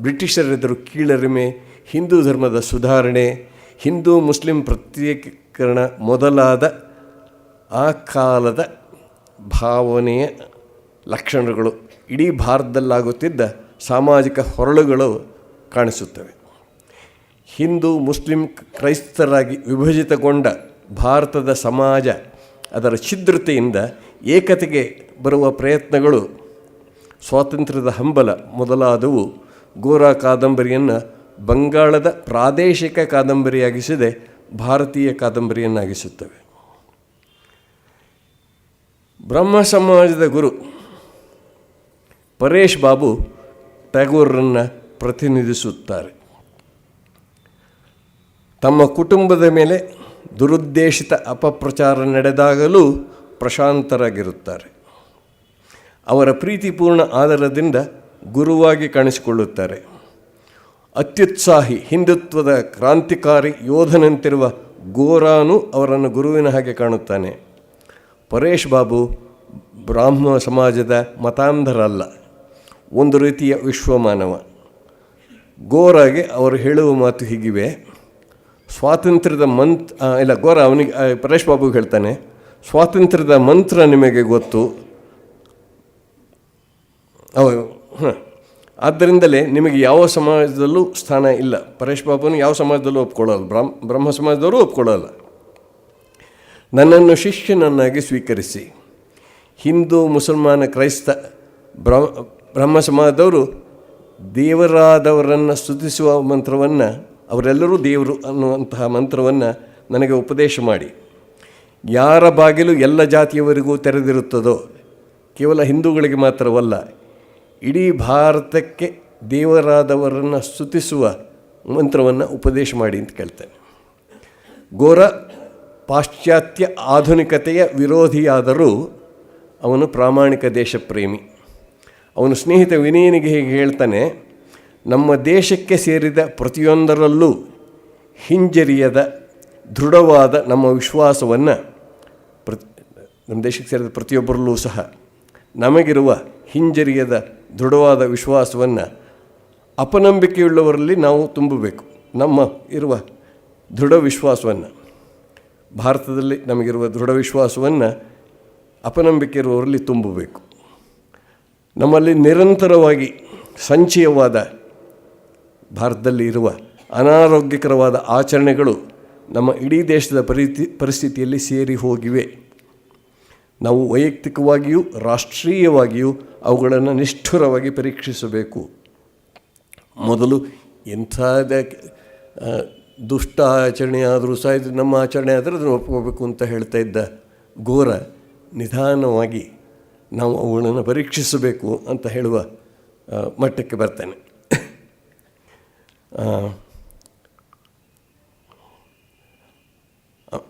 Speaker 2: ಬ್ರಿಟಿಷರೆದುರು ಕೀಳರಿಮೆ, ಹಿಂದೂ ಧರ್ಮದ ಸುಧಾರಣೆ, ಹಿಂದೂ ಮುಸ್ಲಿಂ ಪ್ರತ್ಯೇಕೀಕರಣ ಮೊದಲಾದ ಆ ಕಾಲದ ಭಾವನೆಯ ಲಕ್ಷಣಗಳು, ಇಡೀ ಭಾರತದಲ್ಲಾಗುತ್ತಿದ್ದ ಸಾಮಾಜಿಕ ಹೊರಳುಗಳು ಕಾಣಿಸುತ್ತವೆ. ಹಿಂದೂ ಮುಸ್ಲಿಂ ಕ್ರೈಸ್ತರಾಗಿ ವಿಭಜಿತಗೊಂಡ ಭಾರತದ ಸಮಾಜ, ಅದರ ಛಿದ್ರತೆಯಿಂದ ಏಕತೆಗೆ ಬರುವ ಪ್ರಯತ್ನಗಳು, ಸ್ವಾತಂತ್ರ್ಯದ ಹಂಬಲ ಮೊದಲಾದವು ಗೋರಾ ಕಾದಂಬರಿಯನ್ನು ಬಂಗಾಳದ ಪ್ರಾದೇಶಿಕ ಕಾದಂಬರಿಯಾಗಿಸದೆ ಭಾರತೀಯ ಕಾದಂಬರಿಯನ್ನಾಗಿಸುತ್ತವೆ. ಬ್ರಹ್ಮ ಸಮಾಜದ ಗುರು ಪರೇಶ್ ಬಾಬು ಟ್ಯಾಗೋರನ್ನು ಪ್ರತಿನಿಧಿಸುತ್ತಾರೆ. ತಮ್ಮ ಕುಟುಂಬದ ಮೇಲೆ ದುರುದ್ದೇಶಿತ ಅಪಪ್ರಚಾರ ನಡೆದಾಗಲೂ ಪ್ರಶಾಂತರಾಗಿರುತ್ತಾರೆ. ಅವರ ಪ್ರೀತಿಪೂರ್ಣ ಆಧಾರದಿಂದ ಗುರುವಾಗಿ ಕಾಣಿಸಿಕೊಳ್ಳುತ್ತಾರೆ. ಅತ್ಯುತ್ಸಾಹಿ ಹಿಂದುತ್ವದ ಕ್ರಾಂತಿಕಾರಿ ಯೋಧನಂತಿರುವ ಗೋರಾನು ಅವರನ್ನು ಗುರುವಿನ ಹಾಗೆ ಕಾಣುತ್ತಾನೆ. ಪರೇಶ್ ಬಾಬು ಬ್ರಾಹ್ಮ ಸಮಾಜದ ಮತಾಂಧರ ಅಲ್ಲ, ಒಂದು ರೀತಿಯ ವಿಶ್ವಮಾನವ. ಗೋರಾಗೆ ಅವರು ಹೇಳುವ ಮಾತು ಹೀಗಿವೆ. ಸ್ವಾತಂತ್ರ್ಯದ ಗೋರ ಅವನಿಗೆ ಪರೇಶ್ ಬಾಬುಗೆ ಹೇಳ್ತಾನೆ, ಸ್ವಾತಂತ್ರ್ಯದ ಮಂತ್ರ ನಿಮಗೆ ಗೊತ್ತು, ಆದ್ದರಿಂದಲೇ ನಿಮಗೆ ಯಾವ ಸಮಾಜದಲ್ಲೂ ಸ್ಥಾನ ಇಲ್ಲ. ಪರೇಶ್ ಬಾಬುನು ಯಾವ ಸಮಾಜದಲ್ಲೂ ಒಪ್ಕೊಳ್ಳಲ್ಲ, ಬ್ರಹ್ಮ ಸಮಾಜದವರು ಒಪ್ಕೊಳ್ಳಲ್ಲ. ನನ್ನನ್ನು ಶಿಷ್ಯನನ್ನಾಗಿ ಸ್ವೀಕರಿಸಿ. ಹಿಂದೂ, ಮುಸಲ್ಮಾನ, ಕ್ರೈಸ್ತ, ಬ್ರಹ್ಮ ಸಮಾಜದವರು ದೇವರಾದವರನ್ನು ಸ್ತುತಿಸುವ ಮಂತ್ರವನ್ನು, ಅವರೆಲ್ಲರೂ ದೇವರು ಅನ್ನುವಂತಹ ಮಂತ್ರವನ್ನು ನನಗೆ ಉಪದೇಶ ಮಾಡಿ. ಯಾರ ಬಾಗಿಲು ಎಲ್ಲ ಜಾತಿಯವರಿಗೂ ತೆರೆದಿರುತ್ತದೋ, ಕೇವಲ ಹಿಂದೂಗಳಿಗೆ ಮಾತ್ರವಲ್ಲ, ಇಡೀ ಭಾರತಕ್ಕೆ ದೇವರಾದವರನ್ನು ಸ್ತುತಿಸುವ ಮಂತ್ರವನ್ನು ಉಪದೇಶ ಮಾಡಿ ಅಂತ ಕೇಳ್ತಾನೆ. ಗೋರ ಪಾಶ್ಚಾತ್ಯ ಆಧುನಿಕತೆಯ ವಿರೋಧಿಯಾದರೂ ಅವನು ಪ್ರಾಮಾಣಿಕ ದೇಶಪ್ರೇಮಿ. ಅವನು ಸ್ನೇಹಿತ ವಿನಯನಿಗೆ ಹೀಗೆ ಹೇಳ್ತಾನೆ, ನಮ್ಮ ದೇಶಕ್ಕೆ ಸೇರಿದ ಪ್ರತಿಯೊಂದರಲ್ಲೂ ಹಿಂಜರಿಯದ ದೃಢವಾದ ನಮ್ಮ ವಿಶ್ವಾಸವನ್ನು, ನಮ್ಮ ದೇಶಕ್ಕೆ ಸೇರಿದ ಪ್ರತಿಯೊಬ್ಬರಲ್ಲೂ ಸಹ ನಮಗಿರುವ ಹಿಂಜರಿಯದ ದೃಢವಾದ ವಿಶ್ವಾಸವನ್ನು ಅಪನಂಬಿಕೆಯುಳ್ಳವರಲ್ಲಿ ನಾವು ತುಂಬಬೇಕು. ನಮ್ಮ ಇರುವ ದೃಢ ವಿಶ್ವಾಸವನ್ನು, ಭಾರತದಲ್ಲಿ ನಮಗಿರುವ ದೃಢ ವಿಶ್ವಾಸವನ್ನು ಅಪನಂಬಿಕೆ ಇರುವವರಲ್ಲಿ ತುಂಬಬೇಕು. ನಮ್ಮಲ್ಲಿ ನಿರಂತರವಾಗಿ ಸಂಚಯವಾದ ಭಾರತದಲ್ಲಿ ಇರುವ ಅನಾರೋಗ್ಯಕರವಾದ ಆಚರಣೆಗಳು ನಮ್ಮ ಇಡೀ ದೇಶದ ಪರಿಸ್ಥಿತಿಯಲ್ಲಿ ಸೇರಿ ಹೋಗಿವೆ. ನಾವು ವೈಯಕ್ತಿಕವಾಗಿಯೂ ರಾಷ್ಟ್ರೀಯವಾಗಿಯೂ ಅವುಗಳನ್ನು ನಿಷ್ಠುರವಾಗಿ ಪರೀಕ್ಷಿಸಬೇಕು. ಮೊದಲು ಎಂಥದ ದುಷ್ಟ ಆಚರಣೆ ಆದರೂ ಸಹ ಇದು ನಮ್ಮ ಆಚರಣೆ ಆದರೆ ಅದನ್ನು ಒಪ್ಕೋಬೇಕು ಅಂತ ಹೇಳ್ತಾ ಇದ್ದ ಗೋರ ನಿಧಾನವಾಗಿ ನಾವು ಅವುಗಳನ್ನು ಪರೀಕ್ಷಿಸಬೇಕು ಅಂತ ಹೇಳುವ ಮಟ್ಟಕ್ಕೆ ಬರ್ತಾನೆ.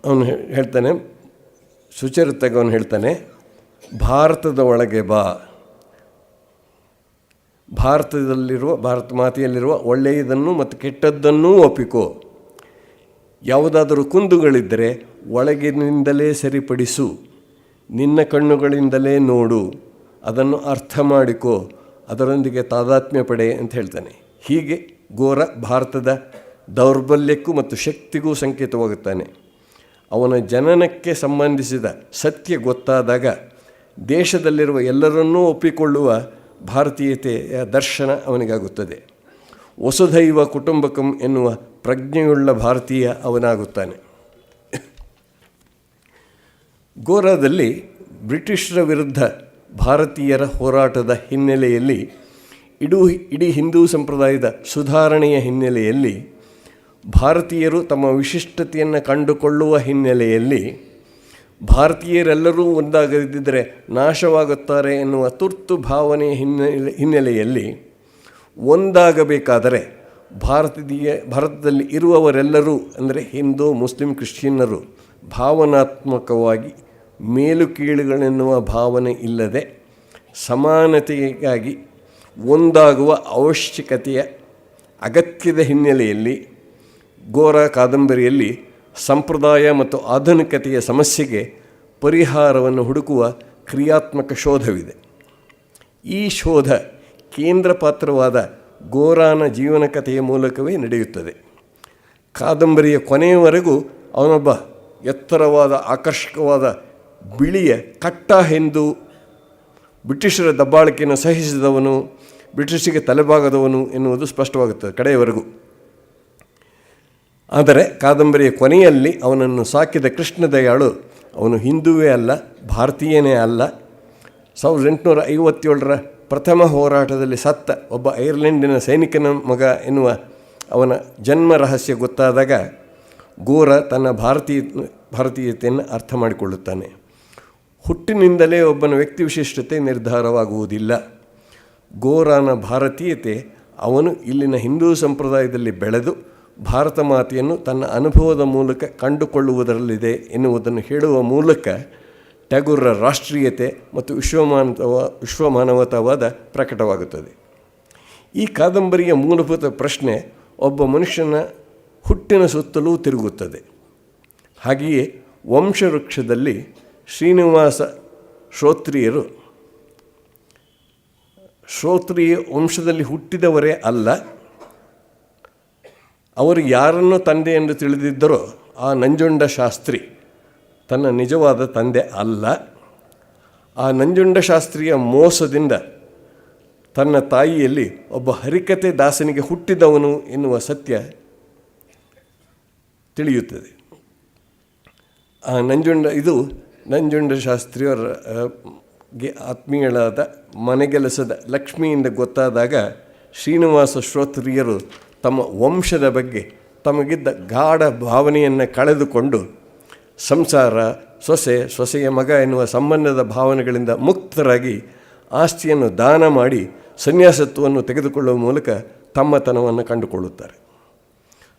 Speaker 2: ಅವನು ಹೇಳ್ತಾನೆ, ಸುಚರಿತಾಗಿ ಅವನು ಹೇಳ್ತಾನೆ, ಭಾರತದ ಒಳಗೆ ಬಾ, ಭಾರತ ಮಾತೆಯಲ್ಲಿರುವ ಒಳ್ಳೆಯದನ್ನು ಮತ್ತು ಕೆಟ್ಟದ್ದನ್ನೂ ಒಪ್ಪಿಕೋ. ಯಾವುದಾದರೂ ಕುಂದುಗಳಿದ್ದರೆ ಒಳಗಿನಿಂದಲೇ ಸರಿಪಡಿಸು, ನಿನ್ನ ಕಣ್ಣುಗಳಿಂದಲೇ ನೋಡು, ಅದನ್ನು ಅರ್ಥ ಮಾಡಿಕೋ, ಅದರೊಂದಿಗೆ ತಾದಾತ್ಮ್ಯ ಪಡೆ ಅಂತ ಹೇಳ್ತಾನೆ. ಹೀಗೆ ಗೋರ ಭಾರತದ ದೌರ್ಬಲ್ಯಕ್ಕೂ ಮತ್ತು ಶಕ್ತಿಗೂ ಸಂಕೇತವಾಗುತ್ತಾನೆ. ಅವನ ಜನನಕ್ಕೆ ಸಂಬಂಧಿಸಿದ ಸತ್ಯ ಗೊತ್ತಾದಾಗ ದೇಶದಲ್ಲಿರುವ ಎಲ್ಲರನ್ನೂ ಒಪ್ಪಿಕೊಳ್ಳುವ ಭಾರತೀಯತೆಯ ದರ್ಶನ ಅವನಿಗಾಗುತ್ತದೆ. ವಸುಧೈವ ಕುಟುಂಬಕಂ ಎನ್ನುವ ಪ್ರಜ್ಞೆಯುಳ್ಳ ಭಾರತೀಯ ಅವನಾಗುತ್ತಾನೆ. ಗೋರಾದಲ್ಲಿ ಬ್ರಿಟಿಷರ ವಿರುದ್ಧ ಭಾರತೀಯರ ಹೋರಾಟದ ಹಿನ್ನೆಲೆಯಲ್ಲಿ ಇಡೀ ಹಿಂದೂ ಸಂಪ್ರದಾಯದ ಸುಧಾರಣೆಯ ಹಿನ್ನೆಲೆಯಲ್ಲಿ ಭಾರತೀಯರು ತಮ್ಮ ವಿಶಿಷ್ಟತೆಯನ್ನು ಕಂಡುಕೊಳ್ಳುವ ಹಿನ್ನೆಲೆಯಲ್ಲಿ ಭಾರತೀಯರೆಲ್ಲರೂ ಒಂದಾಗದಿದ್ದರೆ ನಾಶವಾಗುತ್ತಾರೆ ಎನ್ನುವ ತುರ್ತು ಭಾವನೆಯ ಹಿನ್ನೆಲೆಯಲ್ಲಿ ಒಂದಾಗಬೇಕಾದರೆ ಭಾರತದಲ್ಲಿ ಇರುವವರೆಲ್ಲರೂ ಅಂದರೆ ಹಿಂದೂ ಮುಸ್ಲಿಂ ಕ್ರಿಶ್ಚಿಯನ್ನರು ಭಾವನಾತ್ಮಕವಾಗಿ ಮೇಲು ಕೀಳುಗಳೆನ್ನುವ ಭಾವನೆ ಇಲ್ಲದೆ ಸಮಾನತೆಗಾಗಿ ಒಂದಾಗುವ ಅವಶ್ಯಕತೆಯ ಅಗತ್ಯದ ಹಿನ್ನೆಲೆಯಲ್ಲಿ ಗೋರಾ ಕಾದಂಬರಿಯಲ್ಲಿ ಸಂಪ್ರದಾಯ ಮತ್ತು ಆಧುನಿಕತೆಯ ಸಮಸ್ಯೆಗೆ ಪರಿಹಾರವನ್ನು ಹುಡುಕುವ ಕ್ರಿಯಾತ್ಮಕ ಶೋಧವಿದೆ. ಈ ಶೋಧ ಕೇಂದ್ರ ಪಾತ್ರವಾದ ಗೋರಾನ ಜೀವನ ಕಥೆಯ ಮೂಲಕವೇ ನಡೆಯುತ್ತದೆ. ಕಾದಂಬರಿಯ ಕೊನೆಯವರೆಗೂ ಅವನೊಬ್ಬ ಎತ್ತರವಾದ ಆಕರ್ಷಕವಾದ ಬಿಳಿಯ ಕಟ್ಟ ಹಿಂದೂ, ಬ್ರಿಟಿಷರ ದಬ್ಬಾಳಿಕೆಯನ್ನು ಸಹಿಸಿದವನು, ಬ್ರಿಟಿಷರಿಗೆ ತಲೆಬಾಗದವನು ಎನ್ನುವುದು ಸ್ಪಷ್ಟವಾಗುತ್ತದೆ ಕಡೆಯವರೆಗೂ. ಆದರೆ ಕಾದಂಬರಿಯ ಕೊನೆಯಲ್ಲಿ ಅವನನ್ನು ಸಾಕಿದ ಕೃಷ್ಣದಯಾಳು ಅವನು ಹಿಂದೂವೇ ಅಲ್ಲ, ಭಾರತೀಯನೇ ಅಲ್ಲ. 1857 ಪ್ರಥಮ ಹೋರಾಟದಲ್ಲಿ ಸತ್ತ ಒಬ್ಬ ಐರ್ಲೆಂಡಿನ ಸೈನಿಕನ ಮಗ ಎನ್ನುವ ಅವನ ಜನ್ಮ ರಹಸ್ಯ ಗೊತ್ತಾದಾಗ ಗೋರ ತನ್ನ ಭಾರತೀಯತೆಯನ್ನು ಅರ್ಥ ಮಾಡಿಕೊಳ್ಳುತ್ತಾನೆ. ಹುಟ್ಟಿನಿಂದಲೇ ಒಬ್ಬನ ವ್ಯಕ್ತಿ ವಿಶಿಷ್ಟತೆ ನಿರ್ಧಾರವಾಗುವುದಿಲ್ಲ. ಗೋರಾನ ಭಾರತೀಯತೆ ಅವನು ಇಲ್ಲಿನ ಹಿಂದೂ ಸಂಪ್ರದಾಯದಲ್ಲಿ ಬೆಳೆದು ಭಾರತ ಮಾತೆಯನ್ನು ತನ್ನ ಅನುಭವದ ಮೂಲಕ ಕಂಡುಕೊಳ್ಳುವುದರಲ್ಲಿದೆ ಎನ್ನುವುದನ್ನು ಹೇಳುವ ಮೂಲಕ ಟ್ಯಾಗೋರರ ರಾಷ್ಟ್ರೀಯತೆ ಮತ್ತು ವಿಶ್ವಮಾನವತಾವಾದ ಪ್ರಕಟವಾಗುತ್ತದೆ. ಈ ಕಾದಂಬರಿಯ ಮೂಲಭೂತ ಪ್ರಶ್ನೆ ಒಬ್ಬ ಮನುಷ್ಯನ ಹುಟ್ಟಿನ ಸುತ್ತಲೂ ತಿರುಗುತ್ತದೆ. ಹಾಗೆಯೇ ವಂಶವೃಕ್ಷದಲ್ಲಿ ಶ್ರೀನಿವಾಸ ಶ್ರೋತ್ರಿಯ ವಂಶದಲ್ಲಿ ಹುಟ್ಟಿದವರೇ ಅಲ್ಲ, ಅವರು ಯಾರನ್ನು ತಂದೆ ಎಂದು ತಿಳಿದಿದ್ದರೋ ಆ ನಂಜುಂಡ ಶಾಸ್ತ್ರಿ ತನ್ನ ನಿಜವಾದ ತಂದೆ ಅಲ್ಲ. ಆ ನಂಜುಂಡ ಶಾಸ್ತ್ರಿಯ ಮೋಸದಿಂದ ತನ್ನ ತಾಯಿಯಲ್ಲಿ ಒಬ್ಬ ಹರಿಕತೆ ದಾಸನಿಗೆ ಹುಟ್ಟಿದವನು ಎನ್ನುವ ಸತ್ಯ ತಿಳಿಯುತ್ತದೆ. ಆ ನಂಜುಂಡ ಶಾಸ್ತ್ರಿಯವರಿಗೆ ಆತ್ಮೀಯಳಾದ ಮನೆಗೆಲಸದ ಲಕ್ಷ್ಮಿಯಿಂದ ಗೊತ್ತಾದಾಗ ಶ್ರೀನಿವಾಸ ಶ್ರೋತ್ರಿಯರು ತಮ್ಮ ವಂಶದ ಬಗ್ಗೆ ತಮಗಿದ್ದ ಗಾಢ ಭಾವನೆಯನ್ನು ಕಳೆದುಕೊಂಡು ಸಂಸಾರ, ಸೊಸೆಯ ಮಗ ಎನ್ನುವ ಸಂಬಂಧದ ಭಾವನೆಗಳಿಂದ ಮುಕ್ತರಾಗಿ ಆಸ್ತಿಯನ್ನು ದಾನ ಮಾಡಿ ಸನ್ಯಾಸತ್ವವನ್ನು ತೆಗೆದುಕೊಳ್ಳುವ ಮೂಲಕ ತಮ್ಮತನವನ್ನು ಕಂಡುಕೊಳ್ಳುತ್ತಾರೆ.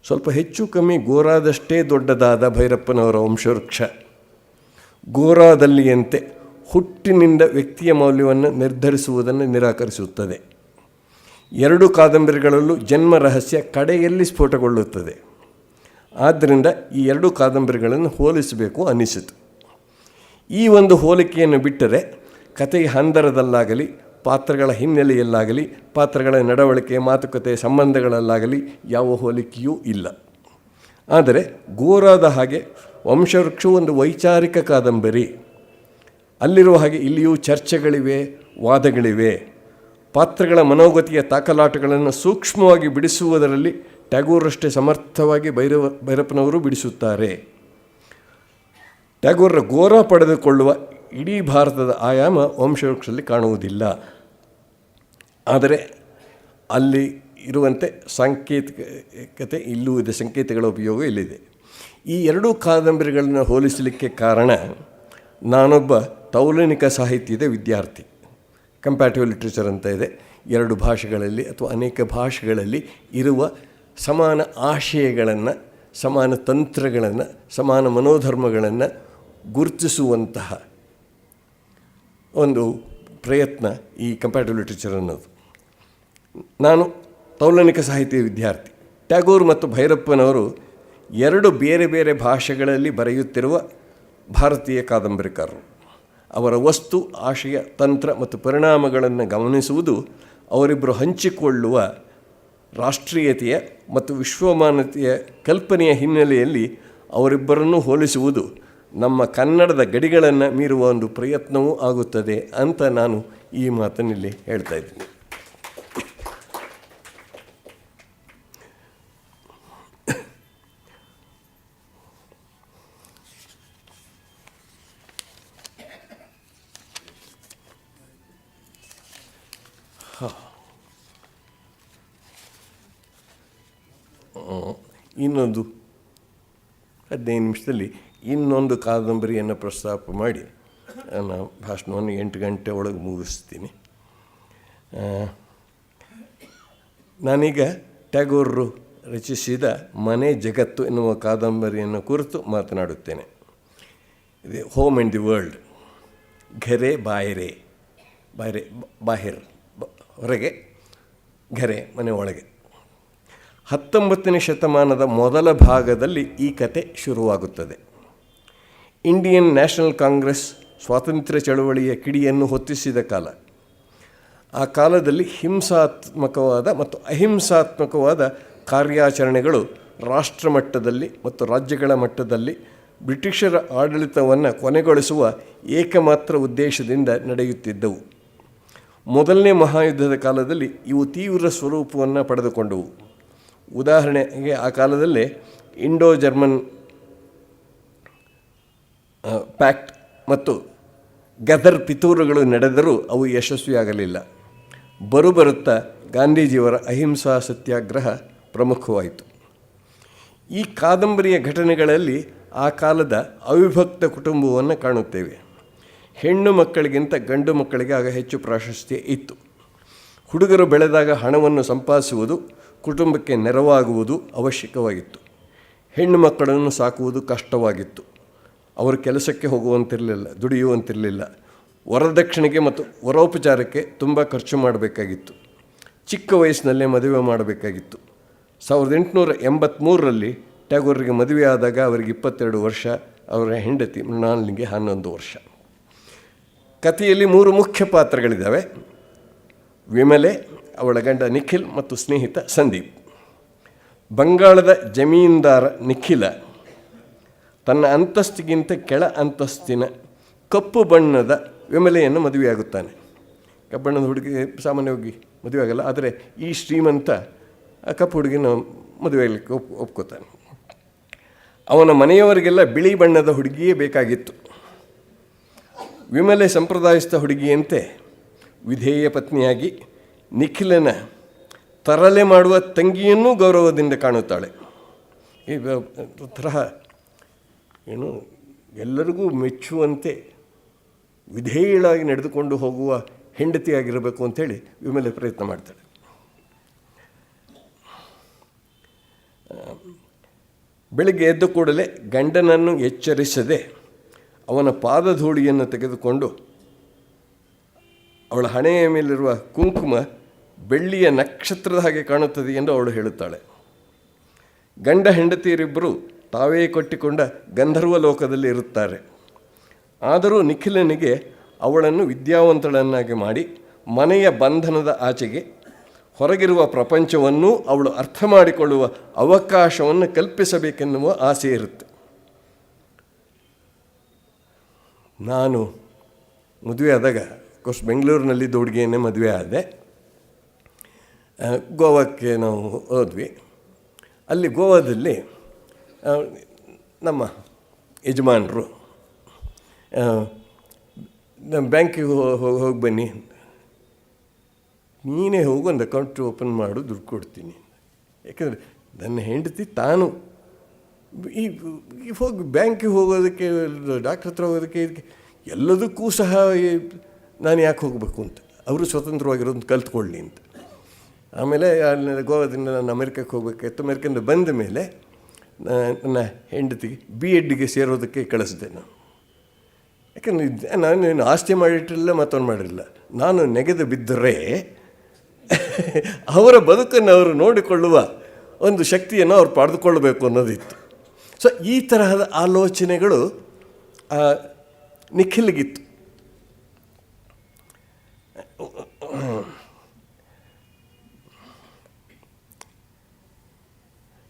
Speaker 2: ಸ್ವಲ್ಪ ಹೆಚ್ಚು ಕಮ್ಮಿ ಗೋರಾದಷ್ಟೇ ದೊಡ್ಡದಾದ ಭೈರಪ್ಪನವರ ವಂಶವೃಕ್ಷ ಗೋರಾದಲ್ಲಿಯಂತೆ ಹುಟ್ಟಿನಿಂದ ವ್ಯಕ್ತಿಯ ಮೌಲ್ಯವನ್ನು ನಿರ್ಧರಿಸುವುದನ್ನು ನಿರಾಕರಿಸುತ್ತದೆ. ಎರಡು ಕಾದಂಬರಿಗಳಲ್ಲೂ ಜನ್ಮ ರಹಸ್ಯ ಕಡೆಯಲ್ಲಿ ಸ್ಫೋಟಗೊಳ್ಳುತ್ತದೆ. ಆದ್ದರಿಂದ ಈ ಎರಡು ಕಾದಂಬರಿಗಳನ್ನು ಹೋಲಿಸಬೇಕು ಅನ್ನಿಸಿತು. ಈ ಒಂದು ಹೋಲಿಕೆಯನ್ನು ಬಿಟ್ಟರೆ ಕಥೆಯ ಹಂದರದಲ್ಲಾಗಲಿ, ಪಾತ್ರಗಳ ಹಿನ್ನೆಲೆಯಲ್ಲಾಗಲಿ, ಪಾತ್ರಗಳ ನಡವಳಿಕೆ, ಮಾತುಕತೆ, ಸಂಬಂಧಗಳಲ್ಲಾಗಲಿ ಯಾವ ಹೋಲಿಕೆಯೂ ಇಲ್ಲ. ಆದರೆ ಗೋರಾದ ಹಾಗೆ ವಂಶವೃಕ್ಷವು ಒಂದು ವೈಚಾರಿಕ ಕಾದಂಬರಿ. ಅಲ್ಲಿರುವ ಹಾಗೆ ಇಲ್ಲಿಯೂ ಚರ್ಚೆಗಳಿವೆ, ವಾದಗಳಿವೆ. ಪಾತ್ರಗಳ ಮನೋಗತಿಯ ತಾಕಲಾಟಗಳನ್ನು ಸೂಕ್ಷ್ಮವಾಗಿ ಬಿಡಿಸುವುದರಲ್ಲಿ ಟ್ಯಾಗೋರಷ್ಟೇ ಸಮರ್ಥವಾಗಿ ಭೈರಪ್ಪನವರು ಬಿಡಿಸುತ್ತಾರೆ. ಟ್ಯಾಗೋರರ ಗೋರಾ ಪಡೆದುಕೊಳ್ಳುವ ಇಡೀ ಭಾರತದ ಆಯಾಮ ವಂಶವೃಕ್ಷದಲ್ಲಿ ಕಾಣುವುದಿಲ್ಲ. ಆದರೆ ಅಲ್ಲಿ ಇರುವಂತೆ ಸಾಂಕೇತಿಕತೆ ಇಲ್ಲೂ ಇದೆ, ಸಂಕೇತಗಳ ಉಪಯೋಗ ಇಲ್ಲಿದೆ. ಈ ಎರಡೂ ಕಾದಂಬರಿಗಳನ್ನು ಹೋಲಿಸಲಿಕ್ಕೆ ಕಾರಣ, ನಾನೊಬ್ಬ ತೌಲನಿಕ ಸಾಹಿತ್ಯದ ವಿದ್ಯಾರ್ಥಿ. ಕಂಪ್ಯಾಟಿವ್ ಲಿಟ್ರೇಚರ್ ಅಂತ ಇದೆ. ಎರಡು ಭಾಷೆಗಳಲ್ಲಿ ಅಥವಾ ಅನೇಕ ಭಾಷೆಗಳಲ್ಲಿ ಇರುವ ಸಮಾನ ಆಶಯಗಳನ್ನು, ಸಮಾನ ತಂತ್ರಗಳನ್ನು, ಸಮಾನ ಮನೋಧರ್ಮಗಳನ್ನು ಗುರುತಿಸುವಂತಹ ಒಂದು ಪ್ರಯತ್ನ ಈ ಕಂಪ್ಯಾಟಿವ್ ಲಿಟ್ರೇಚರ್ ಅನ್ನೋದು. ನಾನು ತೌಲನಿಕ ಸಾಹಿತ್ಯ ವಿದ್ಯಾರ್ಥಿ. ಟ್ಯಾಗೋರ್ ಮತ್ತು ಭೈರಪ್ಪನವರು ಎರಡು ಬೇರೆ ಬೇರೆ ಭಾಷೆಗಳಲ್ಲಿ ಬರೆಯುತ್ತಿರುವ ಭಾರತೀಯ ಕಾದಂಬರಿಕಾರರು. ಅವರ ವಸ್ತು, ಆಶಯ, ತಂತ್ರ ಮತ್ತು ಪರಿಣಾಮಗಳನ್ನು ಗಮನಿಸುವುದು ಅವರಿಬ್ಬರು ಹಂಚಿಕೊಳ್ಳುವ ರಾಷ್ಟ್ರೀಯತೆಯ ಮತ್ತು ವಿಶ್ವಮಾನತೆಯ ಕಲ್ಪನೆಯ ಹಿನ್ನೆಲೆಯಲ್ಲಿ ಅವರಿಬ್ಬರನ್ನು ಹೋಲಿಸುವುದು ನಮ್ಮ ಕನ್ನಡದ ಗಡಿಗಳನ್ನು ಮೀರುವ ಒಂದು ಪ್ರಯತ್ನವೂ ಆಗುತ್ತದೆ ಅಂತ ನಾನು ಈ ಮಾತನ್ನಿಲ್ಲಿ ಹೇಳ್ತಾ ಇದ್ದೀನಿ. ಇನ್ನೊಂದು 15 ನಿಮಿಷದಲ್ಲಿ ಇನ್ನೊಂದು ಕಾದಂಬರಿಯನ್ನು ಪ್ರಸ್ತಾಪ ಮಾಡಿ ನಾನು ಭಾಷಣವನ್ನು 8 ಗಂಟೆ ಒಳಗೆ ಮುಗಿಸ್ತೀನಿ. ನಾನೀಗ ಟ್ಯಾಗೋರರು ರಚಿಸಿದ ಮನೆ ಜಗತ್ತು ಎನ್ನುವ ಕಾದಂಬರಿಯನ್ನು ಕುರಿತು ಮಾತನಾಡುತ್ತೇನೆ. ಇದು ಹೋಮ್ ಆ್ಯಂಡ್ ದಿ ವರ್ಲ್ಡ್, ಘರೆ ಬಾಯರೆ, ಬಾಯರೆ ಬಾಹಿರ್ ಹೊರಗೆ, ಘರೆ ಮನೆ ಒಳಗೆ. 19ನೇ ಶತಮಾನದ ಮೊದಲ ಭಾಗದಲ್ಲಿ ಈ ಕತೆ ಶುರುವಾಗುತ್ತದೆ. ಇಂಡಿಯನ್ ನ್ಯಾಷನಲ್ ಕಾಂಗ್ರೆಸ್ ಸ್ವಾತಂತ್ರ್ಯ ಚಳವಳಿಯ ಕಿಡಿಯನ್ನು ಹೊತ್ತಿಸಿದ ಕಾಲ. ಆ ಕಾಲದಲ್ಲಿ ಹಿಂಸಾತ್ಮಕವಾದ ಮತ್ತು ಅಹಿಂಸಾತ್ಮಕವಾದ ಕಾರ್ಯಾಚರಣೆಗಳು ರಾಷ್ಟ್ರಮಟ್ಟದಲ್ಲಿ ಮತ್ತು ರಾಜ್ಯಗಳ ಮಟ್ಟದಲ್ಲಿ ಬ್ರಿಟಿಷರ ಆಡಳಿತವನ್ನು ಕೊನೆಗೊಳಿಸುವ ಏಕಮಾತ್ರ ಉದ್ದೇಶದಿಂದ ನಡೆಯುತ್ತಿದ್ದವು. ಮೊದಲನೇ ಮಹಾಯುದ್ಧದ ಕಾಲದಲ್ಲಿ ಇವು ತೀವ್ರ ಸ್ವರೂಪವನ್ನು ಪಡೆದುಕೊಂಡವು. ಉದಾಹರಣೆಗೆ ಆ ಕಾಲದಲ್ಲೇ ಇಂಡೋ ಜರ್ಮನ್ ಪ್ಯಾಕ್ಟ್ ಮತ್ತು ಗದರ್ ಪಿತೂರುಗಳು ನಡೆದರೂ ಅವು ಯಶಸ್ವಿಯಾಗಲಿಲ್ಲ. ಬರುತ್ತಾ ಗಾಂಧೀಜಿಯವರ ಅಹಿಂಸಾ ಸತ್ಯಾಗ್ರಹ ಪ್ರಮುಖವಾಯಿತು. ಈ ಕಾದಂಬರಿಯ ಘಟನೆಗಳಲ್ಲಿ ಆ ಕಾಲದ ಅವಿಭಕ್ತ ಕುಟುಂಬವನ್ನು ಕಾಣುತ್ತೇವೆ. ಹೆಣ್ಣು ಮಕ್ಕಳಿಗಿಂತ ಗಂಡು ಮಕ್ಕಳಿಗೆ ಆಗ ಹೆಚ್ಚು ಪ್ರಾಶಸ್ತ್ಯ ಇತ್ತು. ಹುಡುಗರು ಬೆಳೆದಾಗ ಹಣವನ್ನು ಸಂಪಾದಿಸುವುದು, ಕುಟುಂಬಕ್ಕೆ ನೆರವಾಗುವುದು ಅವಶ್ಯಕವಾಗಿತ್ತು. ಹೆಣ್ಣು ಮಕ್ಕಳನ್ನು ಸಾಕುವುದು ಕಷ್ಟವಾಗಿತ್ತು. ಅವರು ಕೆಲಸಕ್ಕೆ ಹೋಗುವಂತಿರಲಿಲ್ಲ, ದುಡಿಯುವಂತಿರಲಿಲ್ಲ. ವರದಕ್ಷಿಣೆಗೆ ಮತ್ತು ವರೋಪಚಾರಕ್ಕೆ ತುಂಬ ಖರ್ಚು ಮಾಡಬೇಕಾಗಿತ್ತು. ಚಿಕ್ಕ ವಯಸ್ಸಿನಲ್ಲೇ ಮದುವೆ ಮಾಡಬೇಕಾಗಿತ್ತು. 1883ರಲ್ಲಿ ಟ್ಯಾಗೋರಿಗೆ ಮದುವೆಯಾದಾಗ ಅವರಿಗೆ 22 ವರ್ಷ, ಅವರ ಹೆಂಡತಿ ಮೃಣಾಲಿನಿಗೆ 11 ವರ್ಷ. ಕಥೆಯಲ್ಲಿ 3 ಮುಖ್ಯ ಪಾತ್ರಗಳಿದ್ದಾವೆ: ವಿಮಲೆ, ಅವಳ ಗಂಡ ನಿಖಿಲ್ ಮತ್ತು ಸ್ನೇಹಿತ ಸಂದೀಪ್. ಬಂಗಾಳದ ಜಮೀನ್ದಾರ ನಿಖಿಲ ತನ್ನ ಅಂತಸ್ತಿಗಿಂತ ಕೆಳ ಅಂತಸ್ತಿನ ಕಪ್ಪು ಬಣ್ಣದ ವಿಮಲೆಯನ್ನು ಮದುವೆಯಾಗುತ್ತಾನೆ. ಕಪ್ಪು ಬಣ್ಣದ ಹುಡುಗಿ ಸಾಮಾನ್ಯವಾಗಿ ಮದುವೆ ಆಗಲ್ಲ, ಆದರೆ ಈ ಶ್ರೀಮಂತ ಕಪ್ಪು ಹುಡುಗಿನ ಮದುವೆಯಾಗಲಿಕ್ಕೆ ಒಪ್ಕೋತಾನೆ. ಅವನ ಮನೆಯವರಿಗೆಲ್ಲ ಬಿಳಿ ಬಣ್ಣದ ಹುಡುಗಿಯೇ ಬೇಕಾಗಿತ್ತು. ವಿಮಲೆ ಸಂಪ್ರದಾಯಸ್ಥ ಹುಡುಗಿಯಂತೆ ವಿಧೇಯ ಪತ್ನಿಯಾಗಿ ನಿಖಿಲನ ತರಲೆ ಮಾಡುವ ತಂಗಿಯನ್ನೂ ಗೌರವದಿಂದ ಕಾಣುತ್ತಾಳೆ. ಈ ತರಹ ಏನು ಎಲ್ಲರಿಗೂ ಮೆಚ್ಚುವಂತೆ ವಿಧೇಯಳಾಗಿ ನಡೆದುಕೊಂಡು ಹೋಗುವ ಹೆಂಡತಿಯಾಗಿರಬೇಕು ಅಂಥೇಳಿ ವಿಮಲೆ ಪ್ರಯತ್ನ ಮಾಡ್ತಾಳೆ. ಬೆಳಗ್ಗೆ ಎದ್ದ ಕೂಡಲೇ ಗಂಡನನ್ನು ಎಚ್ಚರಿಸದೆ ಅವನ ಪಾದಧೂಳಿಯನ್ನು ತೆಗೆದುಕೊಂಡು ಅವಳ ಹಣೆಯ ಮೇಲಿರುವ ಕುಂಕುಮ ಬೆಳ್ಳಿಯ ನಕ್ಷತ್ರದ ಹಾಗೆ ಕಾಣುತ್ತದೆ ಎಂದು ಅವಳು ಹೇಳುತ್ತಾಳೆ. ಗಂಡ ಹೆಂಡತಿಯರಿಬ್ಬರು ತಾವೇ ಕೊಟ್ಟಿಕೊಂಡ ಗಂಧರ್ವ ಲೋಕದಲ್ಲಿ ಇರುತ್ತಾರೆ. ಆದರೂ ನಿಖಿಲನಿಗೆ ಅವಳನ್ನು ವಿದ್ಯಾವಂತಳನ್ನಾಗಿ ಮಾಡಿ ಮನೆಯ ಬಂಧನದ ಆಚೆಗೆ ಹೊರಗಿರುವ ಪ್ರಪಂಚವನ್ನೂ ಅವಳು ಅರ್ಥ ಮಾಡಿಕೊಳ್ಳುವ ಅವಕಾಶವನ್ನು ಕಲ್ಪಿಸಬೇಕೆನ್ನುವ ಆಸೆ ಇರುತ್ತೆ. ನಾನು ಮದುವೆ ಆದಾಗ ಕೋರ್ಸ್ ಬೆಂಗಳೂರಿನಲ್ಲಿ ಹುಡುಗಿಯನ್ನೇ ಮದುವೆ ಆದೆ. ಗೋವಾಕ್ಕೆ ನಾವು ಹೋದ್ವಿ. ಅಲ್ಲಿ ಗೋವಾದಲ್ಲಿ ನಮ್ಮ ಯಜಮಾನರು ನಮ್ಮ ಬ್ಯಾಂಕಿಗೆ ಹೋಗಿ ಬನ್ನಿ, ನೀನೇ ಹೋಗು, ಒಂದು ಅಕೌಂಟ್ ಓಪನ್ ಮಾಡು, ದುಡ್ಡು ಕೊಡ್ತೀನಿ. ಯಾಕೆಂದರೆ ನನ್ನ ಹೆಂಡತಿ ತಾನು ಈ ಹೋಗಿ ಬ್ಯಾಂಕಿಗೆ ಹೋಗೋದಕ್ಕೆ, ಡಾಕ್ಟ್ರ್ ಹತ್ರ ಹೋಗೋದಕ್ಕೆ, ಇದಕ್ಕೆ ಎಲ್ಲದಕ್ಕೂ ಸಹ ನಾನು ಯಾಕೆ ಹೋಗಬೇಕು ಅಂತ, ಅವರು ಸ್ವತಂತ್ರವಾಗಿರೋದು ಕಲ್ತ್ಕೊಳ್ಳಿ ಅಂತ. ಆಮೇಲೆ ಅಲ್ಲಿ ಗೋವಾದಿಂದ ನಾನು ಅಮೆರಿಕಕ್ಕೆ ಹೋಗಬೇಕಾಯ್ತು. ಅಮೆರಿಕದಿಂದ ಬಂದ ಮೇಲೆ ನನ್ನ ಹೆಂಡತಿಗೆ BEdಗೆ ಸೇರೋದಕ್ಕೆ ಕಳಿಸಿದೆ ನಾನು. ಯಾಕಂದರೆ ನಾನು ಆಸ್ತಿ ಮಾಡಿಟ್ಟಿರಲಿಲ್ಲ, ಮತ್ತೊಂದು ಮಾಡಿರಲಿಲ್ಲ. ನಾನು ನೆಗೆದು ಬಿದ್ದರೆ ಅವರ ಬದುಕನ್ನು ಅವರು ನೋಡಿಕೊಳ್ಳುವ ಒಂದು ಶಕ್ತಿಯನ್ನು ಅವ್ರು ಪಡೆದುಕೊಳ್ಳಬೇಕು ಅನ್ನೋದಿತ್ತು. ಸೊ ಈ ತರಹದ ಆಲೋಚನೆಗಳು ನಿಖಿಲ್ಗಿತ್ತು.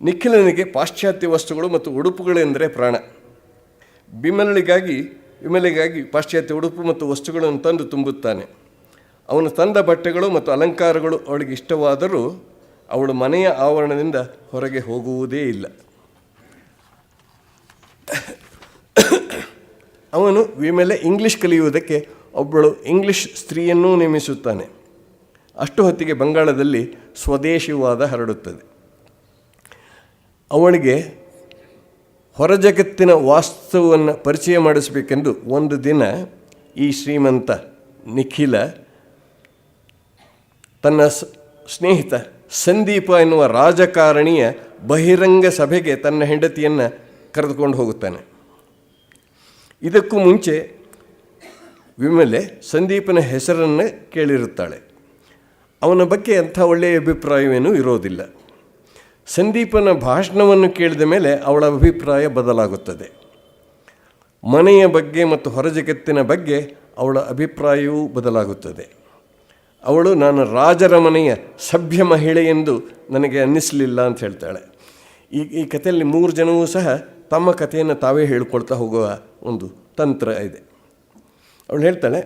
Speaker 2: ನಿಖಿಲನಿಗೆ ಪಾಶ್ಚಾತ್ಯ ವಸ್ತುಗಳು ಮತ್ತು ಉಡುಪುಗಳೆಂದರೆ ಪ್ರಾಣ. ವಿಮಲೆಗಾಗಿ ಪಾಶ್ಚಾತ್ಯ ಉಡುಪು ಮತ್ತು ವಸ್ತುಗಳನ್ನು ತಂದು ತುಂಬುತ್ತಾನೆ. ಅವನು ತಂದ ಬಟ್ಟೆಗಳು ಮತ್ತು ಅಲಂಕಾರಗಳು ಅವಳಿಗೆ ಇಷ್ಟವಾದರೂ ಅವಳು ಮನೆಯ ಆವರಣದಿಂದ ಹೊರಗೆ ಹೋಗುವುದೇ ಇಲ್ಲ. ಅವನು ವಿಮಲೆ ಇಂಗ್ಲೀಷ್ ಕಲಿಯುವುದಕ್ಕೆ ಒಬ್ಬಳು ಇಂಗ್ಲೀಷ್ ಸ್ತ್ರೀಯನ್ನೂ ನೇಮಿಸುತ್ತಾನೆ. ಅಷ್ಟು ಹೊತ್ತಿಗೆ ಬಂಗಾಳದಲ್ಲಿ ಸ್ವದೇಶಿವಾದ ಹರಡುತ್ತದೆ. ಅವಳಿಗೆ ಹೊರ ಜಗತ್ತಿನ ವಾಸ್ತವವನ್ನು ಪರಿಚಯ ಮಾಡಿಸಬೇಕೆಂದು ಒಂದು ದಿನ ಈ ಶ್ರೀಮಂತ ನಿಖಿಲ ತನ್ನ ಸ್ನೇಹಿತ ಸಂದೀಪ ಎನ್ನುವ ರಾಜಕಾರಣಿಯ ಬಹಿರಂಗ ಸಭೆಗೆ ತನ್ನ ಹೆಂಡತಿಯನ್ನು ಕರೆದುಕೊಂಡು ಹೋಗುತ್ತಾನೆ. ಇದಕ್ಕೂ ಮುಂಚೆ ವಿಮಲೆ ಸಂದೀಪನ ಹೆಸರನ್ನು ಕೇಳಿರುತ್ತಾಳೆ. ಅವನ ಬಗ್ಗೆ ಅಂಥ ಒಳ್ಳೆಯ ಅಭಿಪ್ರಾಯವೇನೂ ಇರೋದಿಲ್ಲ. ಸಂದೀಪನ ಭಾಷಣವನ್ನು ಕೇಳಿದ ಮೇಲೆ ಅವಳ ಅಭಿಪ್ರಾಯ ಬದಲಾಗುತ್ತದೆ. ಮನೆಯ ಬಗ್ಗೆ ಮತ್ತು ಹೊರ ಜಗತ್ತಿನ ಬಗ್ಗೆ ಅವಳ ಅಭಿಪ್ರಾಯವೂ ಬದಲಾಗುತ್ತದೆ. ಅವಳು ನಾನು ರಾಜರ ಮನೆಯ ಸಭ್ಯ ಮಹಿಳೆ ಎಂದು ನನಗೆ ಅನ್ನಿಸಲಿಲ್ಲ ಅಂತ ಹೇಳ್ತಾಳೆ. ಈ ಕಥೆಯಲ್ಲಿ 3 ಜನವೂ ಸಹ ತಮ್ಮ ಕಥೆಯನ್ನು ತಾವೇ ಹೇಳ್ಕೊಳ್ತಾ ಹೋಗುವ ಒಂದು ತಂತ್ರ ಇದೆ. ಅವಳು ಹೇಳ್ತಾಳೆ,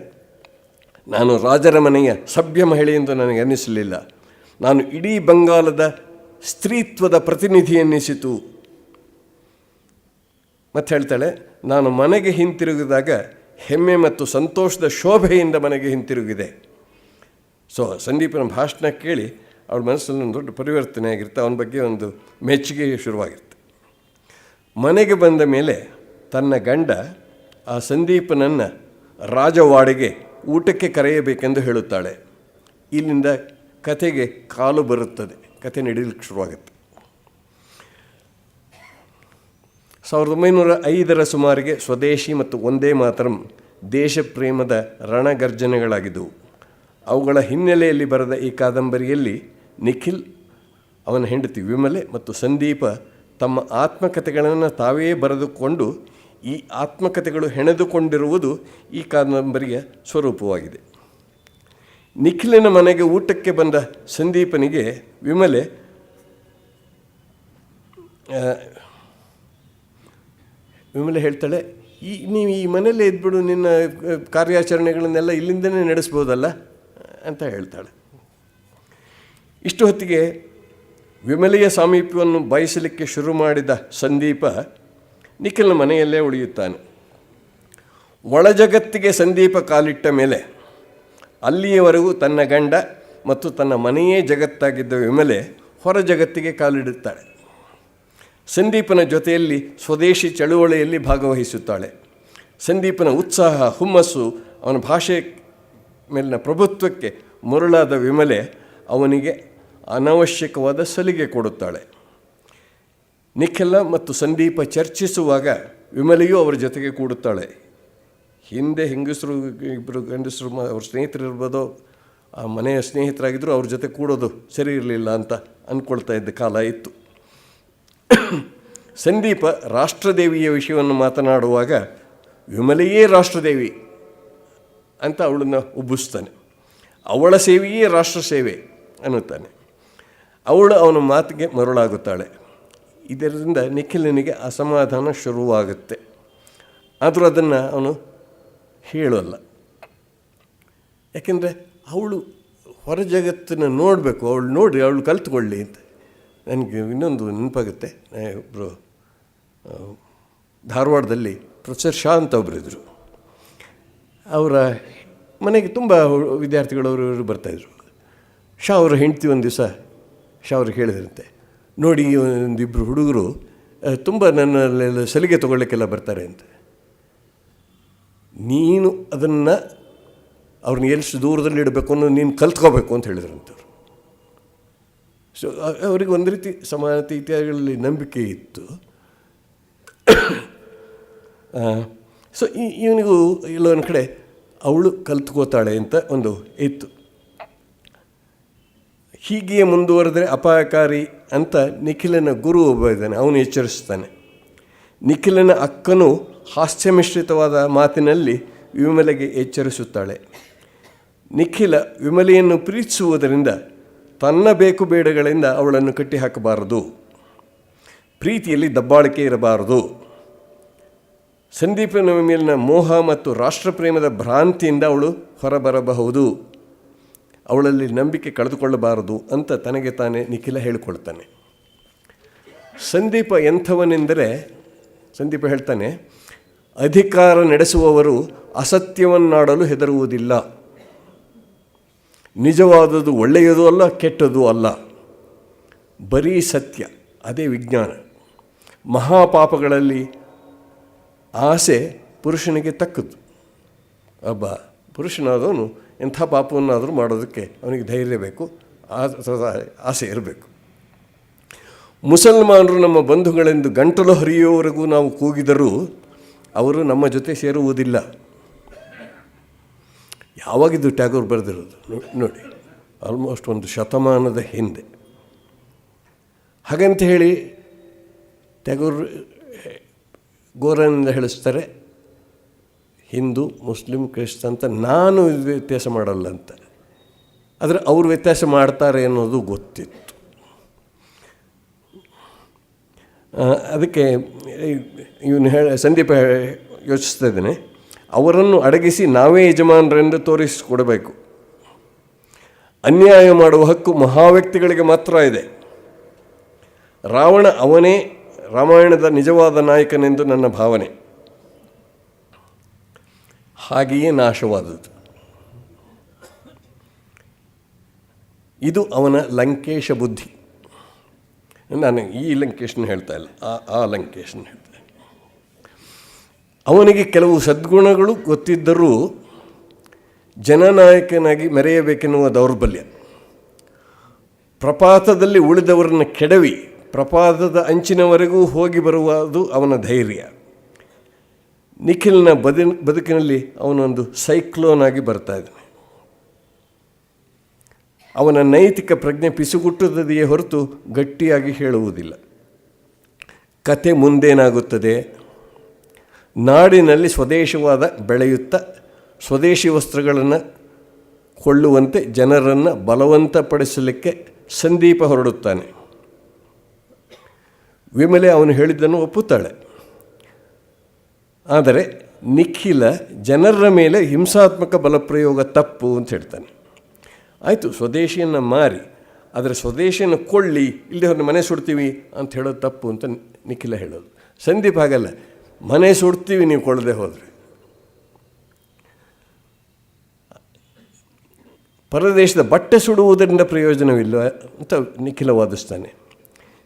Speaker 2: ನಾನು ರಾಜರ ಮನೆಯ ಸಭ್ಯ ಮಹಿಳೆ ಎಂದು ನನಗೆ ಅನ್ನಿಸಲಿಲ್ಲ. ನಾನು ಇಡೀ ಬಂಗಾಲದ ಸ್ತ್ರೀತ್ವದ ಪ್ರತಿನಿಧಿ ಎನ್ನಿಸಿತು. ಮತ್ತು ಹೇಳ್ತಾಳೆ, ನಾನು ಮನೆಗೆ ಹಿಂತಿರುಗಿದಾಗ ಹೆಮ್ಮೆ ಮತ್ತು ಸಂತೋಷದ ಶೋಭೆಯಿಂದ ಮನೆಗೆ ಹಿಂತಿರುಗಿದೆ. ಸೊ ಸಂದೀಪನ ಭಾಷಣ ಕೇಳಿ ಅವಳ ಮನಸ್ಸಲ್ಲಿ ಒಂದು ದೊಡ್ಡ ಪರಿವರ್ತನೆ ಆಗಿರುತ್ತೆ. ಅವನ ಬಗ್ಗೆ ಒಂದು ಮೆಚ್ಚುಗೆ ಶುರುವಾಗಿರುತ್ತೆ. ಮನೆಗೆ ಬಂದ ಮೇಲೆ ತನ್ನ ಗಂಡ ಆ ಸಂದೀಪನನ್ನು ರಾಜವಾಡೆಗೆ ಊಟಕ್ಕೆ ಕರೆಯಬೇಕೆಂದು ಹೇಳುತ್ತಾಳೆ. ಇಲ್ಲಿಂದ ಕಥೆಗೆ ಕಾಲು ಬರುತ್ತದೆ, ಕಥೆ ನಡೀಲಿಕ್ಕೆ ಶುರುವಾಗುತ್ತೆ. 1905 ಸುಮಾರಿಗೆ ಸ್ವದೇಶಿ ಮತ್ತು ಒಂದೇ ಮಾತರಂ ದೇಶ ಪ್ರೇಮದ ರಣಗರ್ಜನೆಗಳಾಗಿದ್ದವು. ಅವುಗಳ ಹಿನ್ನೆಲೆಯಲ್ಲಿ ಬರೆದ ಈ ಕಾದಂಬರಿಯಲ್ಲಿ ನಿಖಿಲ್, ಅವನ ಹೆಂಡತಿ ವಿಮಲೆ ಮತ್ತು ಸಂದೀಪ ತಮ್ಮ ಆತ್ಮಕಥೆಗಳನ್ನು ತಾವೇ ಬರೆದುಕೊಂಡು ಈ ಆತ್ಮಕಥೆಗಳು ಹೆಣೆದುಕೊಂಡಿರುವುದು ಈ ಕಾದಂಬರಿಯ ಸ್ವರೂಪವಾಗಿದೆ. ನಿಖಿಲಿನ ಮನೆಗೆ ಊಟಕ್ಕೆ ಬಂದ ಸಂದೀಪನಿಗೆ ವಿಮಲೆ ಹೇಳ್ತಾಳೆ, ನೀವು ಈ ಮನೆಯಲ್ಲೇ ಇದ್ಬಿಡು, ನಿನ್ನ ಕಾರ್ಯಾಚರಣೆಗಳನ್ನೆಲ್ಲ ಇಲ್ಲಿಂದನೇ ನಡೆಸ್ಬೋದಲ್ಲ ಅಂತ ಹೇಳ್ತಾಳೆ. ಇಷ್ಟು ಹೊತ್ತಿಗೆ ವಿಮಲೆಯ ಸಾಮೀಪ್ಯವನ್ನು ಬಯಸಲಿಕ್ಕೆ ಶುರು ಮಾಡಿದ ಸಂದೀಪ ನಿಖಿಲ್ನ ಮನೆಯಲ್ಲೇ ಉಳಿಯುತ್ತಾನೆ. ಒಳಜಗತ್ತಿಗೆ ಸಂದೀಪ ಕಾಲಿಟ್ಟ ಮೇಲೆ ಅಲ್ಲಿಯವರೆಗೂ ತನ್ನ ಗಂಡ ಮತ್ತು ತನ್ನ ಮನೆಯೇ ಜಗತ್ತಾಗಿದ್ದ ವಿಮಲೆ ಹೊರ ಜಗತ್ತಿಗೆ ಕಾಲಿಡುತ್ತಾಳೆ. ಸಂದೀಪನ ಜೊತೆಯಲ್ಲಿ ಸ್ವದೇಶಿ ಚಳುವಳಿಯಲ್ಲಿ ಭಾಗವಹಿಸುತ್ತಾಳೆ. ಸಂದೀಪನ ಉತ್ಸಾಹ, ಹುಮ್ಮಸ್ಸು, ಅವನ ಭಾಷೆ ಮೇಲಿನ ಪ್ರಭುತ್ವಕ್ಕೆ ಮರುಳಾದ ವಿಮಲೆ ಅವನಿಗೆ ಅನವಶ್ಯಕವಾದ ಸಲಿಗೆ ಕೊಡುತ್ತಾಳೆ. ನಿಖಿಲ ಮತ್ತು ಸಂದೀಪ ಚರ್ಚಿಸುವಾಗ ವಿಮಲೆಯೂ ಅವರ ಜೊತೆಗೆ ಕೂಡುತ್ತಾಳೆ. ಹಿಂದೆ ಹೆಂಗಸರು ಇಬ್ಬರು ಗಂಡಸರು ಅವ್ರ ಸ್ನೇಹಿತರಿರ್ಬೋದೋ, ಆ ಮನೆಯ ಸ್ನೇಹಿತರಾಗಿದ್ದರೂ ಅವ್ರ ಜೊತೆ ಕೂಡೋದು ಸರಿ ಇರಲಿಲ್ಲ ಅಂತ ಅಂದ್ಕೊಳ್ತಾ ಇದ್ದ ಕಾಲ ಇತ್ತು. ಸಂದೀಪ ರಾಷ್ಟ್ರದೇವಿಯ ವಿಷಯವನ್ನು ಮಾತನಾಡುವಾಗ ವಿಮಲೆಯೇ ರಾಷ್ಟ್ರದೇವಿ ಅಂತ ಅವಳನ್ನು ಉಬ್ಬಿಸ್ತಾನೆ. ಅವಳ ಸೇವೆಯೇ ರಾಷ್ಟ್ರ ಸೇವೆ ಅನ್ನುತ್ತಾನೆ. ಅವಳು ಅವನ ಮಾತಿಗೆ ಮರುಳಾಗುತ್ತಾಳೆ. ಇದರಿಂದ ನಿಖಿಲನಿಗೆ ಅಸಮಾಧಾನ ಶುರುವಾಗುತ್ತೆ. ಆದರೂ ಅದನ್ನು ಅವನು ಹೇಳೋಲ್ಲ. ಯಾಕೆಂದರೆ ಅವಳು ಹೊರ ಜಗತ್ತನ್ನು ನೋಡಬೇಕು, ಅವಳು ಕಲ್ತ್ಕೊಳ್ಳಿ ಅಂತ. ನನಗೆ ಇನ್ನೊಂದು ನೆನಪಾಗುತ್ತೆ. ಒಬ್ಬರು ಧಾರವಾಡದಲ್ಲಿ ಪ್ರೊಫೆಸರ್ ಶಾ ಅಂತ ಒಬ್ಬರಿದ್ದರು. ಅವರ ಮನೆಗೆ ತುಂಬ ವಿದ್ಯಾರ್ಥಿಗಳು ಅವರು ಬರ್ತಾಯಿದ್ರು. ಶಾ ಅವರ ಹೆಂಡತಿ ಒಂದು ದಿವಸ ಶಾ ಅವ್ರಿಗೆ ಹೇಳಿದ್ರಂತೆ, ನೋಡಿ ಒಂದಿಬ್ಬರು ಹುಡುಗರು ತುಂಬ ನನ್ನೆಲ್ಲ ಸಲಿಗೆ ತೊಗೊಳ್ಳಿಕ್ಕೆಲ್ಲ ಬರ್ತಾರೆ ಅಂತ. ನೀನು ಅದನ್ನು ಅವ್ರನ್ನ ಎಷ್ಟು ದೂರದಲ್ಲಿ ಇಡಬೇಕು ಅನ್ನೋದು ನೀನು ಕಲ್ತ್ಕೋಬೇಕು ಅಂತ ಹೇಳಿದ್ರಂಥವ್ರು. ಸೊ ಅವರಿಗೆ ಒಂದು ರೀತಿ ಸಮಾನತೆ ಇತ್ಯಾದಿಗಳಲ್ಲಿ ನಂಬಿಕೆ ಇತ್ತು. ಸೊ ಇವನಿಗೂ ಇಲ್ಲೊಂದು ಕಡೆ ಅವಳು ಕಲ್ತ್ಕೋತಾಳೆ ಅಂತ ಒಂದು ಇತ್ತು. ಹೀಗೆಯೇ ಮುಂದುವರೆದರೆ ಅಪಾಯಕಾರಿ ಅಂತ ನಿಖಿಲನ ಗುರು ಒಬ್ಬ ಇದ್ದಾನೆ, ಅವನು ಎಚ್ಚರಿಸ್ತಾನೆ. ನಿಖಿಲನ ಅಕ್ಕನೂ ಹಾಸ್ಯಮಿಶ್ರಿತವಾದ ಮಾತಿನಲ್ಲಿ ವಿಮಲೆಗೆ ಎಚ್ಚರಿಸುತ್ತಾಳೆ. ನಿಖಿಲ ವಿಮಲೆಯನ್ನು ಪ್ರೀತಿಸುವುದರಿಂದ ತನ್ನ ಬೇಕು ಬೇಡಗಳಿಂದ ಅವಳನ್ನು ಕಟ್ಟಿಹಾಕಬಾರದು. ಪ್ರೀತಿಯಲ್ಲಿ ದಬ್ಬಾಳಿಕೆ ಇರಬಾರದು. ಸಂದೀಪನ ಮೇಲಿನ ಮೋಹ ಮತ್ತು ರಾಷ್ಟ್ರಪ್ರೇಮದ ಭ್ರಾಂತಿಯಿಂದ ಅವಳು ಹೊರಬರಬಹುದು. ಅವಳಲ್ಲಿ ನಂಬಿಕೆ ಕಳೆದುಕೊಳ್ಳಬಾರದು ಅಂತ ತನಗೆ ತಾನೇ ನಿಖಿಲ ಹೇಳಿಕೊಳ್ತಾನೆ. ಸಂದೀಪ ಎಂಥವನೆಂದರೆ, ಸಂದೀಪ ಹೇಳ್ತಾನೆ, ಅಧಿಕಾರ ನಡೆಸುವವರು ಅಸತ್ಯವನ್ನಾಡಲು ಹೆದರುವುದಿಲ್ಲ. ನಿಜವಾದದ್ದು ಒಳ್ಳೆಯದೂ ಅಲ್ಲ, ಕೆಟ್ಟದ್ದೂ ಅಲ್ಲ, ಬರೀ ಸತ್ಯ, ಅದೇ ವಿಜ್ಞಾನ. ಮಹಾಪಾಪಗಳಲ್ಲಿ ಆಸೆ ಪುರುಷನಿಗೆ ತಕ್ಕದ್ದು. ಒಬ್ಬ ಪುರುಷನಾದವನು ಎಂಥ ಪಾಪವನ್ನಾದರೂ ಮಾಡೋದಕ್ಕೆ ಅವನಿಗೆ ಧೈರ್ಯ ಬೇಕು, ಆಸೆ ಇರಬೇಕು. ಮುಸಲ್ಮಾನರು ನಮ್ಮ ಬಂಧುಗಳೆಂದು ಗಂಟಲು ಹರಿಯುವವರೆಗೂ ನಾವು ಕೂಗಿದರೂ ಅವರು ನಮ್ಮ ಜೊತೆ ಸೇರುವುದಿಲ್ಲ. ಯಾವಾಗಿದ್ದು ಟ್ಯಾಗೋರ್ ಬರೆದಿರೋದು ನೋಡಿ, ಆಲ್ಮೋಸ್ಟ್ ಒಂದು ಶತಮಾನದ ಹಿಂದೆ. ಹಾಗಂತ ಹೇಳಿ ಟ್ಯಾಗೋರ್ ಗೋರನಿಂದ ಹೇಳಿಸ್ತಾರೆ ಹಿಂದೂ, ಮುಸ್ಲಿಂ, ಕ್ರಿಸ್ತ ಅಂತ ನಾನು ವ್ಯತ್ಯಾಸ ಮಾಡಲ್ಲ ಅಂತ. ಆದರೆ ಅವರು ವ್ಯತ್ಯಾಸ ಮಾಡ್ತಾರೆ ಅನ್ನೋದು ಗೊತ್ತಿತ್ತು. ಅದಕ್ಕೆ ಇವನು ಸಂದೀಪ ಯೋಚಿಸ್ತಾ ಇದ್ದೇನೆ, ಅವರನ್ನು ಅಡಗಿಸಿ ನಾವೇ ಯಜಮಾನರೆಂದು ತೋರಿಸಿಕೊಡಬೇಕು. ಅನ್ಯಾಯ ಮಾಡುವ ಹಕ್ಕು ಮಹಾವ್ಯಕ್ತಿಗಳಿಗೆ ಮಾತ್ರ ಇದೆ. ರಾವಣ ಅವನೇ ರಾಮಾಯಣದ ನಿಜವಾದ ನಾಯಕನೆಂದು ನನ್ನ ಭಾವನೆ. ಹಾಗೆಯೇ ನಾಶವಾದದ್ದು. ಇದು ಅವನ ಲಂಕೇಶ ಬುದ್ಧಿ. ನಾನು ಈ ಲಂಕೇಶನ ಹೇಳ್ತಾ ಇಲ್ಲ, ಆ ಲಂಕೇಶನ ಹೇಳ್ತಾ. ಅವನಿಗೆ ಕೆಲವು ಸದ್ಗುಣಗಳು ಗೊತ್ತಿದ್ದರೂ ಜನನಾಯಕನಾಗಿ ಮೆರೆಯಬೇಕೆನ್ನುವ ದೌರ್ಬಲ್ಯ. ಪ್ರಪಾತದಲ್ಲಿ ಉಳಿದವರನ್ನು ಕೆಡವಿ ಪ್ರಪಾತದ ಅಂಚಿನವರೆಗೂ ಹೋಗಿ ಬರುವುದು ಅವನ ಧೈರ್ಯ. ನಿಖಿಲ್ನ ಬದುಕಿನಲ್ಲಿ ಅವನೊಂದು ಸೈಕ್ಲೋನ್ ಆಗಿ ಬರ್ತಾ ಇದ್ದಾನೆ. ಅವನ ನೈತಿಕ ಪ್ರಜ್ಞೆ ಪಿಸುಗುಟ್ಟುತ್ತದೆಯೇ ಹೊರತು ಗಟ್ಟಿಯಾಗಿ ಹೇಳುವುದಿಲ್ಲ. ಕತೆ ಮುಂದೇನಾಗುತ್ತದೆ? ನಾಡಿನಲ್ಲಿ ಸ್ವದೇಶವಾದ ಬೆಳೆಯುತ್ತಾ ಸ್ವದೇಶಿ ವಸ್ತ್ರಗಳನ್ನು ಕೊಳ್ಳುವಂತೆ ಜನರನ್ನು ಬಲವಂತಪಡಿಸಲಿಕ್ಕೆ ಸಂದೀಪ ಹೊರಡುತ್ತಾನೆ. ವಿಮಲೆ ಅವನು ಹೇಳಿದ್ದನ್ನು ಒಪ್ಪುತ್ತಾಳೆ. ಆದರೆ ನಿಖಿಲ ಜನರ ಮೇಲೆ ಹಿಂಸಾತ್ಮಕ ಬಲಪ್ರಯೋಗ ತಪ್ಪು ಅಂತ ಹೇಳ್ತಾನೆ. ಆಯಿತು, ಸ್ವದೇಶಿಯನ್ನು ಮಾರಿ ಆದರೆ ಸ್ವದೇಶಿಯನ್ನು ಕೊಳ್ಳಿ, ಇಲ್ಲದೆ ಅವ್ರನ್ನ ಮನೆ ಸುಡ್ತೀವಿ ಅಂತ ಹೇಳೋದು ತಪ್ಪು ಅಂತ ನಿಖಿಲ ಹೇಳೋದು. ಸಂದೀಪ್ ಹಾಗಲ್ಲ, ಮನೆ ಸುಡ್ತೀವಿ ನೀವು ಕೊಳ್ಳದೆ ಹೋದರೆ. ಪರದೇಶದ ಬಟ್ಟೆ ಸುಡುವುದರಿಂದ ಪ್ರಯೋಜನವಿಲ್ಲ ಅಂತ ನಿಖಿಲ ವಾದಿಸ್ತಾನೆ.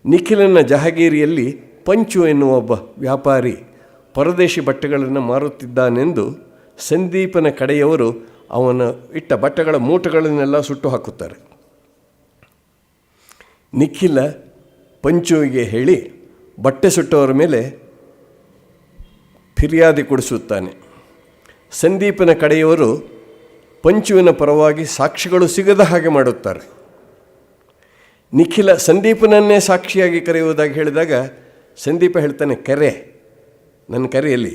Speaker 2: ನಿಖಿಲನ ಜಹಗೀರಿಯಲ್ಲಿ ಪಂಚು ಎನ್ನುವ ಒಬ್ಬ ವ್ಯಾಪಾರಿ ಪರದೇಶಿ ಬಟ್ಟೆಗಳನ್ನು ಮಾರುತ್ತಿದ್ದಾನೆಂದು ಸಂದೀಪನ ಕಡೆಯವರು ಅವನ ಇಟ್ಟ ಬಟ್ಟೆಗಳ ಮೂಟಗಳನ್ನೆಲ್ಲ ಸುಟ್ಟು ಹಾಕುತ್ತಾರೆ. ನಿಖಿಲ ಪಂಚುವಿಗೆ ಹೇಳಿ ಬಟ್ಟೆ ಸುಟ್ಟವರ ಮೇಲೆ ಫಿರ್ಯಾದಿ ಕೊಡಿಸುತ್ತಾನೆ. ಸಂದೀಪನ ಕಡೆಯವರು ಪಂಚುವಿನ ಪರವಾಗಿ ಸಾಕ್ಷಿಗಳು ಸಿಗದ ಹಾಗೆ ಮಾಡುತ್ತಾರೆ. ನಿಖಿಲ ಸಂದೀಪನನ್ನೇ ಸಾಕ್ಷಿಯಾಗಿ ಕರೆಯುವುದಾಗಿ ಹೇಳಿದಾಗ ಸಂದೀಪ ಹೇಳ್ತಾನೆ, ಕರೆ, ನನ್ನ ಕರೆಯಲ್ಲಿ,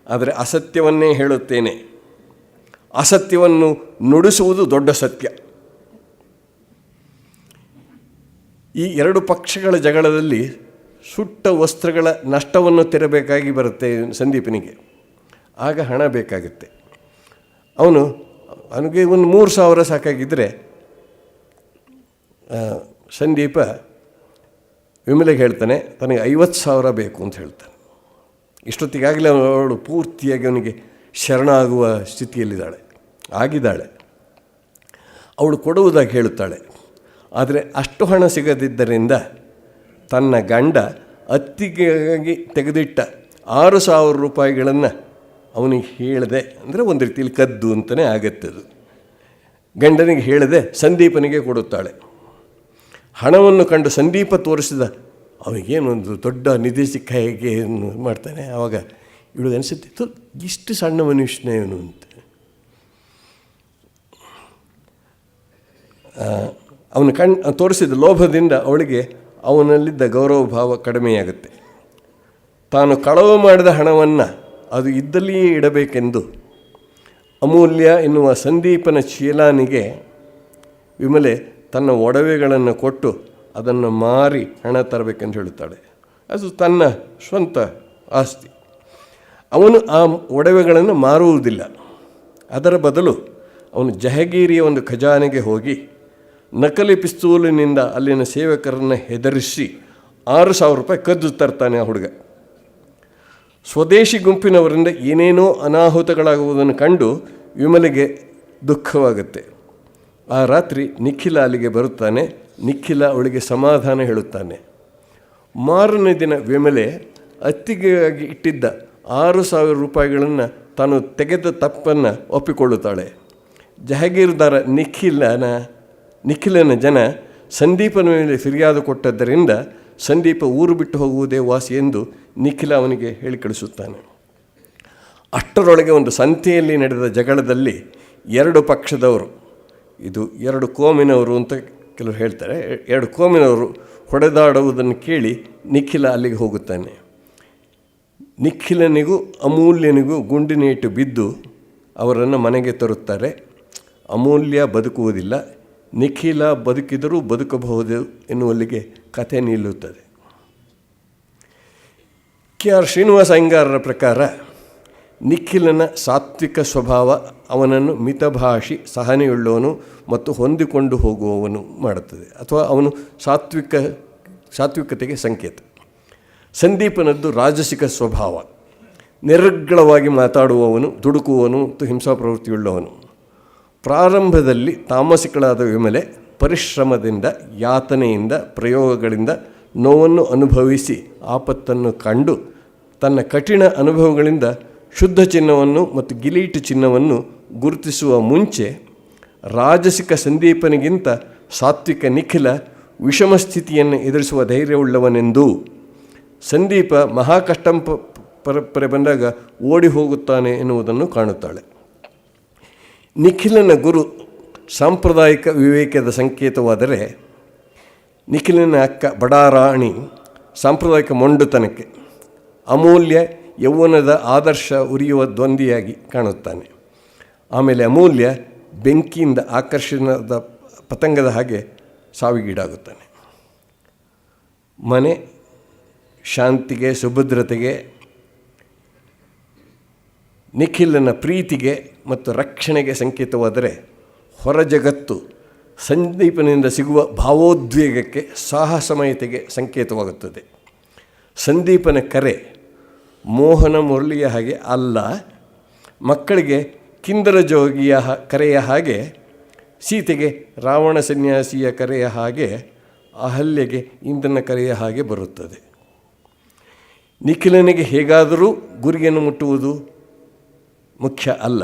Speaker 2: ಆದರೆ ಅಸತ್ಯವನ್ನೇ ಹೇಳುತ್ತೇನೆ. ಅಸತ್ಯವನ್ನು ನುಡಿಸುವುದು ದೊಡ್ಡ ಸತ್ಯ. ಈ ಎರಡು ಪಕ್ಷಗಳ ಜಗಳದಲ್ಲಿ ಸುಟ್ಟ ವಸ್ತ್ರಗಳ ನಷ್ಟವನ್ನು ತೆರಬೇಕಾಗಿ ಬರುತ್ತೆ ಸಂದೀಪನಿಗೆ. ಆಗ ಹಣ ಬೇಕಾಗುತ್ತೆ. ಅವನಿಗೆ ಒಂದು 3,000 ಸಾಕಾಗಿದ್ದರೆ ಸಂದೀಪ ವಿಮಲೆಗೆ ಹೇಳ್ತಾನೆ ತನಗೆ 50,000 ಬೇಕು ಅಂತ ಹೇಳ್ತಾನೆ. ಇಷ್ಟೊತ್ತಿಗಾಗಲೇ ಅವಳು ಪೂರ್ತಿಯಾಗಿ ಅವನಿಗೆ ಶರಣಾಗುವ ಆಗಿದ್ದಾಳೆ. ಅವಳು ಕೊಡುವುದಾಗಿ ಹೇಳುತ್ತಾಳೆ. ಆದರೆ ಅಷ್ಟು ಹಣ ಸಿಗದಿದ್ದರಿಂದ ತನ್ನ ಗಂಡ ಅತ್ತಿಗೆಯಾಗಿ ತೆಗೆದಿಟ್ಟ 6,000 ರೂಪಾಯಿಗಳನ್ನು ಅವನಿಗೆ ಹೇಳದೆ, ಅಂದರೆ ಒಂದು ರೀತಿಯಲ್ಲಿ ಕದ್ದು ಅಂತಲೇ ಆಗತ್ತದು, ಗಂಡನಿಗೆ ಹೇಳದೆ ಸಂದೀಪನಿಗೆ ಕೊಡುತ್ತಾಳೆ. ಹಣವನ್ನು ಕಂಡು ಸಂದೀಪ ತೋರಿಸಿದ ಅವನಿಗೇನೊಂದು ದೊಡ್ಡ ನಿಧಿ ಸಿಕ್ಕ ಹೇಗೆ ಮಾಡ್ತಾನೆ. ಆವಾಗ ಇವಳು ಅನಿಸುತ್ತೆ, ಇಷ್ಟು ಸಣ್ಣ ಮನುಷ್ಯನೇ ಇವನು ಅಂತ. ಅವನು ತೋರಿಸಿದ ಲೋಭದಿಂದ ಅವಳಿಗೆ ಅವನಲ್ಲಿದ್ದ ಗೌರವ ಭಾವ ಕಡಿಮೆಯಾಗುತ್ತೆ. ತಾನು ಕಳವು ಮಾಡಿದ ಹಣವನ್ನು ಅದು ಇದ್ದಲ್ಲಿಯೇ ಇಡಬೇಕೆಂದು ಅಮೂಲ್ಯ ಎನ್ನುವ ಸಂದೀಪನ ಚೀಲಾನಿಗೆ ವಿಮಲೆ ತನ್ನ ಒಡವೆಗಳನ್ನು ಕೊಟ್ಟು ಅದನ್ನು ಮಾರಿ ಹಣ ತರಬೇಕೆಂದು ಹೇಳುತ್ತಾಳೆ. ಅದು ತನ್ನ ಸ್ವಂತ ಆಸ್ತಿ. ಅವನು ಆ ಒಡವೆಗಳನ್ನು ಮಾರುವುದಿಲ್ಲ. ಅದರ ಬದಲು ಅವನು ಜಹಗೀರಿಯ ಒಂದು ಖಜಾನೆಗೆ ಹೋಗಿ ನಕಲಿ ಪಿಸ್ತೂಲಿನಿಂದ ಅಲ್ಲಿನ ಸೇವಕರನ್ನು ಹೆದರಿಸಿ 6,000 ರೂಪಾಯಿ ಕದ್ದು ತರ್ತಾನೆ ಆ ಹುಡುಗ. ಸ್ವದೇಶಿ ಗುಂಪಿನವರಿಂದ ಏನೇನೋ ಅನಾಹುತಗಳಾಗುವುದನ್ನು ಕಂಡು ವಿಮಲೆಗೆ ದುಃಖವಾಗುತ್ತೆ. ಆ ರಾತ್ರಿ ನಿಖಿಲ ಅಲ್ಲಿಗೆ ಬರುತ್ತಾನೆ. ನಿಖಿಲ ಅವಳಿಗೆ ಸಮಾಧಾನ ಹೇಳುತ್ತಾನೆ. ಮಾರನೇ ದಿನ ವಿಮಲೆ ಅತ್ತಿಗೆಯಾಗಿ ಇಟ್ಟಿದ್ದ 6,000 ರೂಪಾಯಿಗಳನ್ನು ತಾನು ತೆಗೆದ ತಪ್ಪನ್ನು ಒಪ್ಪಿಕೊಳ್ಳುತ್ತಾಳೆ. ಜಹಗೀರ್ದಾರ ನಿಖಿಲನ ಜನ ಸಂದೀಪನ ಮೇಲೆ ಫಿರ್ಯಾದು ಕೊಟ್ಟದ್ದರಿಂದ ಸಂದೀಪ ಊರು ಬಿಟ್ಟು ಹೋಗುವುದೇ ವಾಸಿ ಎಂದು ನಿಖಿಲ ಅವನಿಗೆ ಹೇಳಿ ಕಳಿಸುತ್ತಾನೆ. ಅಷ್ಟರೊಳಗೆ ಒಂದು ಸಂತೆಯಲ್ಲಿ ನಡೆದ ಜಗಳದಲ್ಲಿ 2 ಪಕ್ಷದವರು, ಇದು 2 ಕೋಮಿನವರು ಅಂತ ಕೆಲವರು ಹೇಳ್ತಾರೆ, 2 ಕೋಮಿನವರು ಹೊಡೆದಾಡುವುದನ್ನು ಕೇಳಿ ನಿಖಿಲ ಅಲ್ಲಿಗೆ ಹೋಗುತ್ತಾನೆ. ನಿಖಿಲನಿಗೂ ಅಮೂಲ್ಯನಿಗೂ ಗುಂಡಿನೇಟು ಬಿದ್ದು ಅವರನ್ನು ಮನೆಗೆ ತರುತ್ತಾರೆ. ಅಮೂಲ್ಯ ಬದುಕುವುದಿಲ್ಲ, ನಿಖಿಲ ಬದುಕಿದರೂ ಬದುಕಬಹುದು ಎನ್ನುವಲ್ಲಿಗೆ ಕಥೆ ನಿಲ್ಲುತ್ತದೆ. KR ಶ್ರೀನಿವಾಸ ಅಯ್ಯಂಗಾರರ ಪ್ರಕಾರ ನಿಖಿಲನ ಸಾತ್ವಿಕ ಸ್ವಭಾವ ಅವನನ್ನು ಮಿತಭಾಷಿ, ಸಹನೆಯುಳ್ಳವನು ಮತ್ತು ಹೊಂದಿಕೊಂಡು ಹೋಗುವವನು ಮಾಡುತ್ತದೆ, ಅಥವಾ ಅವನು ಸಾತ್ವಿಕತೆಗೆ ಸಂಕೇತ. ಸಂದೀಪನದ್ದು ರಾಜಸಿಕ ಸ್ವಭಾವ, ನಿರರ್ಗಳವಾಗಿ ಮಾತಾಡುವವನು, ದುಡುಕುವವನು ಮತ್ತು ಹಿಂಸಾ ಪ್ರವೃತ್ತಿಯುಳ್ಳವನು. ಪ್ರಾರಂಭದಲ್ಲಿ ತಾಮಸಿಕಳಾದ ವಿಮಲೆ ಪರಿಶ್ರಮದಿಂದ, ಯಾತನೆಯಿಂದ, ಪ್ರಯೋಗಗಳಿಂದ ನೋವನ್ನು ಅನುಭವಿಸಿ ಆಪತ್ತನ್ನು ಕಂಡು ತನ್ನ ಕಠಿಣ ಅನುಭವಗಳಿಂದ ಶುದ್ಧ ಚಿನ್ನವನ್ನು ಮತ್ತು ಗಿಲೀಟು ಚಿನ್ನವನ್ನು ಗುರುತಿಸುವ ಮುಂಚೆ ರಾಜಸಿಕ ಸಂದೀಪನಿಗಿಂತ ಸಾತ್ವಿಕ ನಿಖಿಲ ವಿಷಮ ಸ್ಥಿತಿಯನ್ನು ಎದುರಿಸುವ ಧೈರ್ಯವುಳ್ಳವನೆಂದು, ಸಂದೀಪ ಮಹಾಕಷ್ಟಂಪರೆ ಬಂದಾಗ ಓಡಿ ಹೋಗುತ್ತಾನೆ ಎನ್ನುವುದನ್ನು ಕಾಣುತ್ತಾಳೆ. ನಿಖಿಲನ ಗುರು ಸಾಂಪ್ರದಾಯಿಕ ವಿವೇಕದ ಸಂಕೇತವಾದರೆ, ನಿಖಿಲನ ಅಕ್ಕ ಬಡಾರಾಣಿ ಸಾಂಪ್ರದಾಯಿಕ ಮೊಂಡುತನಕ್ಕೆ, ಅಮೂಲ್ಯ ಯೌವನದ ಆದರ್ಶ ಉರಿಯುವ ದ್ವಂದ್ವಿಯಾಗಿ ಕಾಣುತ್ತಾನೆ. ಆಮೇಲೆ ಅಮೂಲ್ಯ ಬೆಂಕಿಯಿಂದ ಆಕರ್ಷಣದ ಪತಂಗದ ಹಾಗೆ ಸಾವಿಗೀಡಾಗುತ್ತಾನೆ. ಮನೆ ಶಾಂತಿಗೆ, ಸುಭದ್ರತೆಗೆ, ನಿಖಿಲನ ಪ್ರೀತಿಗೆ ಮತ್ತು ರಕ್ಷಣೆಗೆ ಸಂಕೇತವಾದರೆ, ಹೊರ ಜಗತ್ತು ಸಂದೀಪನಿಂದ ಸಿಗುವ ಭಾವೋದ್ವೇಗಕ್ಕೆ, ಸಾಹಸಮಯತೆಗೆ ಸಂಕೇತವಾಗುತ್ತದೆ. ಸಂದೀಪನ ಕರೆ ಮೋಹನ ಮುರಳಿಯ ಹಾಗೆ ಅಲ್ಲ, ಮಕ್ಕಳಿಗೆ ಕಿಂದರ ಜೋಗಿಯ ಕರೆಯ ಹಾಗೆ, ಸೀತೆಗೆ ರಾವಣ ಸನ್ಯಾಸಿಯ ಕರೆಯ ಹಾಗೆ, ಅಹಲ್ಯೆಗೆ ಇಂದ್ರನ ಕರೆಯ ಹಾಗೆ ಬರುತ್ತದೆ. ನಿಖಿಲನಿಗೆ ಹೇಗಾದರೂ ಗುರಿಯನ್ನು ಮುಟ್ಟುವುದು ಮುಖ್ಯ ಅಲ್ಲ,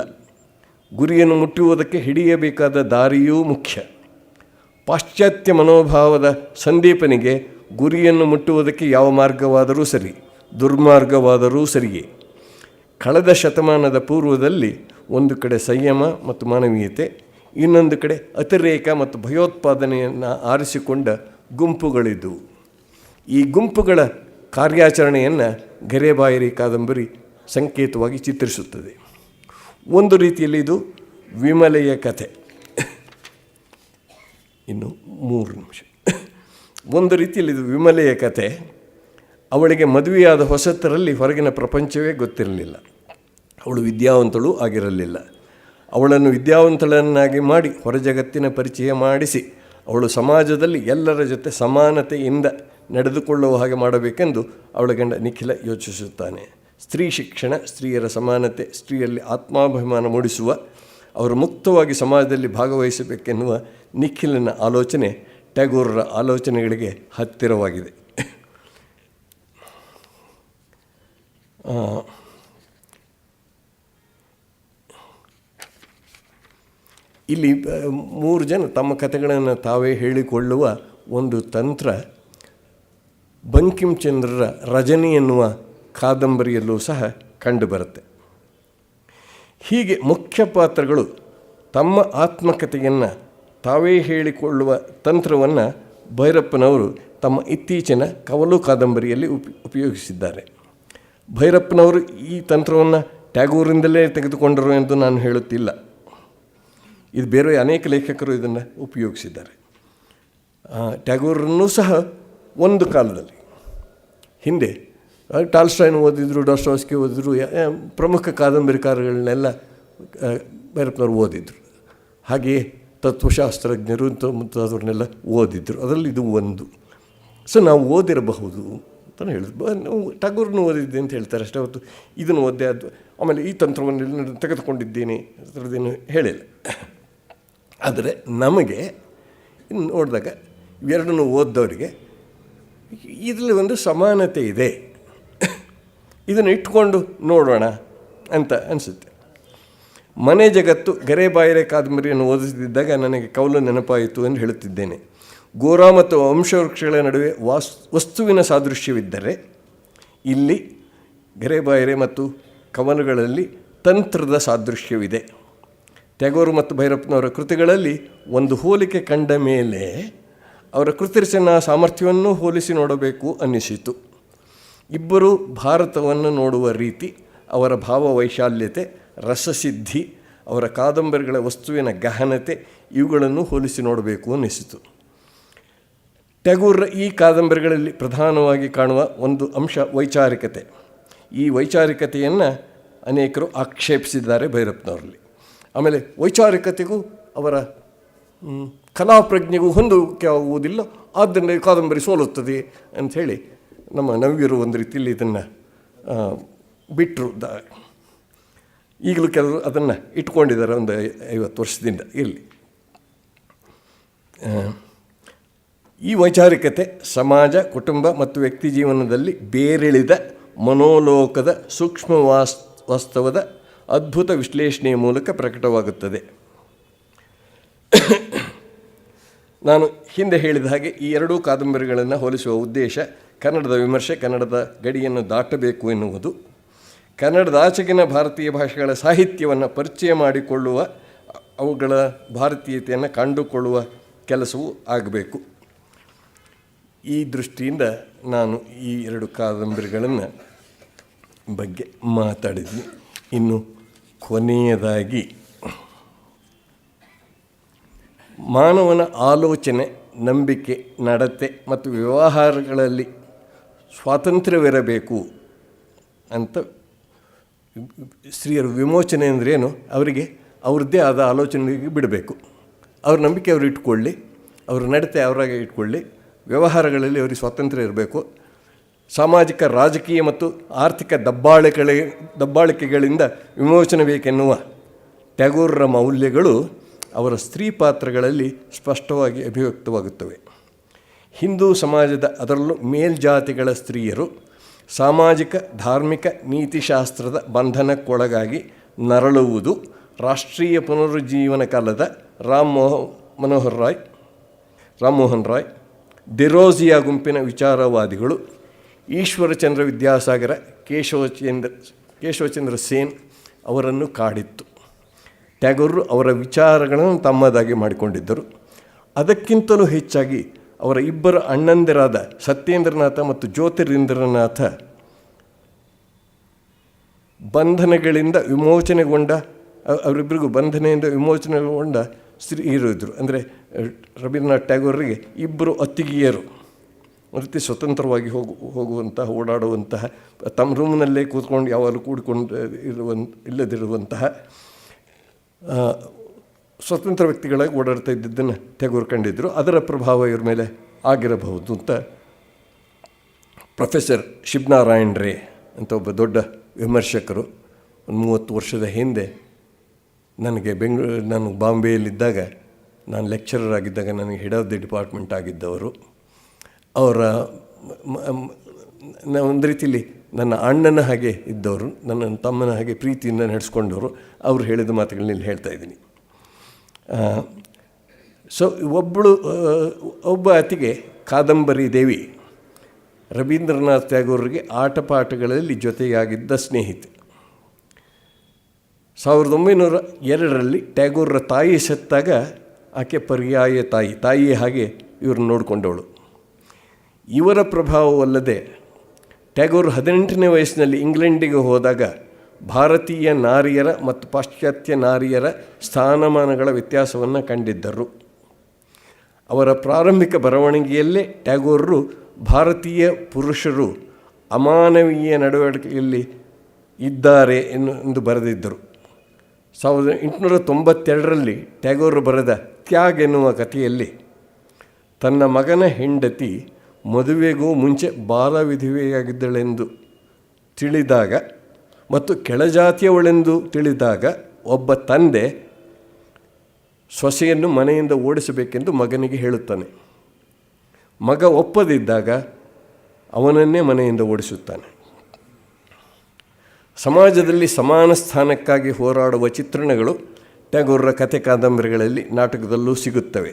Speaker 2: ಗುರಿಯನ್ನು ಮುಟ್ಟುವುದಕ್ಕೆ ಹಿಡಿಯಬೇಕಾದ ದಾರಿಯೂ ಮುಖ್ಯ. ಪಾಶ್ಚಾತ್ಯ ಮನೋಭಾವದ ಸಂದೀಪನಿಗೆ ಗುರಿಯನ್ನು ಮುಟ್ಟುವುದಕ್ಕೆ ಯಾವ ಮಾರ್ಗವಾದರೂ ಸರಿ, ದುರ್ಮಾರ್ಗವಾದರೂ ಸರಿಯೇ. ಕಳೆದ ಶತಮಾನದ ಪೂರ್ವದಲ್ಲಿ ಒಂದು ಕಡೆ ಸಂಯಮ ಮತ್ತು ಮಾನವೀಯತೆ, ಇನ್ನೊಂದು ಕಡೆ ಅತಿರೇಕ ಮತ್ತು ಭಯೋತ್ಪಾದನೆಯನ್ನು ಆರಿಸಿಕೊಂಡ ಗುಂಪುಗಳಿದ್ದವು. ಈ ಗುಂಪುಗಳ ಕಾರ್ಯಾಚರಣೆಯನ್ನು ಗೆರೆಬಾಯಿರಿ ಕಾದಂಬರಿ ಸಂಕೇತವಾಗಿ ಚಿತ್ರಿಸುತ್ತದೆ. ಒಂದು ರೀತಿಯಲ್ಲಿ ಇದು ವಿಮಲೆಯ ಕಥೆ. ಇನ್ನು 3 ನಿಮಿಷ. ಒಂದು ರೀತಿಯಲ್ಲಿ ಇದು ವಿಮಲೆಯ ಕಥೆ. ಅವಳಿಗೆ ಮದುವೆಯಾದ ಹೊಸತರಲ್ಲಿ ಹೊರಗಿನ ಪ್ರಪಂಚವೇ ಗೊತ್ತಿರಲಿಲ್ಲ. ಅವಳು ವಿದ್ಯಾವಂತಳು ಆಗಿರಲಿಲ್ಲ. ಅವಳನ್ನು ವಿದ್ಯಾವಂತಳನ್ನಾಗಿ ಮಾಡಿ ಹೊರ ಜಗತ್ತಿನ ಪರಿಚಯ ಮಾಡಿಸಿ ಅವಳು ಸಮಾಜದಲ್ಲಿ ಎಲ್ಲರ ಜೊತೆ ಸಮಾನತೆಯಿಂದ ನಡೆದುಕೊಳ್ಳುವ ಹಾಗೆ ಮಾಡಬೇಕೆಂದು ಅವಳ ಗಂಡ ನಿಖಿಲ ಯೋಚಿಸುತ್ತಾನೆ. ಸ್ತ್ರೀ ಶಿಕ್ಷಣ, ಸ್ತ್ರೀಯರ ಸಮಾನತೆ, ಸ್ತ್ರೀಯಲ್ಲಿ ಆತ್ಮಾಭಿಮಾನ ಮೂಡಿಸುವ, ಅವರು ಮುಕ್ತವಾಗಿ ಸಮಾಜದಲ್ಲಿ ಭಾಗವಹಿಸಬೇಕೆನ್ನುವ ನಿಖಿಲನ ಆಲೋಚನೆ ಟ್ಯಾಗೋರರ ಆಲೋಚನೆಗಳಿಗೆ ಹತ್ತಿರವಾಗಿದೆ. ಇಲ್ಲಿ 3 ಜನ ತಮ್ಮ ಕಥೆಗಳನ್ನು ತಾವೇ ಹೇಳಿಕೊಳ್ಳುವ ಒಂದು ತಂತ್ರ ಬಂಕಿಂಚಂದ್ರರ ರಜನಿ ಎನ್ನುವ ಕಾದಂಬರಿಯಲ್ಲೂ ಸಹ ಕಂಡುಬರುತ್ತೆ. ಹೀಗೆ ಮುಖ್ಯ ಪಾತ್ರಗಳು ತಮ್ಮ ಆತ್ಮಕಥೆಯನ್ನು ತಾವೇ ಹೇಳಿಕೊಳ್ಳುವ ತಂತ್ರವನ್ನು ಭೈರಪ್ಪನವರು ತಮ್ಮ ಇತ್ತೀಚಿನ ಕವಲು ಕಾದಂಬರಿಯಲ್ಲಿ ಉಪಯೋಗಿಸಿದ್ದಾರೆ. ಭೈರಪ್ಪನವರು ಈ ತಂತ್ರವನ್ನು ಟ್ಯಾಗೋರಿಂದಲೇ ತೆಗೆದುಕೊಂಡರು ಎಂದು ನಾನು ಹೇಳುತ್ತಿಲ್ಲ. ಇದು ಬೇರೆ ಅನೇಕ ಲೇಖಕರು ಇದನ್ನು ಉಪಯೋಗಿಸಿದ್ದಾರೆ. ಟ್ಯಾಗೋರನ್ನೂ ಸಹ ಒಂದು ಕಾಲದಲ್ಲಿ ಹಿಂದೆ ಟಾಲ್ಸ್ಟಾಯ್ನ ಓದಿದ್ರು, ಡಾಸ್ಟಾವ್ಸ್ಕಿ ಓದಿದ್ರು, ಪ್ರಮುಖ ಕಾದಂಬರಿಕಾರಗಳನ್ನೆಲ್ಲ ಭೈರಪ್ಪನವರು ಓದಿದ್ರು. ಹಾಗೆಯೇ ತತ್ವಶಾಸ್ತ್ರಜ್ಞರು ಮುಂತಾದವ್ರನ್ನೆಲ್ಲ ಓದಿದ್ರು. ಅದರಲ್ಲಿ ಇದು ಒಂದು. ಸೊ ನಾವು ಓದಿರಬಹುದು ಅಂತ ಹೇಳಿದ್ರು. ನಾವು ಟ್ಯಾಗೋರ್ನು ಓದಿದ್ದೆ ಅಂತ ಹೇಳ್ತಾರೆ ಅಷ್ಟೇ ಹೊತ್ತು ಇದನ್ನು ಓದ್ದೆ, ಅದು ಆಮೇಲೆ ಈ ತಂತ್ರವನ್ನು ತೆಗೆದುಕೊಂಡಿದ್ದೇನೆ ಅದರದ್ದೇನು ಹೇಳಿಲ್ಲ. ಆದರೆ ನಮಗೆ ನೋಡಿದಾಗ ಇವೆರಡನ್ನು ಓದ್ದವರಿಗೆ ಇದರಲ್ಲಿ ಒಂದು ಸಮಾನತೆ ಇದೆ, ಇದನ್ನು ಇಟ್ಕೊಂಡು ನೋಡೋಣ ಅಂತ ಅನಿಸುತ್ತೆ. ಮನೆ ಜಗತ್ತು ಗರೆಬಾಯಿರೆ ಕಾದಂಬರಿಯನ್ನು ಓದುತ್ತಿದ್ದಾಗ ನನಗೆ ಕೌಲು ನೆನಪಾಯಿತು ಎಂದು ಹೇಳುತ್ತಿದ್ದೇನೆ. ಗೋರಾ ಮತ್ತು ವಂಶವೃಕ್ಷಗಳ ನಡುವೆ ವಸ್ತುವಿನ ಸಾದೃಶ್ಯವಿದ್ದರೆ ಇಲ್ಲಿ ಗರೆಬಾಯಿರೆ ಮತ್ತು ಕವನಗಳಲ್ಲಿ ತಂತ್ರದ ಸಾದೃಶ್ಯವಿದೆ. ಟ್ಯಾಗೋರ್ ಮತ್ತು ಭೈರಪ್ಪನವರ ಕೃತಿಗಳಲ್ಲಿ ಒಂದು ಹೋಲಿಕೆ ಕಂಡ ಮೇಲೆ ಅವರ ಕೃತಿರಚನಾ ಸಾಮರ್ಥ್ಯವನ್ನು ಹೋಲಿಸಿ ನೋಡಬೇಕು ಅನ್ನಿಸಿತು. ಇಬ್ಬರು ಭಾರತವನ್ನು ನೋಡುವ ರೀತಿ, ಅವರ ಭಾವವೈಶಾಲ್ಯತೆ, ರಸಸಿದ್ಧಿ, ಅವರ ಕಾದಂಬರಿಗಳ ವಸ್ತುವಿನ ಗಹನತೆ ಇವುಗಳನ್ನು ಹೋಲಿಸಿ ನೋಡಬೇಕು ಅನ್ನಿಸಿತು. ಟ್ಯಾಗೋರ್ರ ಈ ಕಾದಂಬರಿಗಳಲ್ಲಿ ಪ್ರಧಾನವಾಗಿ ಕಾಣುವ ಒಂದು ಅಂಶ ವೈಚಾರಿಕತೆ. ಈ ವೈಚಾರಿಕತೆಯನ್ನು ಅನೇಕರು ಆಕ್ಷೇಪಿಸಿದ್ದಾರೆ ಭೈರಪ್ಪನವರಲ್ಲಿ. ಆಮೇಲೆ ವೈಚಾರಿಕತೆಗೂ ಅವರ ಕಲಾಪ್ರಜ್ಞೆಗೂ ಹೊಂದೋಕೆ ಆಗುವುದಿಲ್ಲ, ಆದ್ದರಿಂದ ಈ ಕಾದಂಬರಿ ಸೋಲುತ್ತದೆ ಅಂಥೇಳಿ ನಮ್ಮ ನವ್ಯರು ಒಂದು ರೀತಿಯಲ್ಲಿ ಇದನ್ನು ಬಿಟ್ಟರು. ಈಗಲೂ ಕೆಲವರು ಅದನ್ನು ಇಟ್ಕೊಂಡಿದ್ದಾರೆ ಒಂದು 50 ವರ್ಷದಿಂದ. ಇರಲಿ, ಈ ವೈಚಾರಿಕತೆ ಸಮಾಜ, ಕುಟುಂಬ ಮತ್ತು ವ್ಯಕ್ತಿ ಜೀವನದಲ್ಲಿ ಬೇರೆಳಿದ ಮನೋಲೋಕದ ಸೂಕ್ಷ್ಮ ವಾಸ್ತವದ ಅದ್ಭುತ ವಿಶ್ಲೇಷಣೆಯ ಮೂಲಕ ಪ್ರಕಟವಾಗುತ್ತದೆ. ನಾನು ಹಿಂದೆ ಹೇಳಿದ ಹಾಗೆ ಈ ಎರಡೂ ಕಾದಂಬರಿಗಳನ್ನು ಹೋಲಿಸುವ ಉದ್ದೇಶ ಕನ್ನಡದ ವಿಮರ್ಶೆ, ಕನ್ನಡದ ಗಡಿಯನ್ನು ದಾಟಬೇಕು ಎನ್ನುವುದು, ಕನ್ನಡದಾಚೆಗಿನ ಭಾರತೀಯ ಭಾಷೆಗಳ ಸಾಹಿತ್ಯವನ್ನು ಪರಿಚಯ ಮಾಡಿಕೊಳ್ಳುವ, ಅವುಗಳ ಭಾರತೀಯತೆಯನ್ನು ಕಂಡುಕೊಳ್ಳುವ ಕೆಲಸವೂ ಆಗಬೇಕು. ಈ ದೃಷ್ಟಿಯಿಂದ ನಾನು ಈ ಎರಡು ಕಾದಂಬರಿಗಳನ್ನು ಬಗ್ಗೆ ಮಾತಾಡಿದ್ವಿ. ಇನ್ನು ಕೊನೆಯದಾಗಿ ಮಾನವನ ಆಲೋಚನೆ, ನಂಬಿಕೆ, ನಡತೆ ಮತ್ತು ವ್ಯವಹಾರಗಳಲ್ಲಿ ಸ್ವಾತಂತ್ರ್ಯವಿರಬೇಕು ಅಂತ ಸ್ತ್ರೀಯರು ವಿಮೋಚನೆ ಅಂದ್ರೇನು, ಅವರಿಗೆ ಅವ್ರದ್ದೇ ಆದ ಆಲೋಚನೆಗೆ ಬಿಡಬೇಕು. ಅವ್ರ ನಂಬಿಕೆ ಅವರು ಇಟ್ಕೊಳ್ಳಿ, ಅವ್ರ ನಡತೆ ಅವರಾಗೆ ಇಟ್ಕೊಳ್ಳಿ, ವ್ಯವಹಾರಗಳಲ್ಲಿ ಅವರಿಗೆ ಸ್ವಾತಂತ್ರ್ಯ ಇರಬೇಕು. ಸಾಮಾಜಿಕ, ರಾಜಕೀಯ ಮತ್ತು ಆರ್ಥಿಕ ದಬ್ಬಾಳಿಕೆಗಳಿಂದ ವಿಮೋಚನೆ ಬೇಕೆನ್ನುವ ಟ್ಯಾಗೋರ್ರ ಮೌಲ್ಯಗಳು ಅವರ ಸ್ತ್ರೀ ಪಾತ್ರಗಳಲ್ಲಿ ಸ್ಪಷ್ಟವಾಗಿ ಅಭಿವ್ಯಕ್ತವಾಗುತ್ತವೆ. ಹಿಂದೂ ಸಮಾಜದ, ಅದರಲ್ಲೂ ಮೇಲ್ಜಾತಿಗಳ ಸ್ತ್ರೀಯರು ಸಾಮಾಜಿಕ, ಧಾರ್ಮಿಕ, ನೀತಿಶಾಸ್ತ್ರದ ಬಂಧನಕ್ಕೊಳಗಾಗಿ ನರಳುವುದು ರಾಷ್ಟ್ರೀಯ ಪುನರುಜ್ಜೀವನ ಕಾಲದ ರಾಮ್ ಮೋಹನ್ ರಾಯ್, ಡಿರೋಜಿಯಾ ಗುಂಪಿನ ವಿಚಾರವಾದಿಗಳು, ಈಶ್ವರಚಂದ್ರ ವಿದ್ಯಾಸಾಗರ, ಕೇಶವಚಂದ್ರ ಸೇನ್ ಅವರನ್ನು ಕಾಡಿತ್ತು. ಟ್ಯಾಗೋರ್ ಅವರ ವಿಚಾರಗಳನ್ನು ತಮ್ಮದಾಗಿ ಮಾಡಿಕೊಂಡಿದ್ದರು. ಅದಕ್ಕಿಂತಲೂ ಹೆಚ್ಚಾಗಿ ಅವರ ಇಬ್ಬರು ಅಣ್ಣಂದಿರಾದ ಸತ್ಯೇಂದ್ರನಾಥ ಮತ್ತು ಜ್ಯೋತಿರಿಂದ್ರನಾಥ ಅವರಿಬ್ಬರಿಗೂ ಬಂಧನೆಯಿಂದ ವಿಮೋಚನೆಗೊಂಡ ಸ್ತ್ರೀಯರು ಇದ್ದರು. ಅಂದರೆ ರವೀಂದ್ರನಾಥ್ ಟ್ಯಾಗೋರ್ರಿಗೆ ಇಬ್ಬರು ಅತ್ತಿಗೆಯರು, ಒಂದು ರೀತಿ ಸ್ವತಂತ್ರವಾಗಿ ಹೋಗುವಂತಹ, ಓಡಾಡುವಂತಹ, ತಮ್ಮ ರೂಮ್ನಲ್ಲೇ ಕೂತ್ಕೊಂಡು ಯಾವಾಗಲೂ ಕೂಡಿಕೊಂಡು ಇಲ್ಲದಿರುವಂತಹ ಸ್ವತಂತ್ರ ವ್ಯಕ್ತಿಗಳಾಗಿ ಓಡಾಡ್ತಾ ಇದ್ದಿದ್ದನ್ನು ಟ್ಯಾಗೋರ್ ಕಂಡಿದ್ದರು. ಅದರ ಪ್ರಭಾವ ಇವ್ರ ಮೇಲೆ ಆಗಿರಬಹುದು ಅಂತ ಪ್ರೊಫೆಸರ್ ಶಿವನಾರಾಯಣ್ ರೇ ಅಂತ ಒಬ್ಬ ದೊಡ್ಡ ವಿಮರ್ಶಕರು ಒಂದು 30 ವರ್ಷದ ಹಿಂದೆ ನಾನು ಬಾಂಬೆಯಲ್ಲಿದ್ದಾಗ, ನಾನು ಲೆಕ್ಚರರ್ ಆಗಿದ್ದಾಗ ನನಗೆ ಹೆಡ್ ಆಫ್ ದಿ ಡಿಪಾರ್ಟ್ಮೆಂಟ್ ಆಗಿದ್ದವರು, ಅವರ ಒಂದು ರೀತಿಯಲ್ಲಿ ನನ್ನ ಅಣ್ಣನ ಹಾಗೆ ಇದ್ದವರು, ನನ್ನ ತಮ್ಮನ ಹಾಗೆ ಪ್ರೀತಿಯಿಂದ ನಡೆಸ್ಕೊಂಡವರು. ಅವರು ಹೇಳಿದ ಮಾತುಗಳನ್ನ ಇಲ್ಲಿ ಹೇಳ್ತಾ ಇದ್ದೀನಿ. ಸೊ ಒಬ್ಬ ಅತಿಗೆ ಕಾದಂಬರಿ ದೇವಿ ರವೀಂದ್ರನಾಥ್ ಟ್ಯಾಗೋರ್ಗೆ ಆಟಪಾಠಗಳಲ್ಲಿ ಜೊತೆಯಾಗಿದ್ದ ಸ್ನೇಹಿತೆ. 1902ರಲ್ಲಿ ಟ್ಯಾಗೋರ್ರ ತಾಯಿ ಸತ್ತಾಗ ಆಕೆ ಪರ್ಯಾಯ ತಾಯಿಯ ಹಾಗೆ ಇವ್ರನ್ನ ನೋಡಿಕೊಂಡವಳು. ಇವರ ಪ್ರಭಾವವಲ್ಲದೆ ಟ್ಯಾಗೋರ್ 18ನೇ ವಯಸ್ಸಿನಲ್ಲಿ ಇಂಗ್ಲೆಂಡಿಗೆ ಹೋದಾಗ ಭಾರತೀಯ ನಾರಿಯರ ಮತ್ತು ಪಾಶ್ಚಾತ್ಯ ನಾರಿಯರ ಸ್ಥಾನಮಾನಗಳ ವ್ಯತ್ಯಾಸವನ್ನು ಕಂಡಿದ್ದರು. ಅವರ ಪ್ರಾರಂಭಿಕ ಬರವಣಿಗೆಯಲ್ಲೇ ಟ್ಯಾಗೋರರು ಭಾರತೀಯ ಪುರುಷರು ಅಮಾನವೀಯ ನಡವಳಿಕೆಯಲ್ಲಿ ಇದ್ದಾರೆ ಎಂದು ಬರೆದಿದ್ದರು. 1892ರಲ್ಲಿ ಟ್ಯಾಗೋರ್ ಬರೆದ ತ್ಯಾಗ್ ಎನ್ನುವ ಕಥೆಯಲ್ಲಿ ತನ್ನ ಮಗನ ಹೆಂಡತಿ ಮದುವೆಗೂ ಮುಂಚೆ ಬಾಲವಿಧವೆಯಾಗಿದ್ದಳೆಂದು ತಿಳಿದಾಗ ಮತ್ತು ಕೆಳಜಾತಿಯವಳೆಂದು ತಿಳಿದಾಗ ಒಬ್ಬ ತಂದೆ ಸೊಸೆಯನ್ನು ಮನೆಯಿಂದ ಓಡಿಸಬೇಕೆಂದು ಮಗನಿಗೆ ಹೇಳುತ್ತಾನೆ. ಮಗ ಒಪ್ಪದಿದ್ದಾಗ ಅವನನ್ನೇ ಮನೆಯಿಂದ ಓಡಿಸುತ್ತಾನೆ. ಸಮಾಜದಲ್ಲಿ ಸಮಾನ ಸ್ಥಾನಕ್ಕಾಗಿ ಹೋರಾಡುವ ಚಿತ್ರಣಗಳು ಟ್ಯಾಗೋರರ ಕಥೆ ಕಾದಂಬರಿಗಳಲ್ಲಿ, ನಾಟಕದಲ್ಲೂ ಸಿಗುತ್ತವೆ.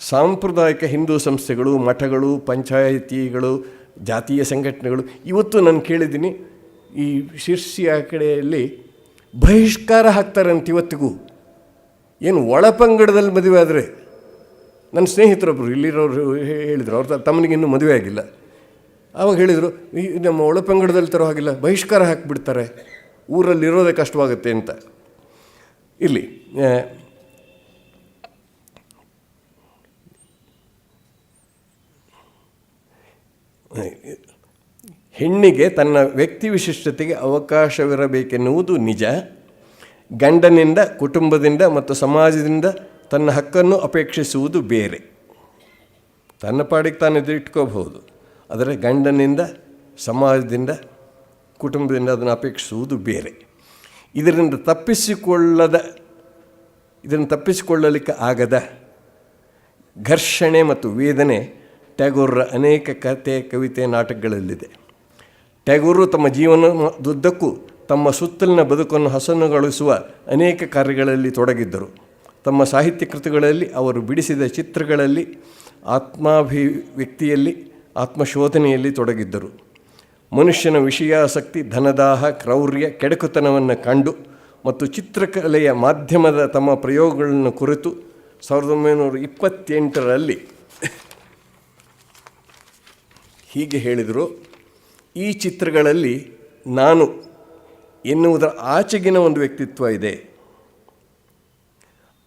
Speaker 2: ಸಾಂಪ್ರದಾಯಿಕ ಹಿಂದೂ ಸಂಸ್ಥೆಗಳು, ಮಠಗಳು, ಪಂಚಾಯಿತಿಗಳು, ಜಾತೀಯ ಸಂಘಟನೆಗಳು ಇವತ್ತು ನಾನು ಕೇಳಿದ್ದೀನಿ, ಈ ಶಿರ್ಸಿಯ ಕಡೆಯಲ್ಲಿ ಬಹಿಷ್ಕಾರ ಹಾಕ್ತಾರಂತ ಇವತ್ತಿಗೂ. ಏನು ಒಳಪಂಗಡದಲ್ಲಿ ಮದುವೆ ಆದರೆ, ನನ್ನ ಸ್ನೇಹಿತರೊಬ್ಬರು ಇಲ್ಲಿರೋರು ಹೇಳಿದರು, ಅವ್ರ ತಮ್ಮನಿಗಿನ್ನೂ ಮದುವೆ ಆಗಿಲ್ಲ. ಆವಾಗ ಹೇಳಿದರು, ಈ ನಮ್ಮ ಒಳಪಂಗಡದಲ್ಲಿ ತರೋ ಹಾಗಿಲ್ಲ, ಬಹಿಷ್ಕಾರ ಹಾಕಿಬಿಡ್ತಾರೆ, ಊರಲ್ಲಿರೋದೇ ಕಷ್ಟವಾಗುತ್ತೆ ಅಂತ. ಇಲ್ಲಿ ಹೆಣ್ಣಿಗೆ ತನ್ನ ವ್ಯಕ್ತಿ ವಿಶಿಷ್ಟತೆಗೆ ಅವಕಾಶವಿರಬೇಕೆನ್ನುವುದು ನಿಜ. ಗಂಡನಿಂದ, ಕುಟುಂಬದಿಂದ ಮತ್ತು ಸಮಾಜದಿಂದ ತನ್ನ ಹಕ್ಕನ್ನು ಅಪೇಕ್ಷಿಸುವುದು ಬೇರೆ. ತನ್ನ ಪಾಡಿಗೆ ತಾನು ಇಟ್ಕೋಬಹುದು, ಆದರೆ ಗಂಡನಿಂದ, ಸಮಾಜದಿಂದ, ಕುಟುಂಬದಿಂದ ಅದನ್ನು ಅಪೇಕ್ಷಿಸುವುದು ಬೇರೆ. ಇದರಿಂದ ತಪ್ಪಿಸಿಕೊಳ್ಳಲಿಕ್ಕೆ ಆಗದ ಘರ್ಷಣೆ ಮತ್ತು ವೇದನೆ ಟ್ಯಾಗೋರರ ಅನೇಕ ಕತೆ, ಕವಿತೆ, ನಾಟಕಗಳಲ್ಲಿದೆ. ಟ್ಯಾಗೋರರು ತಮ್ಮ ಜೀವನದುದ್ದಕ್ಕೂ ತಮ್ಮ ಸುತ್ತಲಿನ ಬದುಕನ್ನು ಹಸನುಗೊಳಿಸುವ ಅನೇಕ ಕಾರ್ಯಗಳಲ್ಲಿ ತೊಡಗಿದ್ದರು. ತಮ್ಮ ಸಾಹಿತ್ಯ ಕೃತಿಗಳಲ್ಲಿ ಅವರು ಬಿಡಿಸಿದ ಚಿತ್ರಗಳಲ್ಲಿ ಆತ್ಮಾಭಿವ್ಯಕ್ತಿಯಲ್ಲಿ, ಆತ್ಮಶೋಧನೆಯಲ್ಲಿ ತೊಡಗಿದ್ದರು. ಮನುಷ್ಯನ ವಿಷಯಾಸಕ್ತಿ, ಧನದಾಹ, ಕ್ರೌರ್ಯ, ಕೆಡಕುತನವನ್ನು ಕಂಡು ಮತ್ತು ಚಿತ್ರಕಲೆಯ ಮಾಧ್ಯಮದ ತಮ್ಮ ಪ್ರಯೋಗಗಳನ್ನು ಕುರಿತು 1928ರಲ್ಲಿ ಹೀಗೆ ಹೇಳಿದರು: ಈ ಚಿತ್ರಗಳಲ್ಲಿ ನಾನು ಎನ್ನುವುದರ ಆಚೆಗಿನ ಒಂದು ವ್ಯಕ್ತಿತ್ವ ಇದೆ,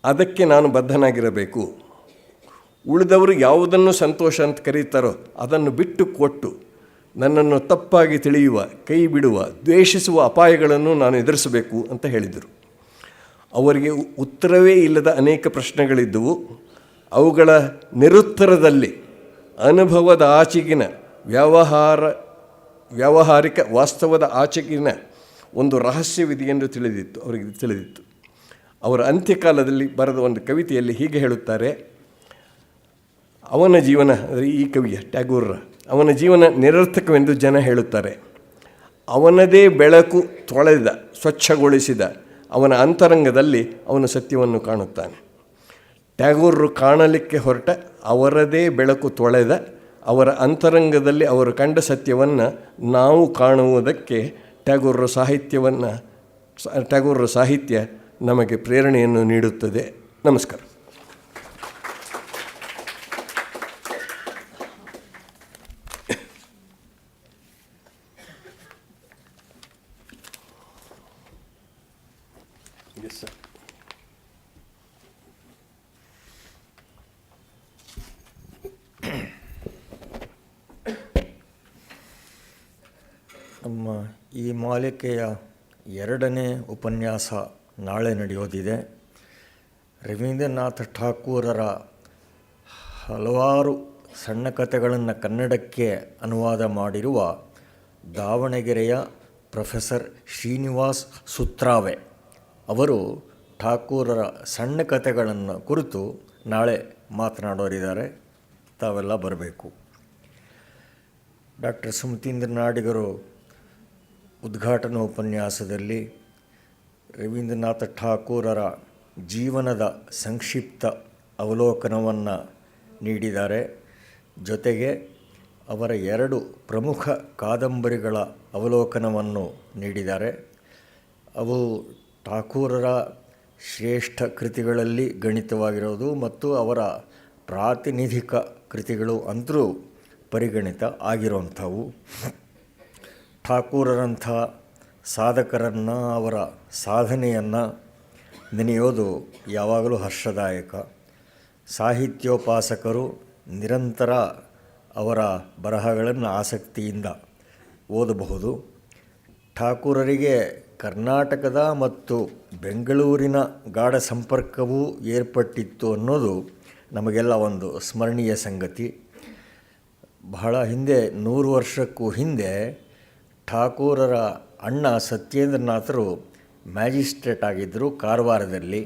Speaker 2: ಅದಕ್ಕೆ ನಾನು ಬದ್ಧನಾಗಿರಬೇಕು. ಉಳಿದವರು ಯಾವುದನ್ನು ಸಂತೋಷ ಅಂತ ಕರೀತಾರೋ ಅದನ್ನು ಬಿಟ್ಟು ಕೊಟ್ಟು ನನ್ನನ್ನು ತಪ್ಪಾಗಿ ತಿಳಿಯುವ, ಕೈ ಬಿಡುವ, ದ್ವೇಷಿಸುವ ಅಪಾಯಗಳನ್ನು ನಾನು ಎದುರಿಸಬೇಕು ಅಂತ ಹೇಳಿದರು. ಅವರಿಗೆ ಉತ್ತರವೇ ಇಲ್ಲದ ಅನೇಕ ಪ್ರಶ್ನೆಗಳಿದ್ದವು. ಅವುಗಳ ನಿರುತ್ತರದಲ್ಲಿ ಅನುಭವದ ಆಚೆಗಿನ ವ್ಯಾವಹಾರಿಕ ವಾಸ್ತವದ ಆಚೆಗಿನ ಒಂದು ರಹಸ್ಯವಿದೆ ಎಂದು ಅವರಿಗೆ ತಿಳಿದಿತ್ತು. ಅವರ ಅಂತ್ಯಕಾಲದಲ್ಲಿ ಬರೆದ ಒಂದು ಕವಿತೆಯಲ್ಲಿ ಹೀಗೆ ಹೇಳುತ್ತಾರೆ: ಅವನ ಜೀವನ, ಅಂದರೆ ಈ ಕವಿಯ ಟ್ಯಾಗೋರರ, ಅವನ ಜೀವನ ನಿರರ್ಥಕವೆಂದು ಜನ ಹೇಳುತ್ತಾರೆ. ಅವನದೇ ಬೆಳಕು ತೊಳೆದ, ಸ್ವಚ್ಛಗೊಳಿಸಿದ ಅವನ ಅಂತರಂಗದಲ್ಲಿ ಅವನು ಸತ್ಯವನ್ನು ಕಾಣುತ್ತಾನೆ. ಟ್ಯಾಗೋರರು ಕಾಣಲಿಕ್ಕೆ ಹೊರಟ ಅವರದೇ ಬೆಳಕು ತೊಳೆದ ಅವರ ಅಂತರಂಗದಲ್ಲಿ ಅವರು ಕಂಡ ಸತ್ಯವನ್ನು ನಾವು ಕಾಣುವುದಕ್ಕೆ ಟ್ಯಾಗೋರರ ಸಾಹಿತ್ಯ ನಮಗೆ ಪ್ರೇರಣೆಯನ್ನು ನೀಡುತ್ತದೆ. ನಮಸ್ಕಾರ.
Speaker 1: ನಮ್ಮ ಈ ಮಾಲಿಕೆಯ 2ನೇ ಉಪನ್ಯಾಸ ನಾಳೆ ನಡೆಯೋದಿದೆ. ರವೀಂದ್ರನಾಥ ಠಾಕೂರರ ಹಲವಾರು ಸಣ್ಣ ಕಥೆಗಳನ್ನು ಕನ್ನಡಕ್ಕೆ ಅನುವಾದ ಮಾಡಿರುವ ದಾವಣಗೆರೆಯ ಪ್ರೊಫೆಸರ್ ಶ್ರೀನಿವಾಸ್ ಸುತ್ರಾವೆ ಅವರು ಠಾಕೂರರ ಸಣ್ಣ ಕಥೆಗಳನ್ನು ಕುರಿತು ನಾಳೆ ಮಾತನಾಡೋರಿದ್ದಾರೆ. ತಾವೆಲ್ಲ ಬರಬೇಕು. ಡಾಕ್ಟರ್ ಸುಮತೀಂದ್ರ ನಾಡಿಗರು ಉದ್ಘಾಟನಾ ಉಪನ್ಯಾಸದಲ್ಲಿ ರವೀಂದ್ರನಾಥ ಠಾಕೂರರ ಜೀವನದ ಸಂಕ್ಷಿಪ್ತ ಅವಲೋಕನವನ್ನು ನೀಡಿದ್ದಾರೆ. ಜೊತೆಗೆ ಅವರ 2 ಪ್ರಮುಖ ಕಾದಂಬರಿಗಳ ಅವಲೋಕನವನ್ನು ನೀಡಿದ್ದಾರೆ. ಅವು ಠಾಕೂರರ ಶ್ರೇಷ್ಠ ಕೃತಿಗಳಲ್ಲಿ ಗಣಿತವಾಗಿರೋದು ಮತ್ತು ಅವರ ಪ್ರಾತಿನಿಧಿಕ ಕೃತಿಗಳು ಅಂತೂ ಪರಿಗಣಿತ ಆಗಿರುವಂಥವು. ಠಾಕೂರರಂಥ ಸಾಧಕರನ್ನು, ಅವರ ಸಾಧನೆಯನ್ನು ನೆನೆಯೋದು ಯಾವಾಗಲೂ ಹರ್ಷದಾಯಕ. ಸಾಹಿತ್ಯೋಪಾಸಕರು ನಿರಂತರ ಅವರ ಬರಹಗಳನ್ನು ಆಸಕ್ತಿಯಿಂದ ಓದಬಹುದು. ಠಾಕೂರರಿಗೆ ಕರ್ನಾಟಕದ ಮತ್ತು ಬೆಂಗಳೂರಿನ ಗಾಢ ಸಂಪರ್ಕವೂ ಏರ್ಪಟ್ಟಿತ್ತು ಅನ್ನೋದು ನಮಗೆಲ್ಲ ಒಂದು ಸ್ಮರಣೀಯ ಸಂಗತಿ. ಬಹಳ ಹಿಂದೆ, 100 ವರ್ಷಕ್ಕೂ ಹಿಂದೆ, ಠಾಕೂರರ ಅಣ್ಣ ಸತ್ಯೇಂದ್ರನಾಥರು ಮ್ಯಾಜಿಸ್ಟ್ರೇಟ್ ಆಗಿದ್ದರು ಕಾರವಾರದಲ್ಲಿ.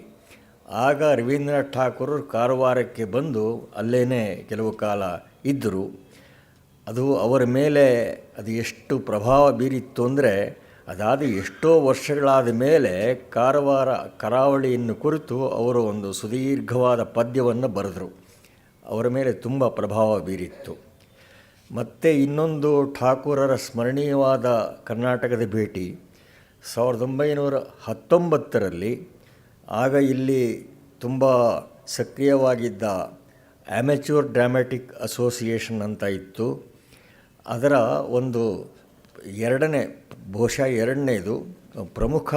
Speaker 1: ಆಗ ರವೀಂದ್ರನಾಥ್ ಠಾಕೂರರು ಕಾರವಾರಕ್ಕೆ ಬಂದು ಅಲ್ಲೇ ಕೆಲವು ಕಾಲ ಇದ್ದರು. ಅದು ಅವರ ಮೇಲೆ ಅದು ಎಷ್ಟು ಪ್ರಭಾವ ಬೀರಿತ್ತು ಅಂದರೆ, ಅದಾದ ಎಷ್ಟೋ ವರ್ಷಗಳಾದ ಮೇಲೆ ಕಾರವಾರ ಕರಾವಳಿಯನ್ನು ಕುರಿತು ಅವರು ಒಂದು ಸುದೀರ್ಘವಾದ ಪದ್ಯವನ್ನು ಬರೆದರು. ಅವರ ಮೇಲೆ ತುಂಬ ಪ್ರಭಾವ ಬೀರಿತ್ತು. ಮತ್ತು ಇನ್ನೊಂದು ಠಾಕೂರರ ಸ್ಮರಣೀಯವಾದ ಕರ್ನಾಟಕದ ಭೇಟಿ 1919ರಲ್ಲಿ. ಆಗ ಇಲ್ಲಿ ತುಂಬ ಸಕ್ರಿಯವಾಗಿದ್ದ ಅಮೆಚ್ಯೂರ್ ಡ್ರಾಮ್ಯಾಟಿಕ್ ಅಸೋಸಿಯೇಷನ್ ಅಂತ ಇತ್ತು. ಅದರ ಒಂದು ಬಹುಶಃ ಎರಡನೇದು ಪ್ರಮುಖ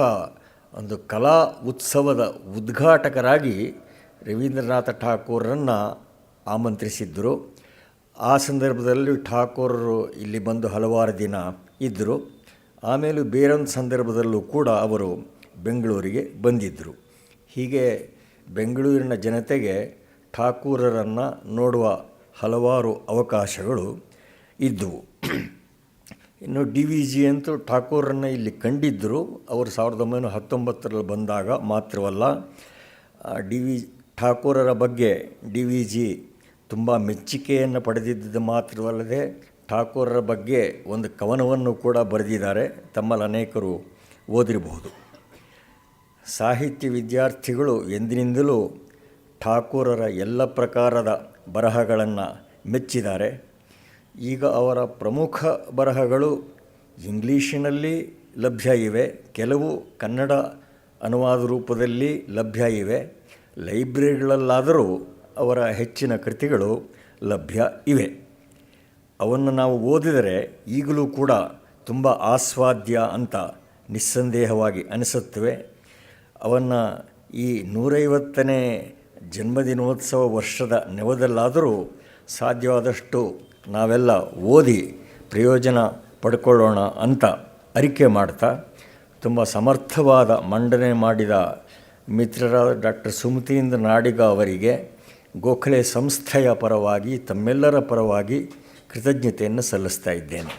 Speaker 1: ಒಂದು ಕಲಾ ಉತ್ಸವದ ಉದ್ಘಾಟಕರಾಗಿ ರವೀಂದ್ರನಾಥ ಠಾಕೂರರನ್ನು ಆಮಂತ್ರಿಸಿದ್ದರು. ಆ ಸಂದರ್ಭದಲ್ಲಿ ಠಾಕೂರರು ಇಲ್ಲಿ ಬಂದು ಹಲವಾರು ದಿನ ಇದ್ದರು. ಆಮೇಲೆ ಬೇರೊಂದು ಸಂದರ್ಭದಲ್ಲೂ ಕೂಡ ಅವರು ಬೆಂಗಳೂರಿಗೆ ಬಂದಿದ್ದರು. ಹೀಗೆ ಬೆಂಗಳೂರಿನ ಜನತೆಗೆ ಠಾಕೂರರನ್ನು ನೋಡುವ ಹಲವಾರು ಅವಕಾಶಗಳು ಇದ್ದವು. ಇನ್ನು DVG ಅಂತೂ ಠಾಕೂರನ್ನು ಇಲ್ಲಿ ಕಂಡಿದ್ದರು. ಅವರು 1919ರಲ್ಲಿ ಬಂದಾಗ ಮಾತ್ರವಲ್ಲ, ಠಾಕೂರರ ಬಗ್ಗೆ DVG ತುಂಬ ಮೆಚ್ಚುಗೆಯನ್ನು ಪಡೆದಿದ್ದು ಮಾತ್ರವಲ್ಲದೆ ಠಾಕೂರರ ಬಗ್ಗೆ ಒಂದು ಕವನವನ್ನು ಕೂಡ ಬರೆದಿದ್ದಾರೆ. ತಮ್ಮಲ್ಲಿ ಅನೇಕರು ಓದಿರಬಹುದು. ಸಾಹಿತ್ಯ ವಿದ್ಯಾರ್ಥಿಗಳು ಎಂದಿನಿಂದಲೂ ಠಾಕೂರರ ಎಲ್ಲ ಪ್ರಕಾರದ ಬರಹಗಳನ್ನು ಮೆಚ್ಚಿದ್ದಾರೆ. ಈಗ ಅವರ ಪ್ರಮುಖ ಬರಹಗಳು ಇಂಗ್ಲೀಷಿನಲ್ಲಿ ಲಭ್ಯ ಇವೆ, ಕೆಲವು ಕನ್ನಡ ಅನುವಾದ ರೂಪದಲ್ಲಿ ಲಭ್ಯ ಇವೆ. ಲೈಬ್ರರಿಗಳಲ್ಲಾದರೂ ಅವರ ಹೆಚ್ಚಿನ ಕೃತಿಗಳು ಲಭ್ಯ ಇವೆ. ಅವನ್ನು ನಾವು ಓದಿದರೆ ಈಗಲೂ ಕೂಡ ತುಂಬ ಆಸ್ವಾದ್ಯ ಅಂತ ನಿಸ್ಸಂದೇಹವಾಗಿ ಅನಿಸುತ್ತವೆ. ಅವನ್ನು ಈ 150ನೇ ಜನ್ಮದಿನೋತ್ಸವ ವರ್ಷದ ನೆವದಲ್ಲಾದರೂ ಸಾಧ್ಯವಾದಷ್ಟು ನಾವೆಲ್ಲ ಓದಿ ಪ್ರಯೋಜನ ಪಡ್ಕೊಳ್ಳೋಣ ಅಂತ ಅರಿಕೆ ಮಾಡ್ತಾ, ತುಂಬ ಸಮರ್ಥವಾದ ಮಂಡನೆ ಮಾಡಿದ ಮಿತ್ರರಾದ ಡಾಕ್ಟರ್ ಸುಮತೀಂದ್ರ ನಾಡಿಗ ಅವರಿಗೆ ಗೋಖಲೆ ಸಂಸ್ಥೆಯ ಪರವಾಗಿ, ತಮ್ಮೆಲ್ಲರ ಪರವಾಗಿ ಕೃತಜ್ಞತೆಯನ್ನು ಸಲ್ಲಿಸ್ತಾ ಇದ್ದೇನೆ.